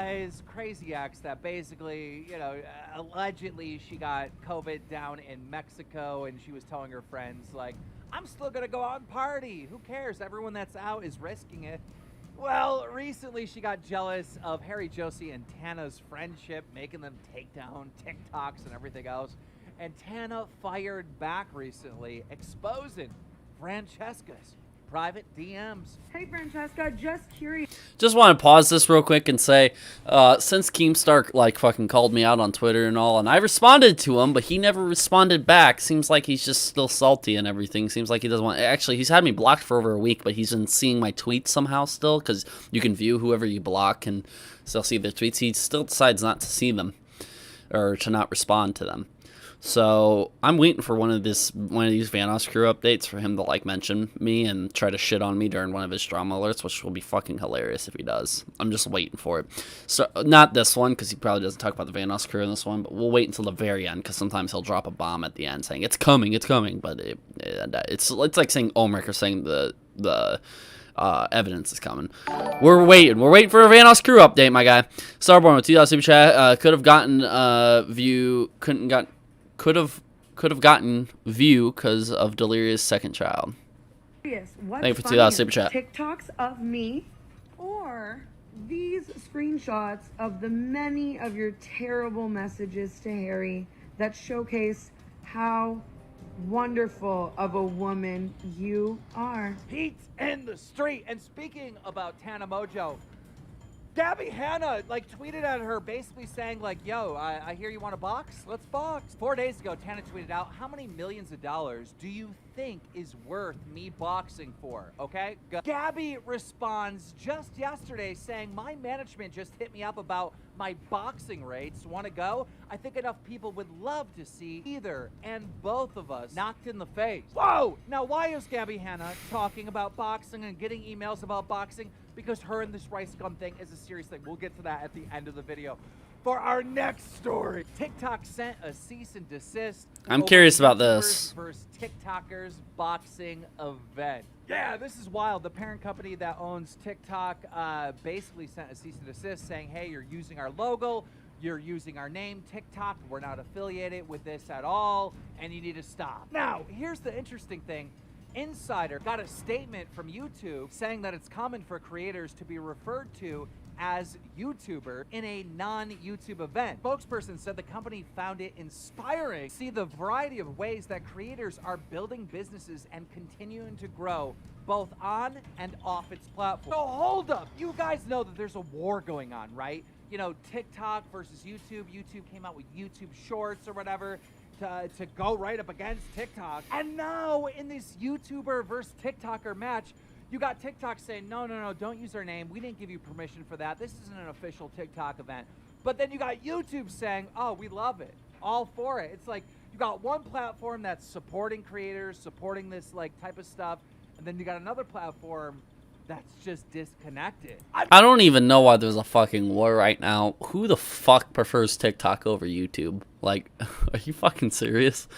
His crazy ex that basically, you know, allegedly she got COVID down in Mexico, and she was telling her friends, like, I'm still gonna go out and party. Who cares? Everyone that's out is risking it. Well, recently she got jealous of Harry Josie and Tana's friendship, making them take down TikToks and everything else. And Tana fired back recently, exposing Francesca's private DMs. Hey Francesca, just curious. Just want to pause this real quick and say, since Keemstar like fucking called me out on Twitter and all, and I responded to him, but he never responded back. Seems like he's just still salty and everything. Seems like he doesn't want. Actually, he's had me blocked for over a week, but he's been seeing my tweets somehow still, because you can view whoever you block and still see their tweets. He still decides not to see them or to not respond to them. So I'm waiting for one of these Vanoss crew updates for him to like mention me and try to shit on me during one of his drama alerts, which will be fucking hilarious if he does. I'm just waiting for it. So not this one, because he probably doesn't talk about the Vanoss crew in this one, but we'll wait until the very end, because sometimes he'll drop a bomb at the end saying it's coming, but it's like saying Ohmwrecker saying the evidence is coming. We're waiting for a Vanoss crew update, my guy. Starborn with $2 super chat. Could have gotten view, could have gotten view because of Deliria's second child. What's Thank you for $2 funnier, super chat. TikToks of me or these screenshots of the many of your terrible messages to Harry that showcase how wonderful of a woman you are? Heat in the street. And speaking about Tana Mojo, Gabby Hanna like tweeted at her basically saying like, yo, I hear you want to box? Let's box. 4 days ago, Tana tweeted out, how many millions of dollars do you think is worth me boxing for? Okay? Gabby responds just yesterday saying, my management just hit me up about my boxing rates. Want to go? I think enough people would love to see either and both of us knocked in the face. Whoa! Now, why is Gabby Hanna talking about boxing and getting emails about boxing? Because her and this rice gum thing is a serious thing. We'll get to that at the end of the video. For our next story, TikTok sent a cease and desist. I'm curious about this. Versus TikTokers boxing event. Yeah, this is wild. The parent company that owns TikTok basically sent a cease and desist saying, hey, you're using our logo, you're using our name, TikTok, we're not affiliated with this at all, and you need to stop. Now, here's the interesting thing. Insider got a statement from YouTube saying that it's common for creators to be referred to as YouTuber in a non-YouTube event. Spokesperson said the company found it inspiring to see the variety of ways that creators are building businesses and continuing to grow both on and off its platform. So hold up, you guys know that there's a war going on, right? You know, TikTok versus YouTube. YouTube came out with YouTube Shorts or whatever to go right up against TikTok. And now in this YouTuber versus TikToker match, you got TikTok saying, no, don't use our name. We didn't give you permission for that. This isn't an official TikTok event. But then you got YouTube saying, oh, we love it. All for it. It's like you got one platform that's supporting creators, supporting this like type of stuff. And then you got another platform that's just disconnected. I don't even know why there's a fucking war right now. Who the fuck prefers TikTok over YouTube? Like, are you fucking serious?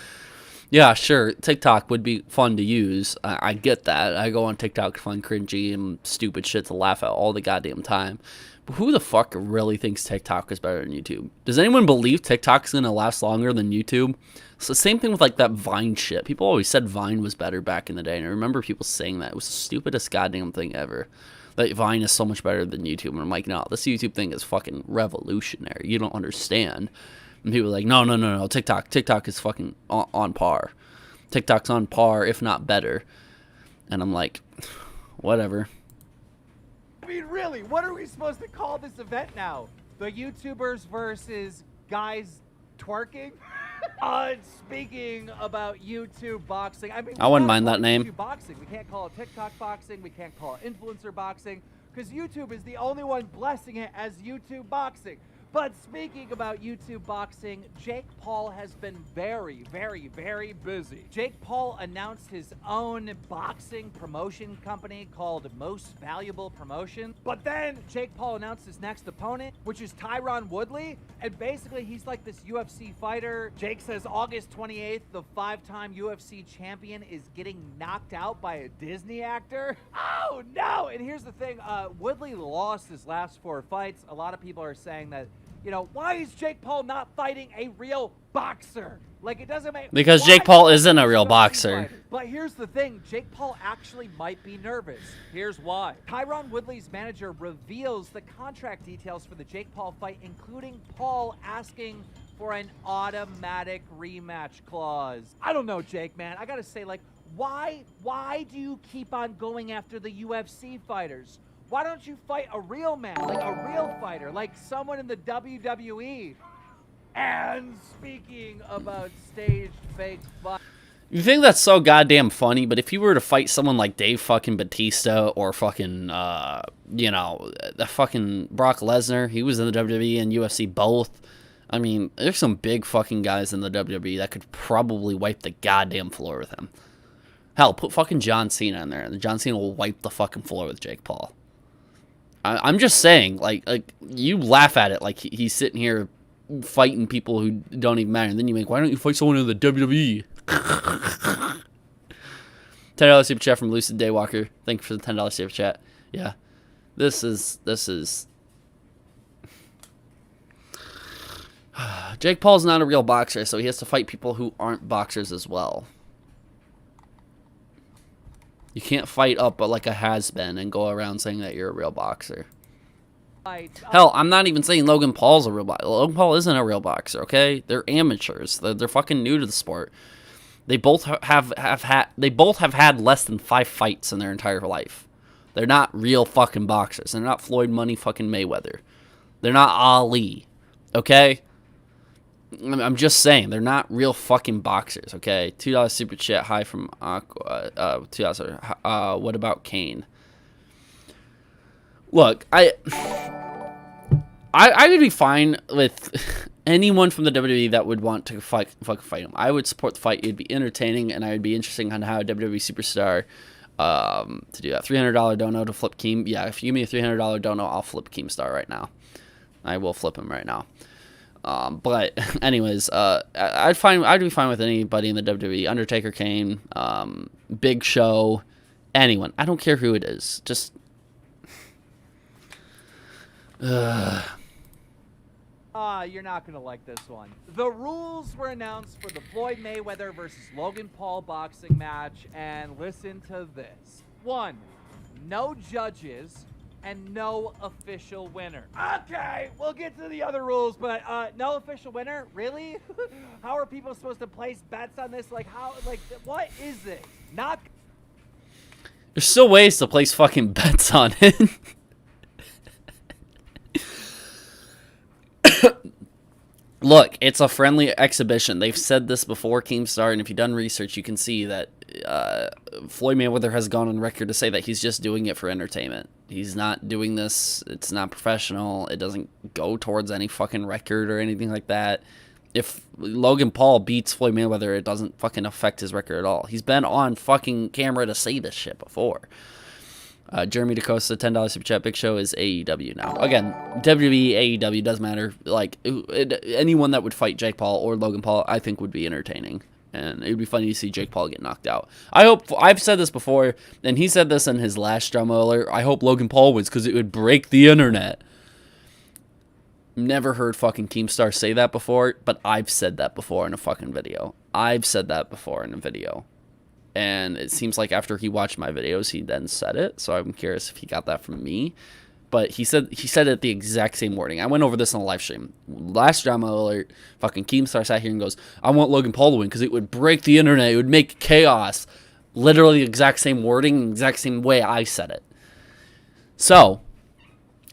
Yeah, sure, TikTok would be fun to use. I get that. I go on TikTok to find cringy and stupid shit to laugh at all the goddamn time. But who the fuck really thinks TikTok is better than YouTube? Does anyone believe TikTok's gonna last longer than YouTube? So same thing with like that Vine shit. People always said Vine was better back in the day, and I remember people saying that. It was the stupidest goddamn thing ever. that Vine is so much better than YouTube. And I'm like, no, this YouTube thing is fucking revolutionary. You don't understand. And people are like, no, TikTok is fucking on par. TikTok's on par, if not better. And I'm like, whatever. I mean, really, what are we supposed to call this event now? The YouTubers versus guys twerking? Speaking about YouTube boxing, I mean, I wouldn't we mind gotta that call it name. YouTube boxing. We can't call it TikTok boxing. We can't call it influencer boxing because YouTube is the only one blessing it as YouTube boxing. But speaking about YouTube boxing, Jake Paul has been very, very, very busy. Jake Paul announced his own boxing promotion company called Most Valuable Promotion. But then Jake Paul announced his next opponent, which is Tyron Woodley. And basically, he's like this UFC fighter. Jake says August 28th, the 5-time UFC champion is getting knocked out by a Disney actor. Oh, no! And here's the thing. Woodley lost his last 4 fights. A lot of people are saying that, you know, why is Jake Paul not fighting a real boxer? Like, it doesn't make... Because Jake Paul isn't a real boxer. But here's the thing. Jake Paul actually might be nervous. Here's why. Tyron Woodley's manager reveals the contract details for the Jake Paul fight, including Paul asking for an automatic rematch clause. I don't know, Jake, man. I gotta say, like, why do you keep on going after the UFC fighters? Why don't you fight a real man, like a real fighter, like someone in the WWE? And speaking about staged fake fights. You think that's so goddamn funny, but if you were to fight someone like Dave fucking Batista or fucking, you know, the fucking Brock Lesnar, he was in the WWE and UFC both. I mean, there's some big fucking guys in the WWE that could probably wipe the goddamn floor with him. Hell, put fucking John Cena in there, and John Cena will wipe the fucking floor with Jake Paul. I'm just saying, like you laugh at it like he's sitting here fighting people who don't even matter, and then you make, why don't you fight someone in the WWE? $10 super chat from Lucid Daywalker. Thank you for the $10 super chat. Yeah, this is Jake Paul's not a real boxer, so he has to fight people who aren't boxers as well. You can't fight up like a has-been and go around saying that you're a real boxer. Hell, I'm not even saying Logan Paul's a real boxer. Logan Paul isn't a real boxer, okay? They're amateurs. They're fucking new to the sport. They both have had less than 5 fights in their entire life. They're not real fucking boxers. They're not Floyd Money fucking Mayweather. They're not Ali, okay? I'm just saying, they're not real fucking boxers, okay? $2 super chat, hi from Aqua, $2, what about Kane? Look, I would be fine with anyone from the WWE that would want to fight him. I would support the fight. It'd be entertaining, and I would be interested on how a WWE superstar to do that. $300 dono to flip Keem. Yeah, if you give me a $300 dono, I'll flip Keemstar right now. I will flip him right now. But anyways, I'd be fine with anybody in the WWE. Undertaker, Kane, Big Show, anyone. I don't care who it is. Just you're not gonna like this one. The rules were announced for the Floyd Mayweather versus Logan Paul boxing match, and listen to this. 1, no judges and no official winner. Okay, we'll get to the other rules, but no official winner? Really? How are people supposed to place bets on this? Like, how, like, what is it? Not... There's still ways to place fucking bets on it. Look, it's a friendly exhibition. They've said this before, Keemstar, and if you've done research, you can see that Floyd Mayweather has gone on record to say that he's just doing it for entertainment. He's not doing this. It's not professional. It doesn't go towards any fucking record or anything like that. If Logan Paul beats Floyd Mayweather, it doesn't fucking affect his record at all. He's been on fucking camera to say this shit before. Jeremy DaCosta, $10 super chat. Big Show is AEW now. Again, WWE, AEW, doesn't matter. Like, anyone that would fight Jake Paul or Logan Paul, I think would be entertaining. And it would be funny to see Jake Paul get knocked out. I've said this before, and he said this in his last drama alert. I hope Logan Paul wins because it would break the internet. Never heard fucking Keemstar say that before, but I've said that before in a fucking video. I've said that before in a video. And it seems like after he watched my videos, he then said it. So I'm curious if he got that from me. But he said it the exact same wording. I went over this on a live stream. Last drama alert, fucking Keemstar sat here and goes, I want Logan Paul to win because it would break the internet. It would make chaos. Literally the exact same wording, exact same way I said it. So,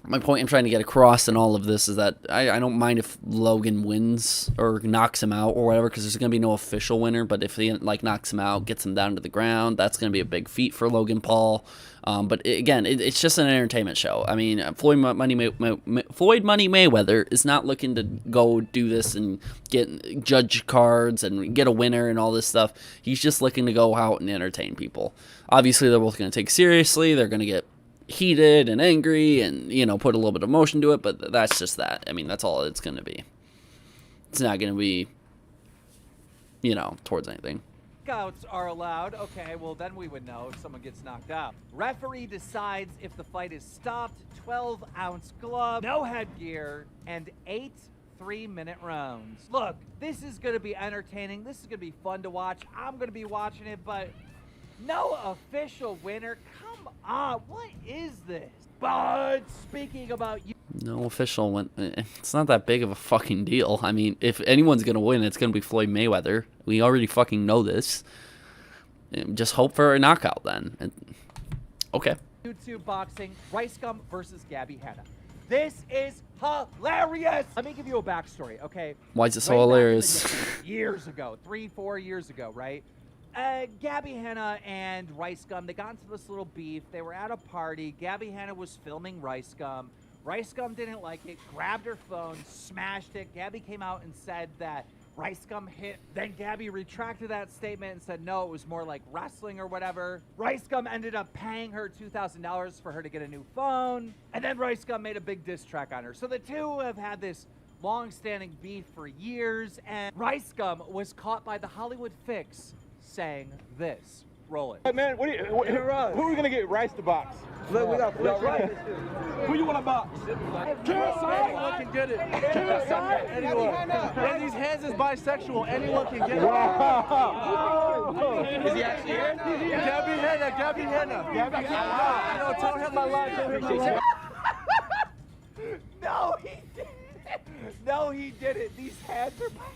my point I'm trying to get across in all of this is that I don't mind if Logan wins or knocks him out or whatever, because there's going to be no official winner. But if he knocks him out, gets him down to the ground, that's going to be a big feat for Logan Paul. But it's just an entertainment show. I mean, Floyd Money Mayweather is not looking to go do this and get judge cards and get a winner and all this stuff. He's just looking to go out and entertain people. Obviously, they're both going to take seriously. They're going to get heated and angry and, put a little bit of emotion to it, but that's just that. I mean, that's all it's going to be. It's not going to be, towards anything. Knockouts are allowed. Okay, well then we would know if someone gets knocked out. Referee decides if the fight is stopped. 12-ounce glove, no headgear, and 8 3-minute rounds. Look, this is going to be entertaining. This is going to be fun to watch. I'm going to be watching it, but no official winner. Come on, what is this? But speaking about you. No official win. It's not that big of a fucking deal. I mean, if anyone's going to win, it's going to be Floyd Mayweather. We already fucking know this. Just hope for a knockout then. Okay. YouTube boxing, Rice Gum versus Gabby Hanna. This is hilarious. Let me give you a backstory, okay? Why is it so Way back in the hilarious? day, years ago, 3-4 years ago, right? Gabby Hanna and Rice Gum, they got into this little beef. They were at a party. Gabby Hanna was filming Rice Gum. Rice Gum didn't like it, grabbed her phone, smashed it. Gabby came out and said that Rice Gum hit. Then Gabby retracted that statement and said, no, it was more like wrestling or whatever. Rice Gum ended up paying her $2,000 for her to get a new phone. And then Rice Gum made a big diss track on her. So the two have had this long-standing beef for years. And Rice Gum was caught by the Hollywood Fix saying this. Roll it. Hey man, who are we gonna get Rice to box? Look, we got right. Who you want to box? Anyone can get it. Anyone. And these hands is bisexual. Anyone can get it. Wow. Is he actually here? Gabby Hanna. No, tell him my line. No, he didn't. No, he didn't. These hands are bisexual.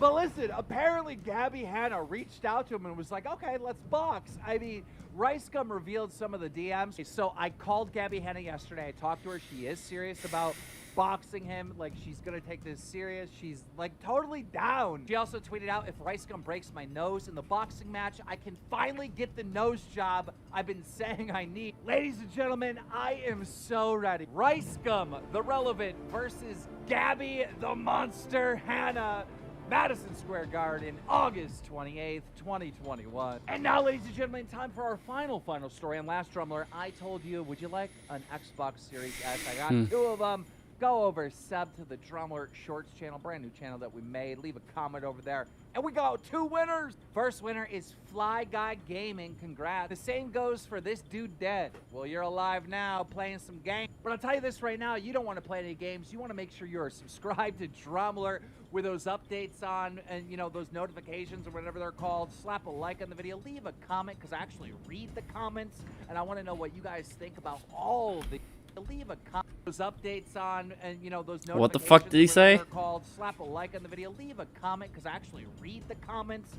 But listen, apparently Gabby Hanna reached out to him and was like, okay, let's box. I mean, Rice Gum revealed some of the DMs. So I called Gabby Hanna yesterday. I talked to her. She is serious about boxing him. Like, she's going to take this serious. She's, like, totally down. She also tweeted out, if Rice Gum breaks my nose in the boxing match, I can finally get the nose job I've been saying I need. Ladies and gentlemen, I am so ready. Rice Gum, the Relevant, versus Gabby, the Monster Hanna. Madison Square Garden, August 28th, 2021. And now, ladies and gentlemen, time for our final story. And last drummer, I told you, would you like an Xbox Series S? I got 2 of them. Go over, sub to the Drummer Shorts channel, brand new channel that we made. Leave a comment over there. And we got 2 winners. First winner is Fly Guy Gaming. Congrats. The same goes for this dude dead. Well, you're alive now, playing some games. But I'll tell you this right now, you don't want to play any games. You want to make sure you're subscribed to Drummer with those updates on and, those notifications or whatever they're called. Slap a like on the video. Leave a comment, because I actually read the comments. And I want to know what you guys think about all of the... Leave a comment. Those updates on and those notifications. What the fuck did he say? Called. Slap a like on the video. Leave a comment, because I actually read the comments.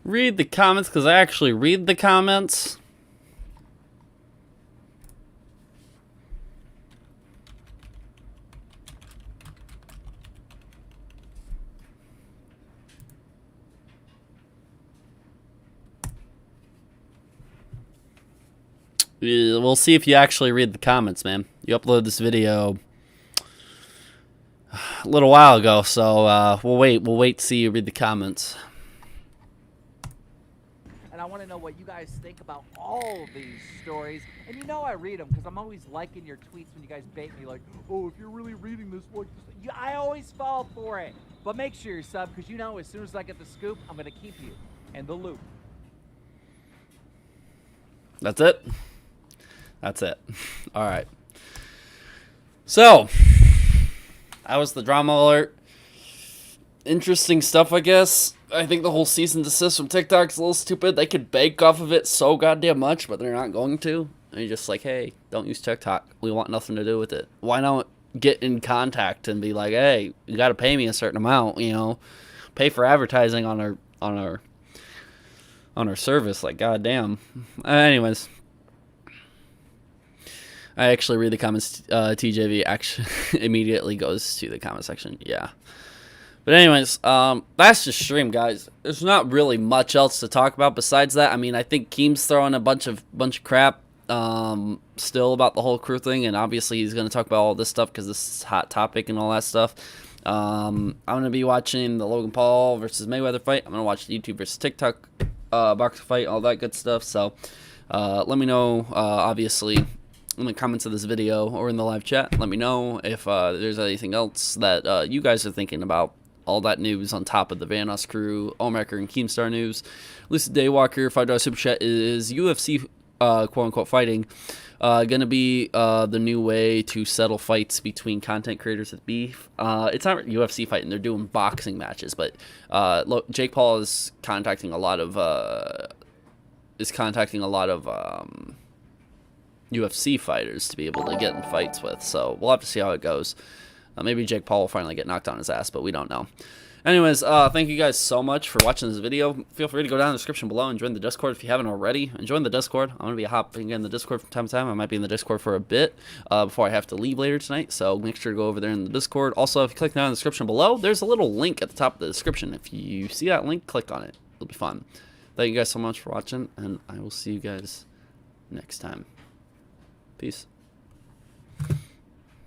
Read the comments because I actually read the comments. We'll see if you actually read the comments, man. You uploaded this video a little while ago, so we'll wait. We'll wait to see you read the comments. And I want to know what you guys think about all of these stories. And I read them, because I'm always liking your tweets when you guys bait me like, oh, if you're really reading this, like this. I always fall for it. But make sure you're sub, because as soon as I get the scoop, I'm going to keep you in the loop. That's it? That's it. All right. So, that was the drama alert. Interesting stuff, I guess. I think the whole cease and desist from TikTok's a little stupid. They could bake off of it so goddamn much, but they're not going to. And you're just like, hey, don't use TikTok. We want nothing to do with it. Why not get in contact and be like, hey, you got to pay me a certain amount, you know, pay for advertising on our service. Like, goddamn. Anyways, I actually read the comments. TJV actually immediately goes to the comment section. Yeah. But anyways, that's just stream, guys. There's not really much else to talk about besides that. I mean, I think Keem's throwing a bunch of crap still about the whole crew thing, and obviously he's going to talk about all this stuff because this is a hot topic and all that stuff. I'm going to be watching the Logan Paul versus Mayweather fight. I'm going to watch the YouTube versus TikTok boxing fight, all that good stuff. So let me know, obviously, in the comments of this video or in the live chat. Let me know if there's anything else that you guys are thinking about. All that news on top of the Vanoss crew, Ohmwrecker, and Keemstar news. Lucid Daywalker, $5 super chat. Is UFC quote-unquote fighting going to be the new way to settle fights between content creators with beef? It's not UFC fighting. They're doing boxing matches. But look, Jake Paul is contacting a lot of UFC fighters to be able to get in fights with. So we'll have to see how it goes. Maybe Jake Paul will finally get knocked on his ass, but we don't know. Anyways, thank you guys so much for watching this video. Feel free to go down in the description below and join the Discord if you haven't already. And join the Discord. I'm going to be hopping in the Discord from time to time. I might be in the Discord for a bit before I have to leave later tonight. So make sure to go over there in the Discord. Also, if you click down in the description below, there's a little link at the top of the description. If you see that link, click on it. It'll be fun. Thank you guys so much for watching, and I will see you guys next time. Peace.